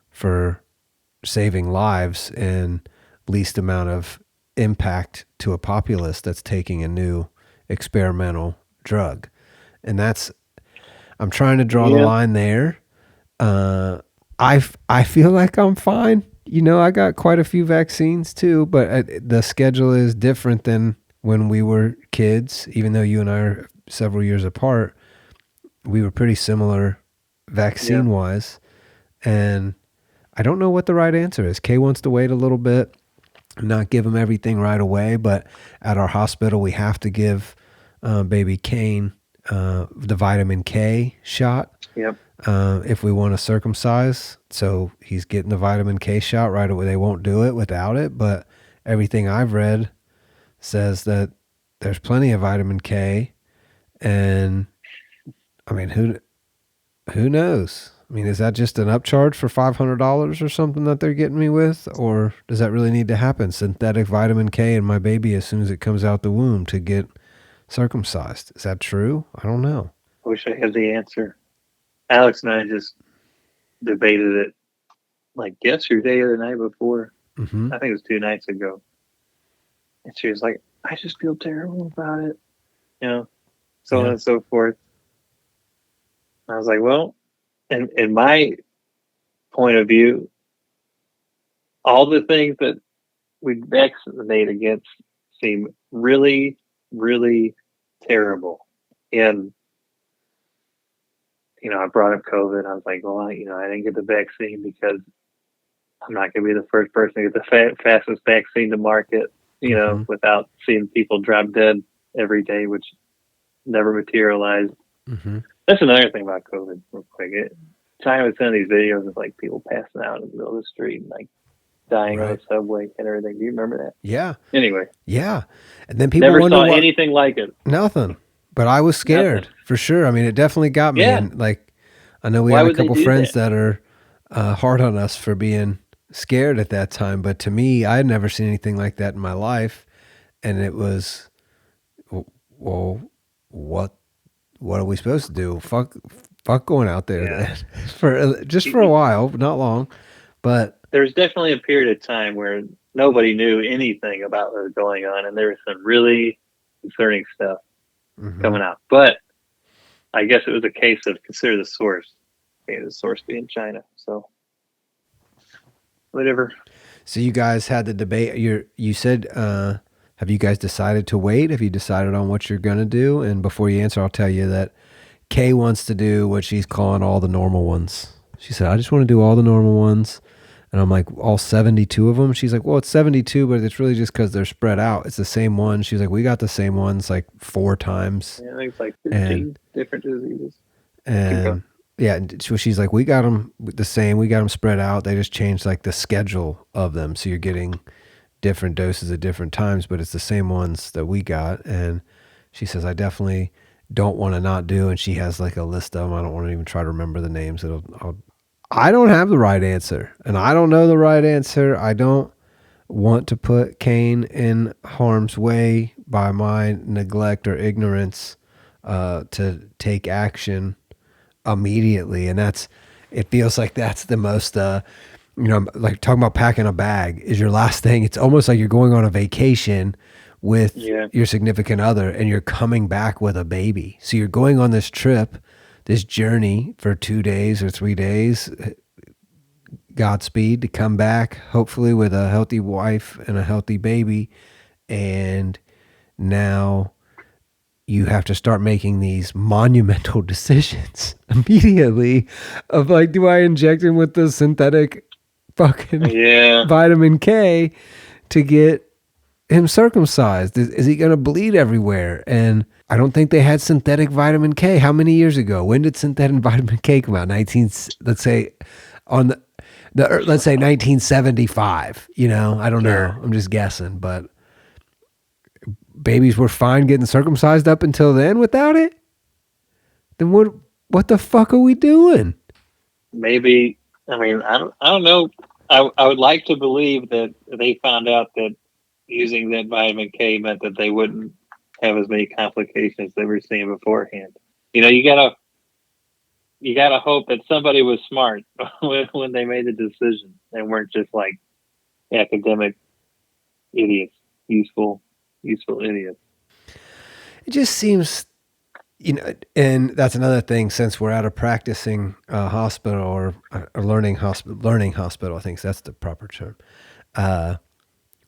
for saving lives and least amount of impact to a populace that's taking a new experimental drug. And I'm trying to draw the line there. I feel like I'm fine. I got quite a few vaccines too, but the schedule is different than when we were kids. Even though you and I are several years apart, we were pretty similar vaccine-wise. And I don't know what the right answer is. Kay wants to wait a little bit, not give him everything right away, but at our hospital, we have to give baby Kane the vitamin K shot.
Yep.
If we want to circumcise. So he's getting the vitamin K shot right away. They won't do it without it, but everything I've read says that there's plenty of vitamin K. And I mean, who knows? I mean, is that just an upcharge for $500 or something that they're getting me with? Or does that really need to happen? Synthetic vitamin K in my baby as soon as it comes out the womb to get circumcised. Is that true? I don't know.
I wish I had the answer. Alex and I just debated it like yesterday or the night before.
Mm-hmm.
I think it was 2 nights ago. And she was like, I just feel terrible about it, so on
Yeah.
and so forth. I was like, well, in my point of view, all the things that we vaccinate against seem really, really terrible. And, I brought up COVID. I was like, well, I didn't get the vaccine because I'm not going to be the first person to get the fastest vaccine to market,
Mm-hmm.
without seeing people drop dead every day, which never materialized.
Mm-hmm.
That's another thing about COVID, real quick. China was sending these videos of like people passing out in the middle of the street and like dying on
Right.
the subway and everything. Do you remember that?
Yeah.
Anyway,
Yeah. And then people
never
wonder
saw
what.
anything like it.
Nothing. But I was
Nothing.
scared for sure. I mean, it definitely got me.
Yeah.
And like, I know we
Why
had a
would they
couple
do
friends
that?
that are hard on us for being scared at that time. But to me, I had never seen anything like that in my life. And it was, well, what are we supposed to do? Fuck going out there
Yeah.
then for just for a while, not long, but
There's definitely a period of time where nobody knew anything about what was going on, and there was some really concerning stuff coming out. But I guess it was a case of consider the source. Okay, the source being China. So whatever.
So you guys had the debate. You said, have you guys decided to wait? Have you decided on what you're gonna do? And before you answer, I'll tell you that Kay wants to do what she's calling all the normal ones. She said, I just want to do all the normal ones. And I'm like, all 72 of them? She's like, well, it's 72, but it's really just because they're spread out. It's the same one. She's like, we got the same ones like 4 times.
Yeah, I think it's like
And
15 different diseases.
and yeah, so she's like, we got them the same. We got them spread out. They just changed like the schedule of them. So you're getting different doses at different times, but it's the same ones that we got. And she says, I definitely don't want to not do. And she has like a list of them. I don't want to even try to remember the names. I don't have the right answer, and I don't know the right answer. I don't want to put Kane in harm's way by my neglect or ignorance to take action immediately. And it feels like that's the most, like talking about packing a bag is your last thing. It's almost like you're going on a vacation with your significant other and you're coming back with a baby. So you're going on this trip, this journey for 2 days or 3 days, Godspeed, to come back, hopefully with a healthy wife and a healthy baby. And now you have to start making these monumental decisions immediately of like, do I inject him with the synthetic fucking vitamin K to get him circumcised? Is he going to bleed everywhere? And I don't think they had synthetic vitamin K. How many years ago? When did synthetic vitamin K come out? Let's say 1975, I don't know. I'm just guessing, but babies were fine getting circumcised up until then without it? Then what the fuck are we doing?
Maybe, I mean, I don't know. I would like to believe that they found out that using that vitamin K meant that they wouldn't have as many complications they were seeing beforehand. You gotta hope that somebody was smart when they made the decision and weren't just like academic idiots, useful idiots.
It just seems, and that's another thing. Since we're at a practicing hospital or a learning hospital, I think that's the proper term.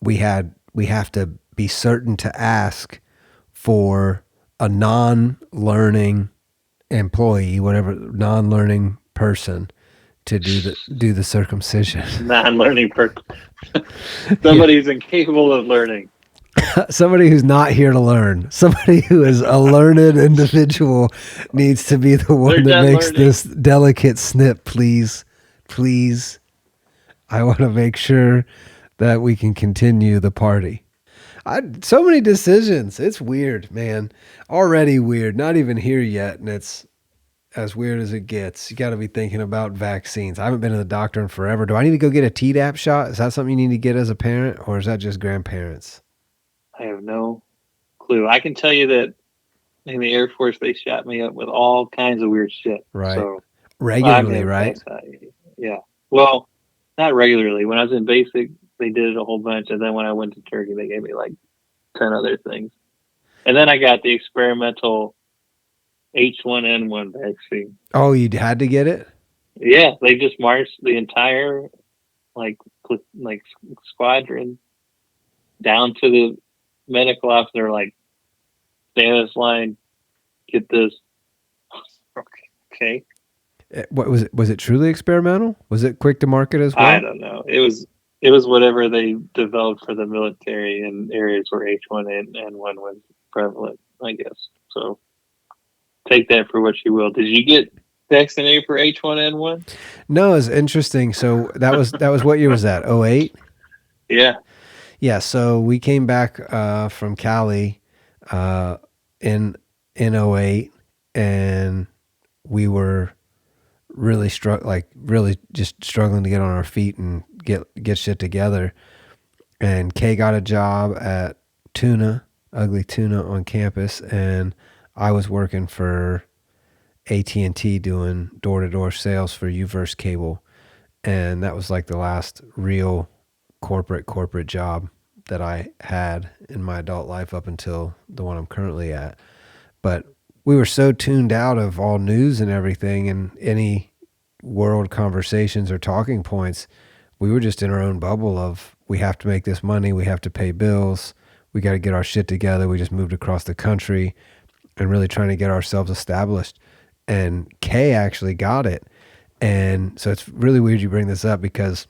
We have to be certain to ask for a non-learning employee, whatever, non-learning person to do the circumcision.
Non-learning person. Somebody who's incapable of learning.
Somebody who's not here to learn. Somebody who is a learned individual needs to be the one that makes this delicate snip, please. Please. I want to make sure that we can continue the party. So many decisions. It's weird, man. Already weird. Not even here yet, and it's as weird as it gets. You got to be thinking about vaccines. I haven't been to the doctor in forever. Do I need to go get a Tdap shot? Is that something you need to get as a parent, or is that just grandparents?
I have no clue. I can tell you that in the Air Force, they shot me up with all kinds of weird shit.
Right.
So I've
regularly,
never
right?
passed that. Yeah. Well, not regularly. When I was in basic, they did it a whole bunch, and then when I went to Turkey, they gave me like 10 other things. And then I got the experimental H1N1 vaccine.
Oh, you had to get it?
Yeah, they just marched the entire like like squadron down to the medical officer, like, stay in this line, get this. Okay.
What was it? Was it truly experimental? Was it quick to market as
I
well?
don't know. It was whatever they developed for the military in areas where H1N1 was prevalent, I guess. So take that for what you will. Did you get vaccinated for H1N1?
No, it's interesting. So that was what year was that? Oh 08?
Yeah.
Yeah, so we came back from Cali uh, in oh 08, and we were really just struggling to get on our feet and get shit together. And Kay got a job at Ugly Tuna on campus, and I was working for AT&T doing door-to-door sales for Uverse Cable, and that was like the last real corporate job that I had in my adult life up until the one I'm currently at. But we were so tuned out of all news and everything and any world conversations or talking points. We were just in our own bubble of, we have to make this money, we have to pay bills, we got to get our shit together. We just moved across the country and really trying to get ourselves established. And Kay actually got it. And so it's really weird you bring this up because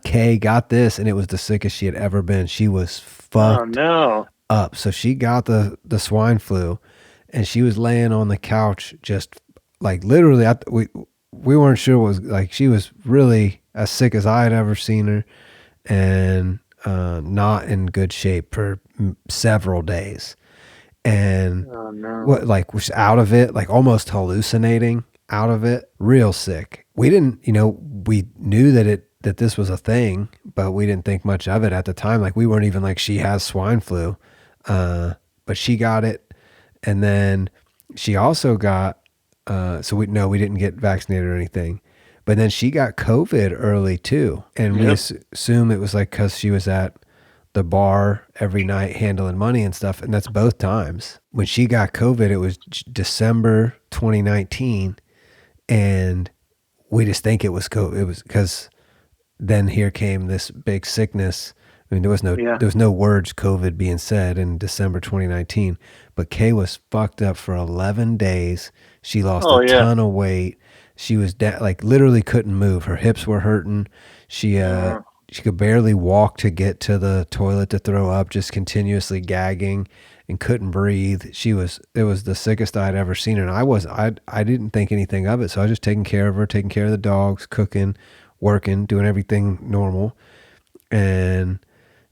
Kay got this, and it was the sickest she had ever been. She was
Oh
fucked
no.
up. So she got the swine flu, and she was laying on the couch, just like literally. We weren't sure what was like. She was really as sick as I had ever seen her, and not in good shape for several days. And
Oh no.
what, like, was out of it, like almost hallucinating out of it, real sick. We didn't, we knew that this was a thing, but we didn't think much of it at the time. Like, we weren't even like, she has swine flu. But she got it. And then she also got, so we didn't get vaccinated or anything. But then she got COVID early too. And we
Yep.
assume it was like, cause she was at the bar every night handling money and stuff. And that's both times. When she got COVID, it was December 2019. And we just think it was COVID. It was because then here came this big sickness. I mean, there
Yeah.
was no words COVID being said in December 2019, but Kay was fucked up for 11 days. She lost
Oh
a
yeah.
ton of weight. She was like literally couldn't move. Her hips were hurting. She could barely walk to get to the toilet to throw up, just continuously gagging and couldn't breathe. It was the sickest I had ever seen her. And I didn't think anything of it. So I was just taking care of her, taking care of the dogs, cooking, working, doing everything normal. And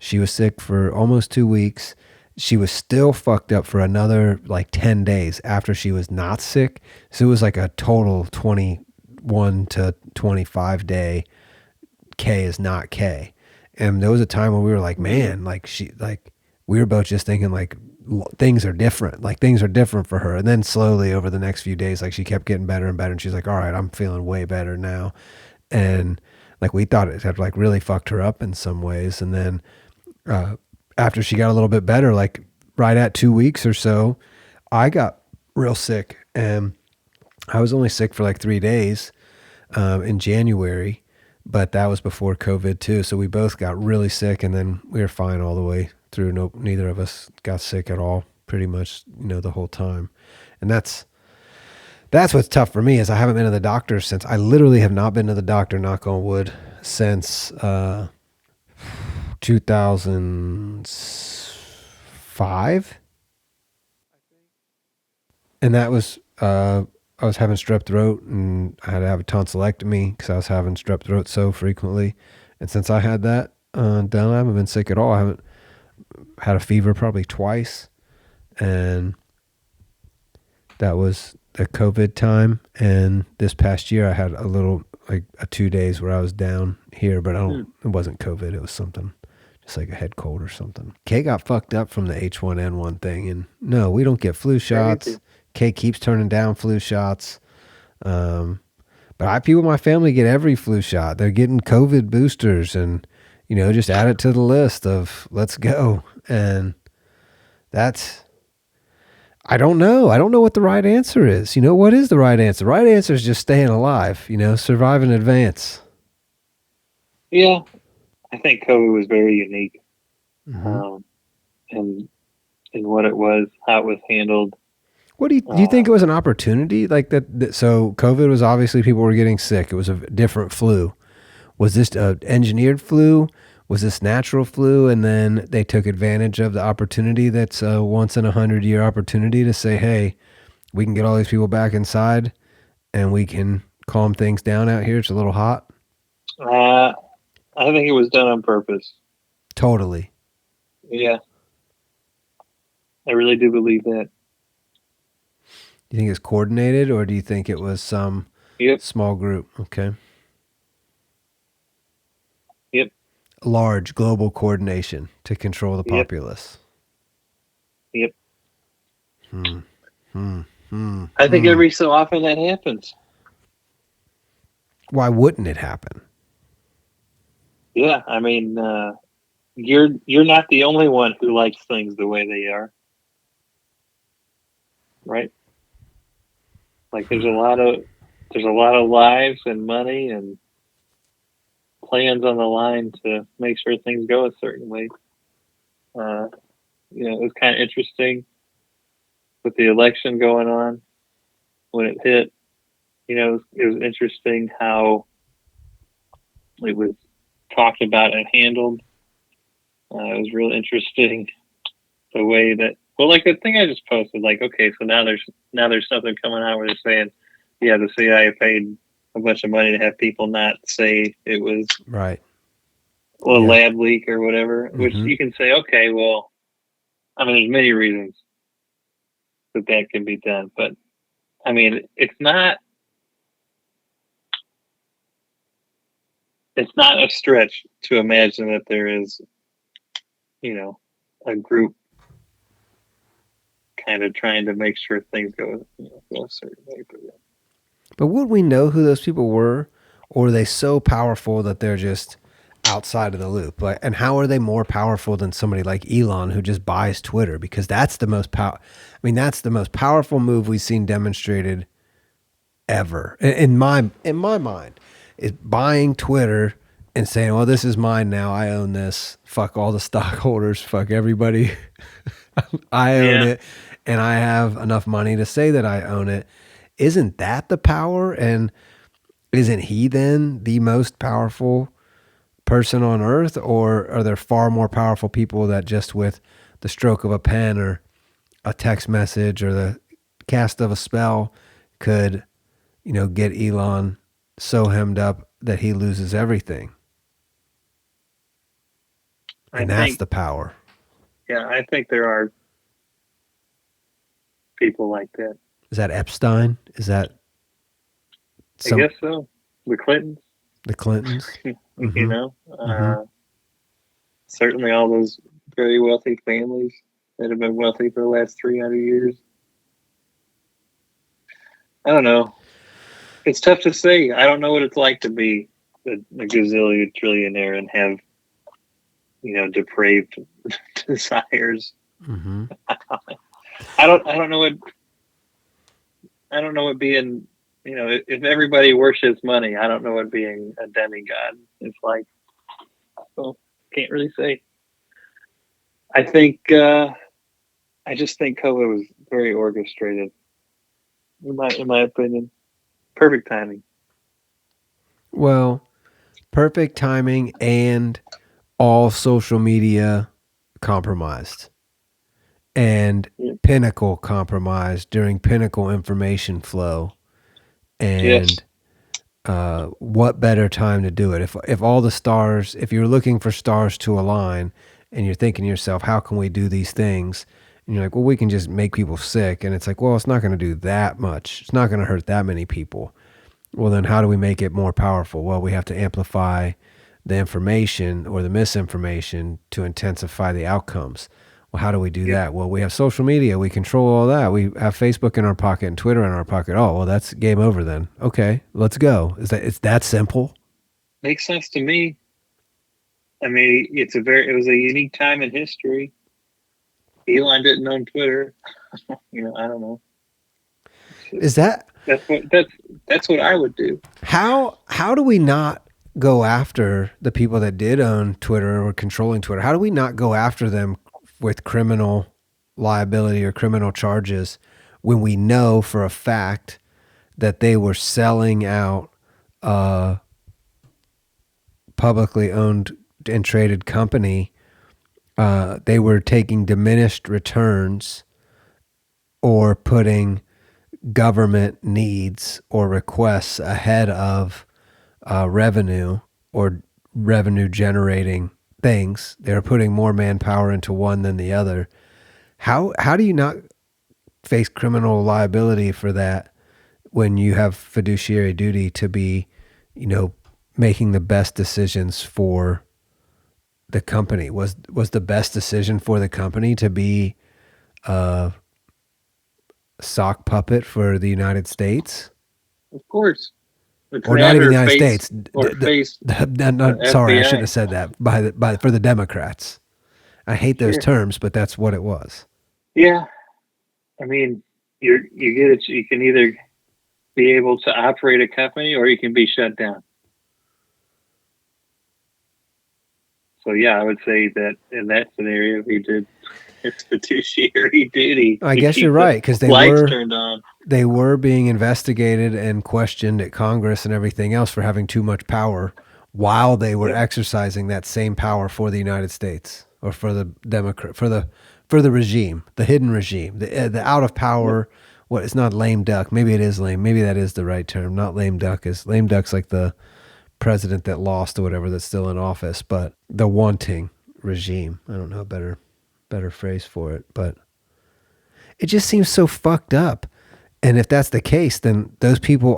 she was sick for almost 2 weeks. She was still fucked up for another like 10 days after she was not sick. So it was like a total 21 to 25 day K is not K. And there was a time when we were like, man, we were both just thinking like things are different. Like things are different for her. And then slowly over the next few days, like she kept getting better and better. And she's like, all right, I'm feeling way better now. And like we thought it had like really fucked her up in some ways. And then after she got a little bit better, like right at 2 weeks or so, I got real sick. And I was only sick for like 3 days in January, but that was before COVID too. So we both got really sick, and then we were fine all the way through. No, neither of us got sick at all, pretty much, the whole time. And that's what's tough for me is I haven't been to the doctor since. I literally have not been to the doctor, knock on wood, since 2005. And that was I was having strep throat, and I had to have a tonsillectomy because I was having strep throat so frequently. And since I had that done, I haven't been sick at all. I haven't had a fever probably twice, and that was the COVID time. And this past year, I had a little like 2 days where I was down here, but it wasn't COVID. It was something just like a head cold or something. Kay got fucked up from the H1N1 thing, and no, we don't get flu shots.
Crazy.
Kay keeps turning down flu shots. But people in my family get every flu shot. They're getting COVID boosters, and just add it to the list of let's go. And that's, I don't know. I don't know what the right answer is. What is the right answer? The right answer is just staying alive, survive in advance.
Yeah, I think COVID was very unique,
Mm-hmm.
and what it was, how it was handled.
What do you think it was an opportunity like that? So COVID was obviously people were getting sick. It was a different flu. Was this a engineered flu? Was this natural flu? And then they took advantage of the opportunity that's a once in 100-year opportunity to say, hey, we can get all these people back inside and we can calm things down out here. It's a little hot.
I think it was done on purpose.
Totally.
Yeah, I really do believe that.
Do you think it's coordinated, or do you think it was some small group? Okay.
Yep.
Large global coordination to control the populace.
Yep. I think every so often that happens.
Why wouldn't it happen?
Yeah, I mean, you're not the only one who likes things the way they are, right? Like there's a lot of lives and money and plans on the line to make sure things go a certain way. It was kind of interesting with the election going on when it hit. It was interesting how it was talked about and handled. It was real interesting the way that, well, like the thing I just posted, like, okay, so now there's something coming out where they're saying, yeah, the CIA paid a bunch of money to have people not say it was
right.
A lab leak or whatever, which you can say, okay, well, I mean, there's many reasons that can be done, but I mean, it's not a stretch to imagine that there is, a group kind of trying to make sure things go a certain way.
But would we know who those people were, or are they so powerful that they're just outside of the loop? Like, and how are they more powerful than somebody like Elon who just buys Twitter? Because that's the most that's the most powerful move we've seen demonstrated ever in my mind, is buying Twitter and saying, well, this is mine now. I own this. Fuck all the stockholders. Fuck everybody. I own it. And I have enough money to say that I own it. Isn't that the power? And isn't he then the most powerful person on earth? Or are there far more powerful people that just with the stroke of a pen or a text message or the cast of a spell could, get Elon so hemmed up that he loses everything? And that's the power.
Yeah, I think there are people like that.
Is that Epstein? Is that
I guess so. The Clintons.
The Clintons. Mm-hmm.
Certainly all those very wealthy families that have been wealthy for the last 300 years. I don't know. It's tough to say. I don't know what it's like to be a gazillion trillionaire and have, depraved desires.
Mm-hmm.
I don't know what being, if everybody worships money, I don't know what being a demigod is like. So can't really say. I think, I just think COVID was very orchestrated. In my opinion, perfect timing.
Well, perfect timing and all social media compromised. And Pinnacle compromised during Pinnacle information flow. And what better time to do it? If all the stars, if you're looking for stars to align and you're thinking to yourself, how can we do these things? And you're like, well, we can just make people sick. And it's like, well, it's not going to do that much. It's not going to hurt that many people. Well, then how do we make it more powerful? Well, we have to amplify the information or the misinformation to intensify the outcomes. Well, how do we do that? Well, we have social media. We control all that. We have Facebook in our pocket and Twitter in our pocket. Oh, well, that's game over then. Okay, let's go. It's that simple?
Makes sense to me. I mean, it was a unique time in history. Elon didn't own Twitter. I don't know.
Is that
that's what I would do.
how do we not go after the people that did own Twitter or controlling Twitter? How do we not go after them with criminal liability or criminal charges when we know for a fact that they were selling out a publicly owned and traded company? They were taking diminished returns or putting government needs or requests ahead of revenue or revenue generating things. They're putting more manpower into one than the other. How do you not face criminal liability for that when you have fiduciary duty to be, making the best decisions for the company? Was the best decision for the company to be a sock puppet for the United States?
Of course.
Or not even the United States. Sorry, I shouldn't have said that. For the Democrats. I hate those terms, but that's what it was.
Yeah. I mean, you get it. You can either be able to operate a company or you can be shut down. So yeah, I would say that in that scenario, he did his fiduciary duty.
I guess you're right, because
turned on.
They were being investigated and questioned at Congress and everything else for having too much power while they were exercising that same power for the United States or for the Democrat, for the regime, the hidden regime, the out of power. What, it's not lame duck. Maybe it is lame. Maybe that is the right term. Not lame duck. Lame duck's like the president that lost or whatever that's still in office, but the wanting regime. I don't know a better phrase for it, but it just seems so fucked up. And if that's the case, then those people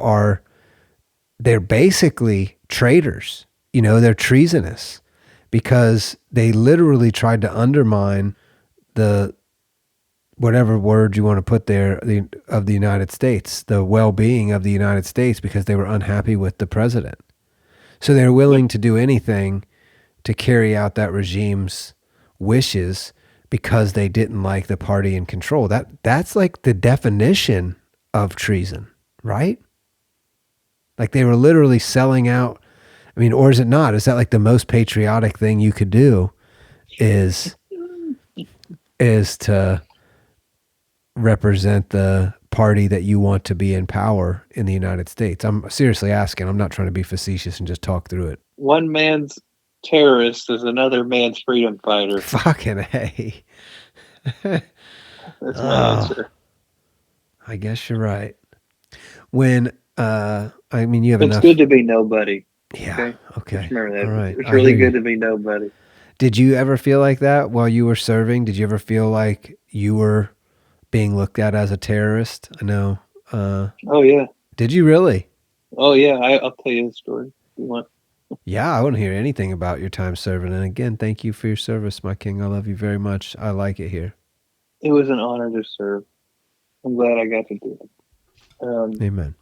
they're basically traitors. They're treasonous because they literally tried to undermine the, whatever word you want to put there, of the United States, the well-being of the United States, because they were unhappy with the president. So they're willing to do anything to carry out that regime's wishes because they didn't like the party in control. That's like the definition of treason, right? Like they were literally selling out. I mean, or is it not? Is that like the most patriotic thing you could do is to represent the party that you want to be in power in the United States? I'm seriously asking. I'm not trying to be facetious and just talk through it.
One man's terrorist is another man's freedom fighter.
Fucking hey.
That's my answer.
I guess you're right. When I mean, you have
it's
enough.
It's good to be nobody.
Yeah. Okay.
Just remember that.
All right.
It's really good to be nobody.
Did you ever feel like that while you were serving? Did you ever feel like you were being looked at as a terrorist? I know.
Oh yeah.
Did you really?
Oh yeah. I'll tell you the story if you want.
Yeah, I want to hear anything about your time serving. And again, thank you for your service, my king. I love you very much. I like it here.
It was an honor to serve. I'm glad I got to do it.
Amen.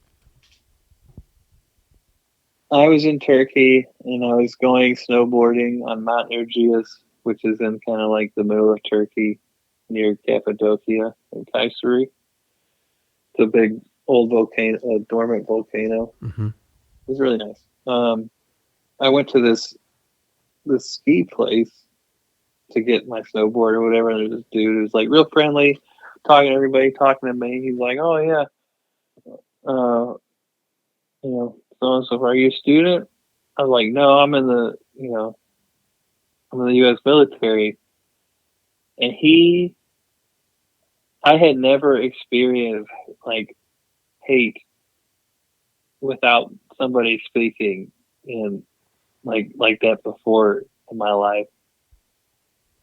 I was in Turkey and I was going snowboarding on Mount Erciyes, which is in kind of like the middle of Turkey near Cappadocia and Kayseri. It's a big old volcano, a dormant volcano.
Mm-hmm.
It was really nice. I went to this ski place to get my snowboard or whatever. And there's this dude who's like real friendly, talking to everybody, talking to me. He's like, "Oh yeah, so and so. Are you a student?" I was like, "No, I'm in the U.S. military." And I had never experienced like hate without somebody speaking in like that before in my life.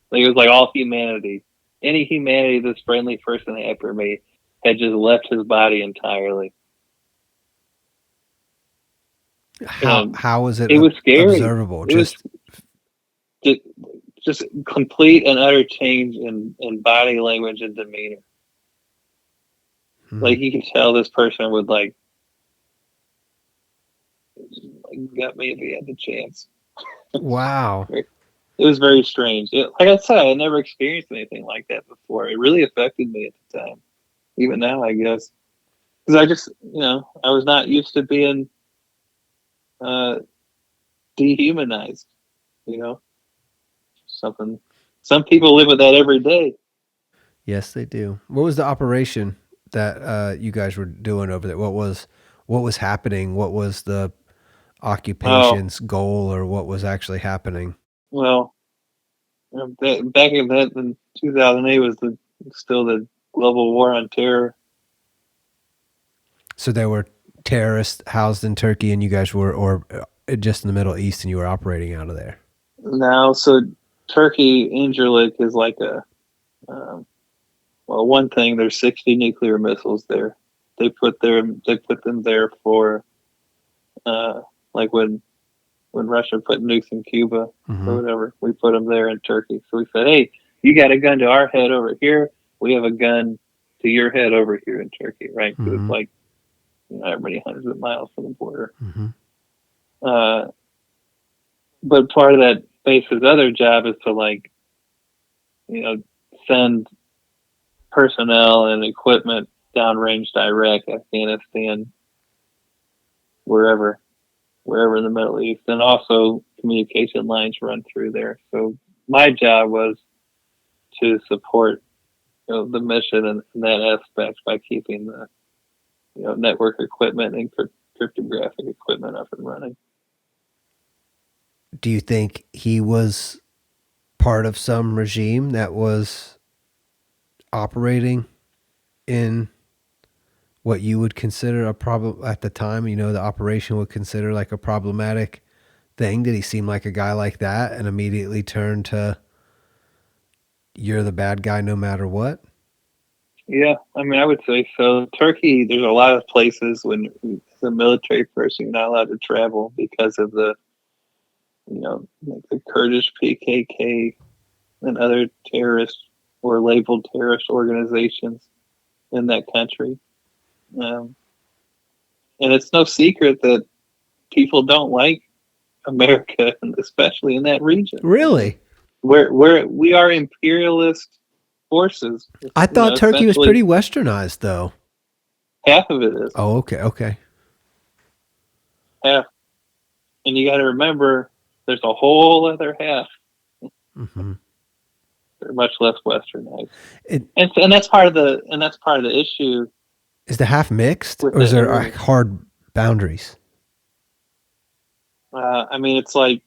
Like, it was like all humanity. Any humanity this friendly person had for me had just left his body entirely.
How was it?
It was scary.
Observable.
Just just complete and utter change in body language and demeanor.
Hmm.
Like you can tell this person would like gut me if he had the chance.
Wow.
It was very strange. Like I said, I had never experienced anything like that before. It really affected me at the time. Even now, I guess, because I just, I was not used to being uh, dehumanized. You know, something. Some people live with that every day.
Yes, they do. What was the operation that you guys were doing over there? What was happening? What was the
Oh,
occupation's goal, or what was actually happening?
well, back in that in 2008 was still the global war on terror.
So there were terrorists housed in Turkey, and you guys were, or just in the Middle East, and you were operating out of there.
Now, so Turkey, Incirlik is like a um, well, one thing. There's 60 nuclear missiles there. They put them there for like when Russia put nukes in Cuba
Mm-hmm.
or whatever. We put them there in Turkey. So we said, hey, you got a gun to our head over here. We have a gun to your head over here in Turkey, right? Because it's
Mm-hmm.
like many hundreds of miles from the border.
Mm-hmm.
Uh, but part of that base's other job is to like send personnel and equipment downrange to Iraq, Afghanistan, wherever in the Middle East, and also communication lines run through there. So my job was to support the mission and that aspect by keeping the network equipment and cryptographic equipment up and running.
Do you think he was part of some regime that was operating in what you would consider a problem at the time? The operation would consider like a problematic thing. Did he seem like a guy like that and immediately turn to you're the bad guy no matter what?
Yeah, I mean, I would say so. Turkey, there's a lot of places when, as a military person, you're not allowed to travel because of like the Kurdish PKK and other terrorist or labeled terrorist organizations in that country. Um, and it's no secret that people don't like America, and especially in that region. I mean,
Really?
we are imperialist forces.
I thought Turkey was
Essentially
pretty westernized though.
half of it is
Oh, okay, okay.
half, and you got to remember there's a whole other half.
Mm-hmm.
They're much less westernized,
It,
and that's part of the issue
is the half mixed,
with
or is
that
there
area.
hard boundaries?
I mean, it's like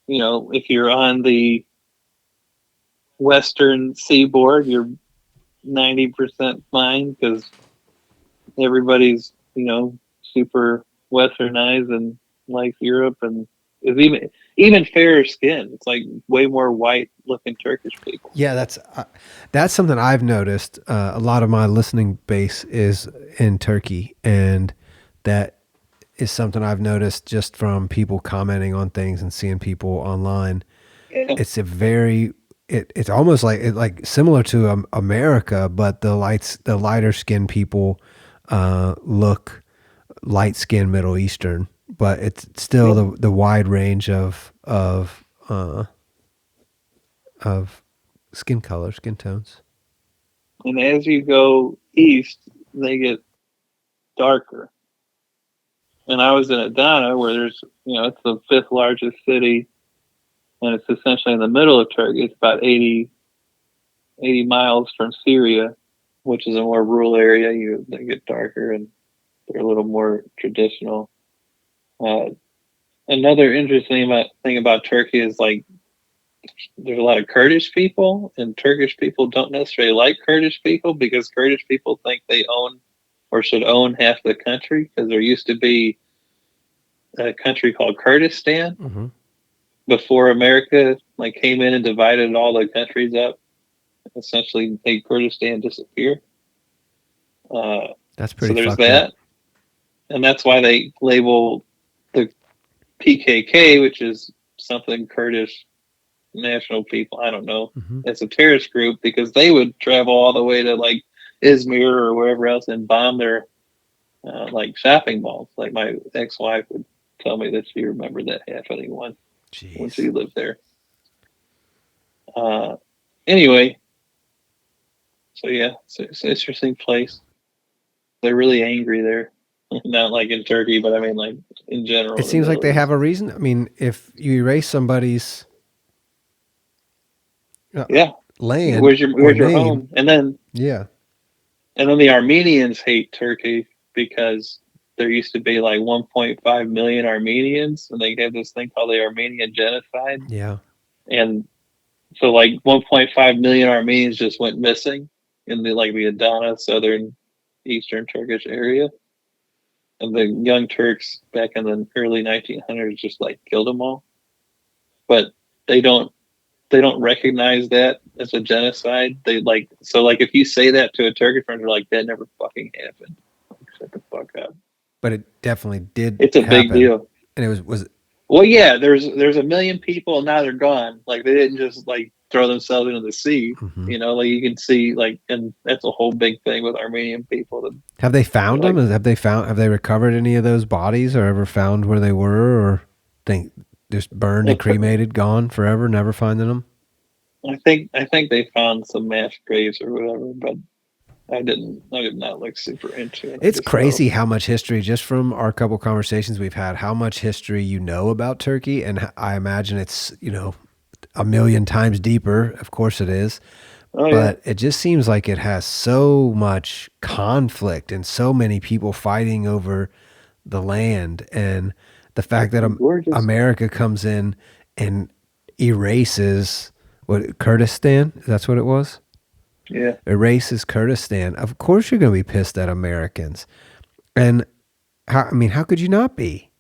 if you're on the western seaboard, you're 90% fine because everybody's super westernized and likes Europe and is even fairer skin. It's like way more white looking Turkish people.
Yeah, that's something I've noticed. A lot of my listening base is in Turkey, and that is something I've noticed just from people commenting on things and seeing people online.
Yeah,
It's a very it's almost like similar to America, but the lighter skinned people look light skinned Middle Eastern, but it's still
yeah.
the wide range of skin color, skin tones.
And as you go east, they get darker. And I was in Adana, where there's it's the fifth largest city, and it's essentially in the middle of Turkey. It's about 80 miles from Syria, which is a more rural area. They get darker and they're a little more traditional. Uh, Another interesting thing about Turkey is like there's a lot of Kurdish people, and Turkish people don't necessarily like Kurdish people because Kurdish people think they own or should own half the country because there used to be a country called Kurdistan
Mm-hmm.
before America like came in and divided all the countries up, essentially made Kurdistan disappear. Uh,
That's
so
pretty
there's
fucked up.
that, and that's why they label the PKK, which is something Kurdish national people. I don't know.
Mm-hmm.
It's a terrorist group because they would travel all the way to like Izmir or wherever else and bomb their like shopping malls. Like my ex-wife would tell me that she remembered that happening when she lived there. Anyway, so yeah, it's an interesting place. They're really angry there. Not like in Turkey, but I mean like in general.
It seems like they have a reason. I mean, if you erase somebody's land
where's
or
your
name,
home? And then the Armenians hate Turkey because there used to be like 1.5 million Armenians, and they have this thing called the Armenian Genocide.
Yeah.
And so like 1.5 million Armenians just went missing in the Adana, southern, eastern Turkish area. And the Young Turks back in the early 1900s just like killed them all. But they don't recognize that as a genocide. They if you say that to a Turkish friend, they're like, that never fucking happened. Like, shut the fuck up.
But it definitely did.
It's a big deal.
And it was
well, yeah, there's a million people and now they're gone. Like they didn't just like throw themselves into the sea.
Mm-hmm.
You know, like you can see and that's a whole big thing with Armenian people.
Have they found them? Have they recovered any of those bodies or ever found where they were, or think just burned and cremated, gone forever, never finding them?
I think they found some mass graves or whatever, but I did not look super into it.
It's crazy how much history, just from our couple conversations we've had, how much history you know about Turkey. And I imagine it's, a million times deeper. Of course it is. But it just seems like it has so much conflict and so many people fighting over the land. And the fact that America comes in and erases Kurdistan, that's what it was?
Yeah.
Erases Kurdistan. Of course you're going to be pissed at Americans. And how could you not be?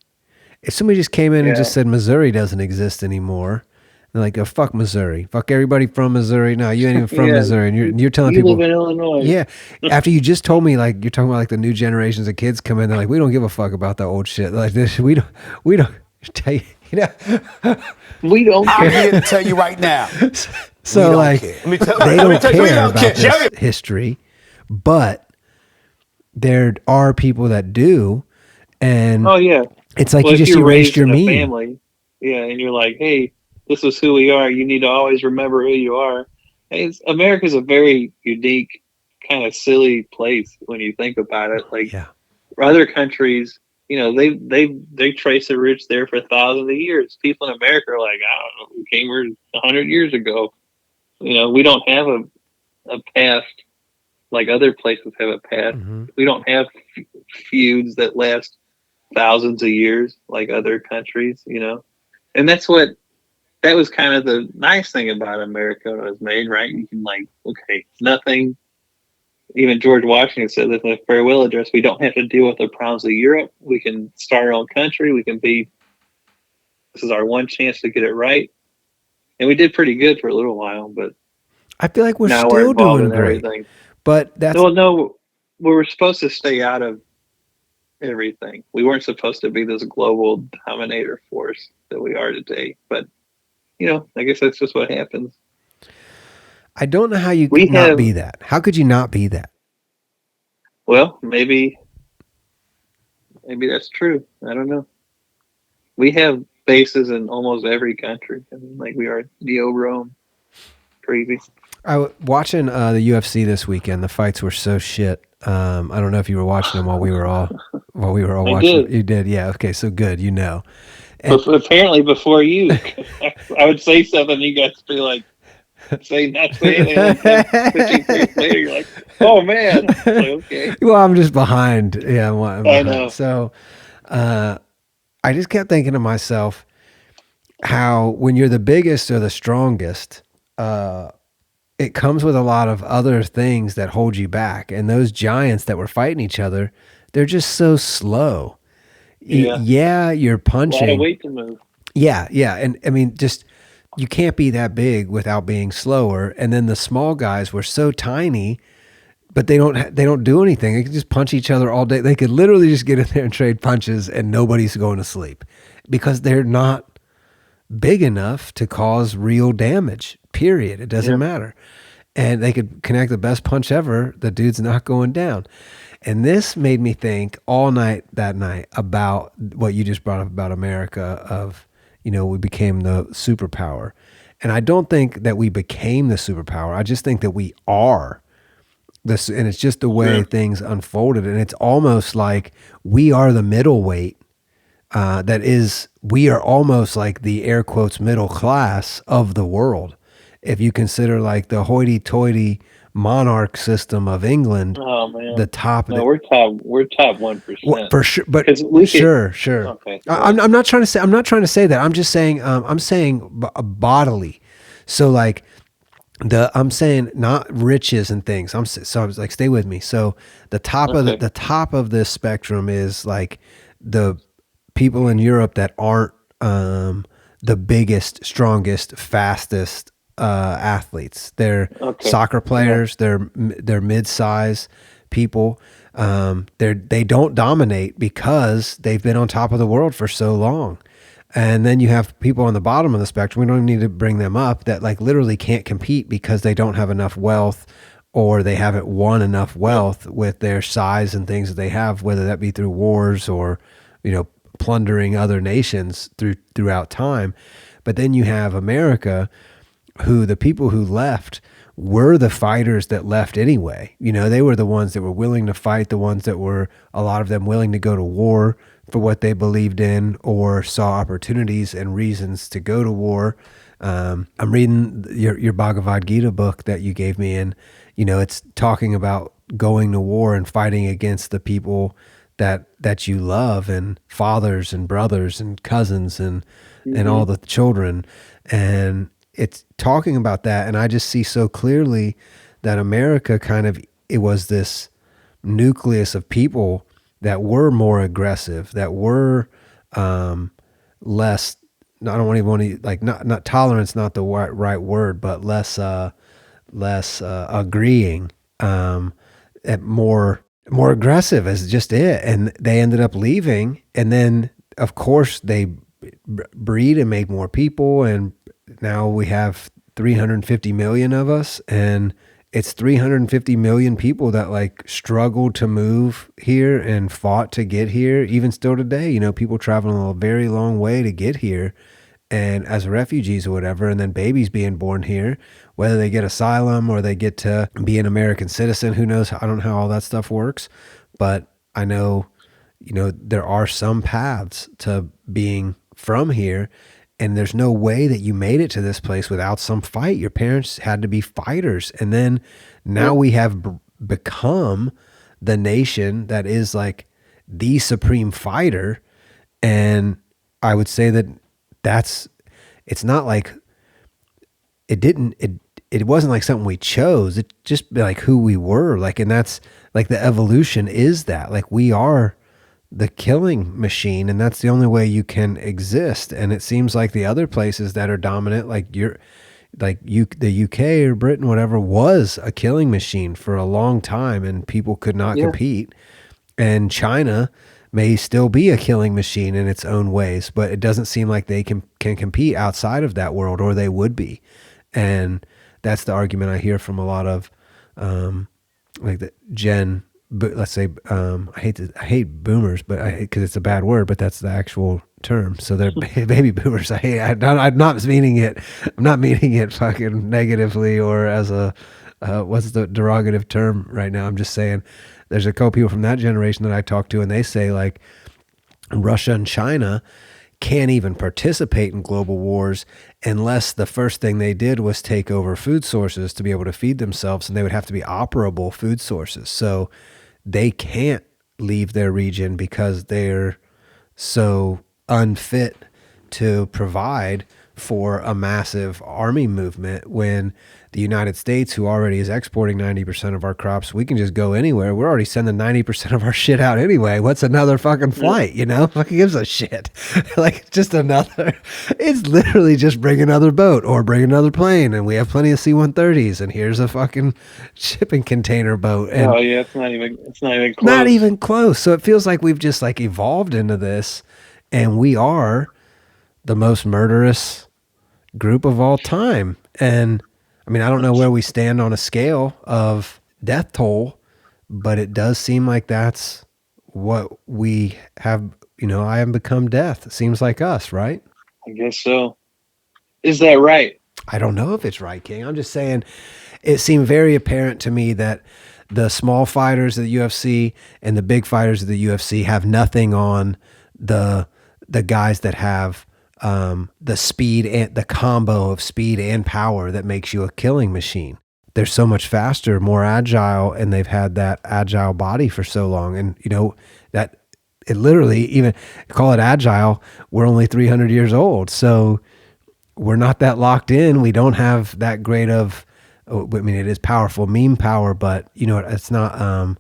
If somebody just came in and just said Missouri doesn't exist anymore, they're like, oh, fuck Missouri. Fuck everybody from Missouri. No, you ain't even from Missouri. And you're telling people.
You live in Illinois.
Yeah. After you just told me, like, you're talking about like the new generations of kids come in, they're like, we don't give a fuck about the old shit. Like this, we don't tell you,
we don't care.
I'm here to tell you right now.
So like, they don't care about this history, but there are people that do. And it's like you just erased your meme.
Family, and you're like, hey, this is who we are. You need to always remember who you are. Hey, America's a very unique, kind of silly place when you think about it. Like other countries, they trace their roots there for thousands of years. People in America are like, I don't know, we came here 100 years ago. We don't have a past like other places have a past. Mm-hmm. We don't have feuds that last thousands of years like other countries, and that was kind of the nice thing about America when it was made, right? You can nothing. Even George Washington said that in the farewell address, we don't have to deal with the problems of Europe. We can start our own country. This is our one chance to get it right. And we did pretty good for a little while, but
I feel like we're still doing great.
Everything.
But that's
no, we were supposed to stay out of everything. We weren't supposed to be this global dominator force that we are today. But I guess that's just what happens.
I don't know how you could not be that. How could you not be that?
Well, maybe that's true. I don't know. We have bases in almost every country. I mean, like we are Neo-Rome. Crazy.
I was watching the UFC this weekend. The fights were so shit. I don't know if you were watching them while we were all watching.
Did.
You did, yeah. Okay, so good. And
apparently, before you, I would say something. You guys be like, not say anything. Like 15 minutes later, you're like, oh man. Like, okay.
Well, I'm just behind. Yeah, I'm behind.
I know.
So, I just kept thinking to myself how when you're the biggest or the strongest, it comes with a lot of other things that hold you back. And those giants that were fighting each other, they're just so slow. Yeah, you're punching.
A lot of weight to move.
Yeah. And I mean, just you can't be that big without being slower. And then the small guys were so tiny, but they don't do anything. They can just punch each other all day. They could literally just get in there and trade punches and nobody's going to sleep because they're not big enough to cause real damage, period. It doesn't matter. And they could connect the best punch ever. The dude's not going down. And this made me think all night that night about what you just brought up about America of, we became the superpower. And I don't think that we became the superpower. I just think that we are this, and it's just the way things unfolded. And it's almost like we are the middleweight. We are almost like the air quotes middle class of the world. If you consider like the hoity-toity monarch system of England, the top.
No, we're top 1%.
For sure, but sure. Okay, I'm not trying to say. I'm not trying to say that. I'm just saying. I'm saying bodily. So like I'm saying not riches and things. So I was like, stay with me. So the top of the top of this spectrum is like the people in Europe that aren't the biggest, strongest, fastest athletes. They're soccer players. They're mid-size people. They don't dominate because they've been on top of the world for so long. And then you have people on the bottom of the spectrum. We don't need to bring them up that like literally can't compete because they don't have enough wealth or they haven't won enough wealth with their size and things that they have, whether that be through wars or, plundering other nations throughout time. But then you have America, who the people who left were the fighters that left anyway. They were the ones that were willing to fight, the ones that were, a lot of them, willing to go to war for what they believed in or saw opportunities and reasons to go to war. I'm reading your Bhagavad Gita book that you gave me, and it's talking about going to war and fighting against the people that you love, and fathers and brothers and cousins and all the children. And it's talking about that. And I just see so clearly that America it was this nucleus of people that were more aggressive, that were less, I don't want to like, not tolerance, not the right word, but less agreeing, and more aggressive is just it. And they ended up leaving. And then of course they breed and make more people. And now we have 350 million of us, and it's 350 million people that like struggled to move here and fought to get here. Even still today, people traveling a very long way to get here, and as refugees or whatever, and then babies being born here, whether they get asylum or they get to be an American citizen, who knows? I don't know how all that stuff works, but I know, there are some paths to being from here, and there's no way that you made it to this place without some fight. Your parents had to be fighters. And then now we have become the nation that is like the supreme fighter. And I would say that it's not like it wasn't like something we chose. It just like who we were, like, and that's like the evolution is that like we are the killing machine, and that's the only way you can exist. And it seems like the other places that are dominant, like the UK or Britain, whatever, was a killing machine for a long time, and people could not compete. And China may still be a killing machine in its own ways, but it doesn't seem like they can compete outside of that world, or they would be. And that's the argument I hear from a lot of like the but let's say I hate boomers, but because it's a bad word, but that's the actual term. So they're baby boomers. I'm not meaning it. I'm not meaning it fucking negatively or as a what's the derogative term right now. I'm just saying there's a couple people from that generation that I talk to, and they say like Russia and China can't even participate in global wars unless the first thing they did was take over food sources to be able to feed themselves, and they would have to be operable food sources. So they can't leave their region because they're so unfit to provide for a massive army movement, when the United States, who already is exporting 90% of our crops, we can just go anywhere. We're already sending 90% of our shit out anyway. What's another fucking flight, Fucking gives a shit. Like just another, it's literally just bring another boat or bring another plane, and we have plenty of C-130s, and here's a fucking shipping container boat. And
it's not even close.
Not even close. So it feels like we've just like evolved into this, and we are the most murderous group of all time. And I mean, I don't know where we stand on a scale of death toll, but it does seem like that's what we have. I have become death. It seems like us, right?
I guess so. Is that right?
I don't know if it's right, King. I'm just saying it seemed very apparent to me that the small fighters of the UFC and the big fighters of the UFC have nothing on the guys that have the speed and the combo of speed and power that makes you a killing machine. They're so much faster, more agile, and they've had that agile body for so long. And that it literally, even call it agile, we're only 300 years old. So we're not that locked in. We don't have that great of, I mean, it is powerful meme power, but it's not,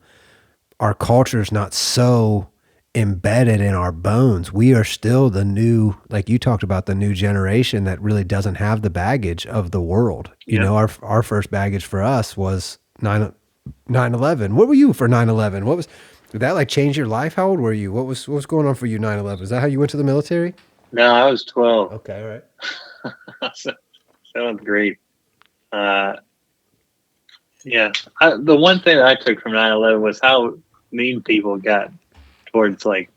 our culture is not so embedded in our bones. We are still the new, like you talked about, the new generation that really doesn't have the baggage of the world. Our first baggage for us was 9/11. What were you for 9/11? Did that like change your life? How old were you? What was going on for you 9/11? Is that how you went to the military?
No, I was 12.
Okay, all right.
Seventh grade. Yeah. The one thing that I took from 9/11 was how mean people got towards like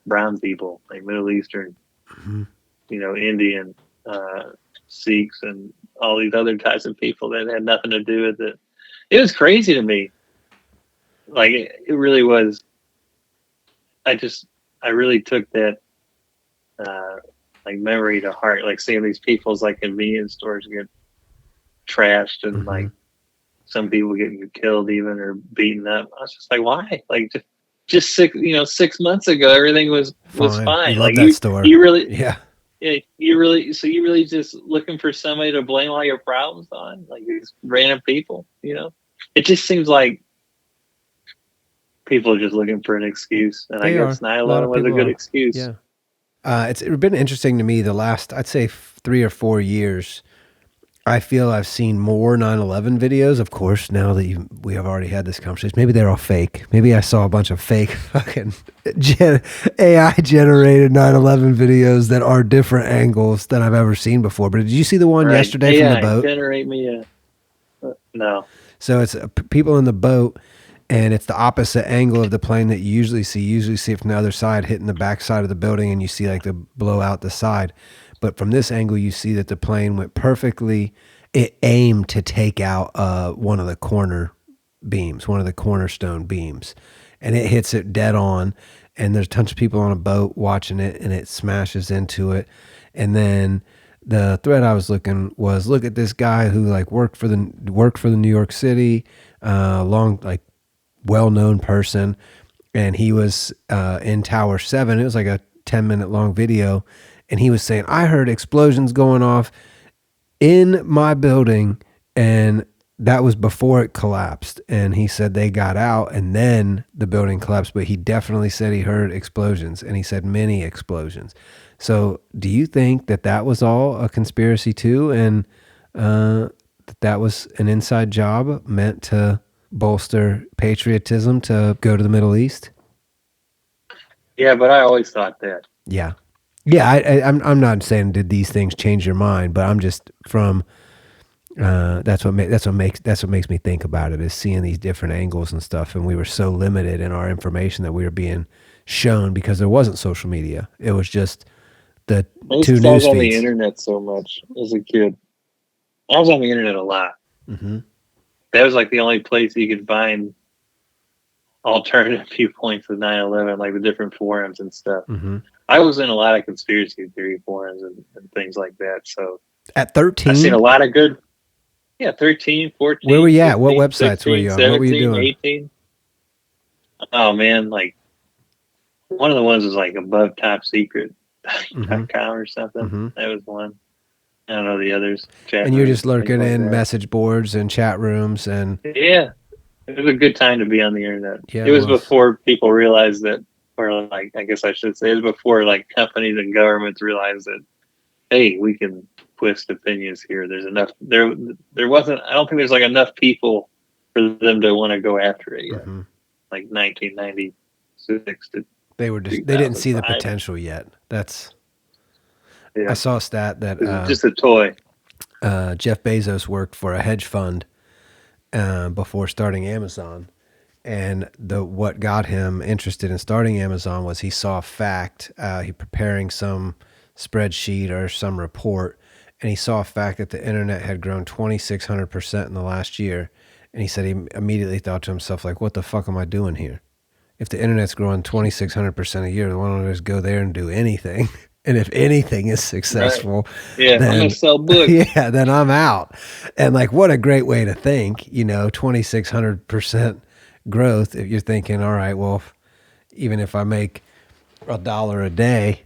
brown people, like Middle Eastern, Indian, Sikhs, and all these other types of people that had nothing to do with it. It was crazy to me. Like it really was. I really took that like memory to heart. Like seeing these people's like convenience stores get trashed and like some people getting killed even or beaten up. I was just like, why? Like just 6 months ago, everything was fine.
You
like
love that store.
you really,
yeah,
you really just looking for somebody to blame all your problems on, like these random people. It just seems like people are just looking for an excuse, and I guess 9/11 was a good excuse.
Yeah, it's been interesting to me the last, I'd say 3 or 4 years. I feel I've seen more 9/11 videos. Of course, now that we have already had this conversation, maybe they're all fake. Maybe I saw a bunch of fake fucking AI generated 9/11 videos that are different angles than I've ever seen before. But did you see the one yesterday
AI
from the boat?
Generate me no.
So it's people in the boat, and it's the opposite angle of the plane that you usually see. You usually see it from the other side, hitting the back side of the building, and you see like the blow out the side. But from this angle, you see that the plane went perfectly. It aimed to take out one of the corner beams, one of the cornerstone beams, and it hits it dead on. And there's tons of people on a boat watching it, and it smashes into it. And then the thread I was looking was, look at this guy who like worked for the New York City, well-known person, and he was in Tower 7. It was like a 10-minute long video. And he was saying, I heard explosions going off in my building, and that was before it collapsed. And he said they got out, and then the building collapsed. But he definitely said he heard explosions, and he said many explosions. So do you think that was all a conspiracy too, and that was an inside job meant to bolster patriotism to go to the Middle East?
Yeah, but I always thought that.
Yeah. Yeah, I'm not saying did these things change your mind, but I'm just from that's what makes me think about it, is seeing these different angles and stuff. And we were so limited in our information that we were being shown because there wasn't social media. It was just the two news feeds.
I was on the internet so much as a kid. I was on the internet a lot.
Mm-hmm.
That was like the only place you could find alternative viewpoints of 9/11, like the different forums and stuff.
Mm-hmm.
I was in a lot of conspiracy theory forums and things like that. So
at 13,
I've seen a lot of good. Yeah, 13, 14.
Where were you at?
15,
what websites
16,
were you on?
17,
What were you doing?
18. Oh man, like one of the ones was like above top secret.com or something.
Mm-hmm.
That was one. I don't know the others.
And you're just lurking in message boards and chat rooms and
yeah, it was a good time to be on the internet.
Yeah,
it was before people realized that, or like I guess I should say, it was before like companies and governments realized that, hey, we can twist opinions here. There's enough. There wasn't. I don't think there's like enough people for them to want to go after it yet.
Mm-hmm.
Like 1996.
They didn't see the potential yet.
Yeah.
I saw a stat that
It's just a toy.
Jeff Bezos worked for a hedge fund before starting Amazon. And what got him interested in starting Amazon was he saw a fact. He preparing some spreadsheet or some report, and he saw a fact that the internet had grown 2,600% in the last year. And he said he immediately thought to himself, like, what the fuck am I doing here? If the internet's growing 2,600% a year, why don't I just go there and do anything? And if anything is successful,
Yeah,
then,
I'm gonna sell books.
yeah, then I'm out. And like, what a great way to think, 2,600% growth. If you're thinking, all right, well, even if I make $1 a day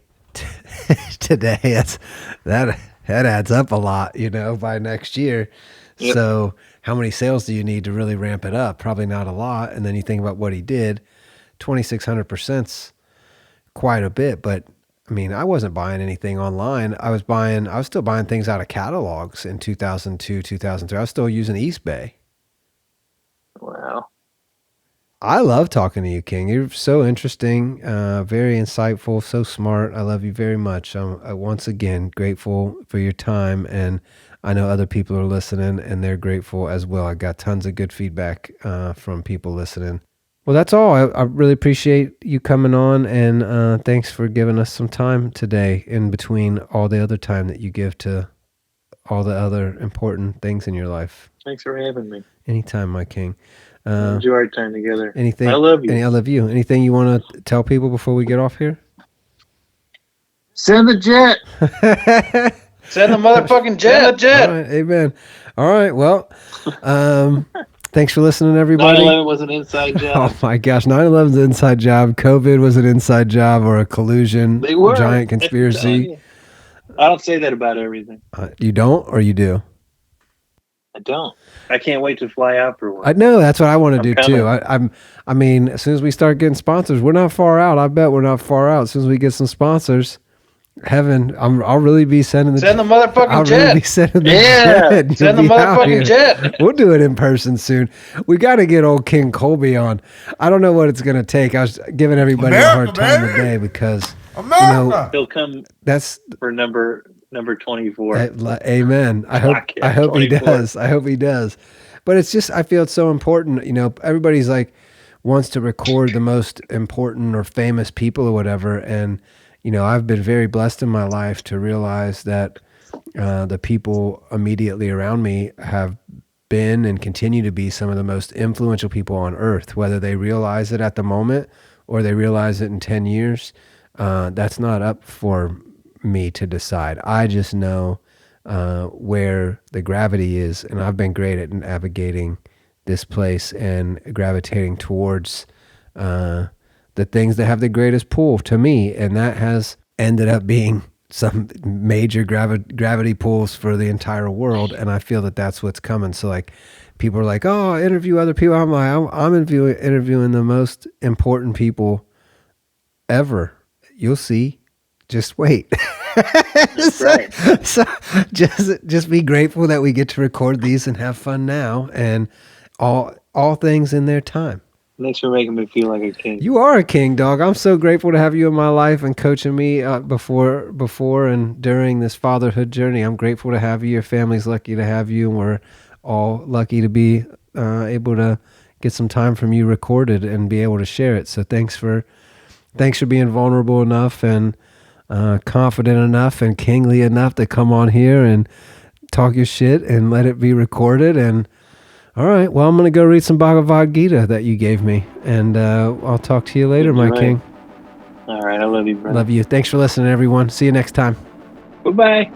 today, that adds up a lot, by next year.
Yep.
So how many sales do you need to really ramp it up? Probably not a lot. And then you think about what he did, 2,600%'s quite a bit. But I mean, I wasn't buying anything online. I was still buying things out of catalogs in 2002, 2003. I was still using Eastbay.
Wow.
I love talking to you, King. You're so interesting, very insightful, so smart. I love you very much. I'm once again grateful for your time, and I know other people are listening, and they're grateful as well. I got tons of good feedback from people listening. Well, that's all. I really appreciate you coming on, and thanks for giving us some time today in between all the other time that you give to all the other important things in your life.
Thanks for having me.
Anytime, my King.
Enjoy our time together.
Anything?
I love you.
I love you. Anything you want to tell people before we get off here?
Send the jet.
Send the motherfucking jet.
All right, amen. All right, well, thanks for listening, everybody.
9/11 was an inside job.
Oh my gosh, 9/11's an inside job. COVID was an inside job or a collusion,
They were.
giant conspiracy.
I don't say that about everything.
You don't, or you do?
I don't. I can't wait to fly out for one.
I know, that's what I want to do
coming.
too. I mean, as soon as we start getting sponsors, we're not far out. I bet we're not far out. As soon as we get some sponsors, heaven, I'll really be sending the
motherfucking
I'll
jet.
really be sending the
Yeah,
jet.
Send the
You'll be out
motherfucking
here.
jet.
We'll do it in person soon. We got to get old King Colby on. I don't know what it's going to take. I was giving everybody a hard time
America,
today because
America.
He'll come
that's
for number 24.
amen. I hope
Podcast
I hope he
24.
does. I hope he does. But it's just, I feel it's so important. Everybody's like wants to record the most important or famous people or whatever. And, I've been very blessed in my life to realize that the people immediately around me have been and continue to be some of the most influential people on earth, whether they realize it at the moment or they realize it in 10 years. That's not up for me to decide. I just know where the gravity is, and I've been great at navigating this place and gravitating towards the things that have the greatest pull to me, and that has ended up being some major gravity pulls for the entire world, and I feel that that's what's coming. So like, people are like, "Oh, interview other people." I'm like, I'm interviewing the most important people ever. You'll see. Just wait.
That's right.
So just be grateful that we get to record these and have fun now, and all things in their time.
Thanks for making me feel like a king.
You are a king, dog. I'm so grateful to have you in my life and coaching me before and during this fatherhood journey. I'm grateful to have you. Your family's lucky to have you, and we're all lucky to be able to get some time from you recorded and be able to share it. So thanks for being vulnerable enough and confident enough and kingly enough to come on here and talk your shit and let it be recorded. And all right, well, I'm going to go read some Bhagavad Gita that you gave me, and I'll talk to you later, my king.
All right, I love you, brother.
Love you. Thanks for listening, everyone. See you next time.
Bye-bye.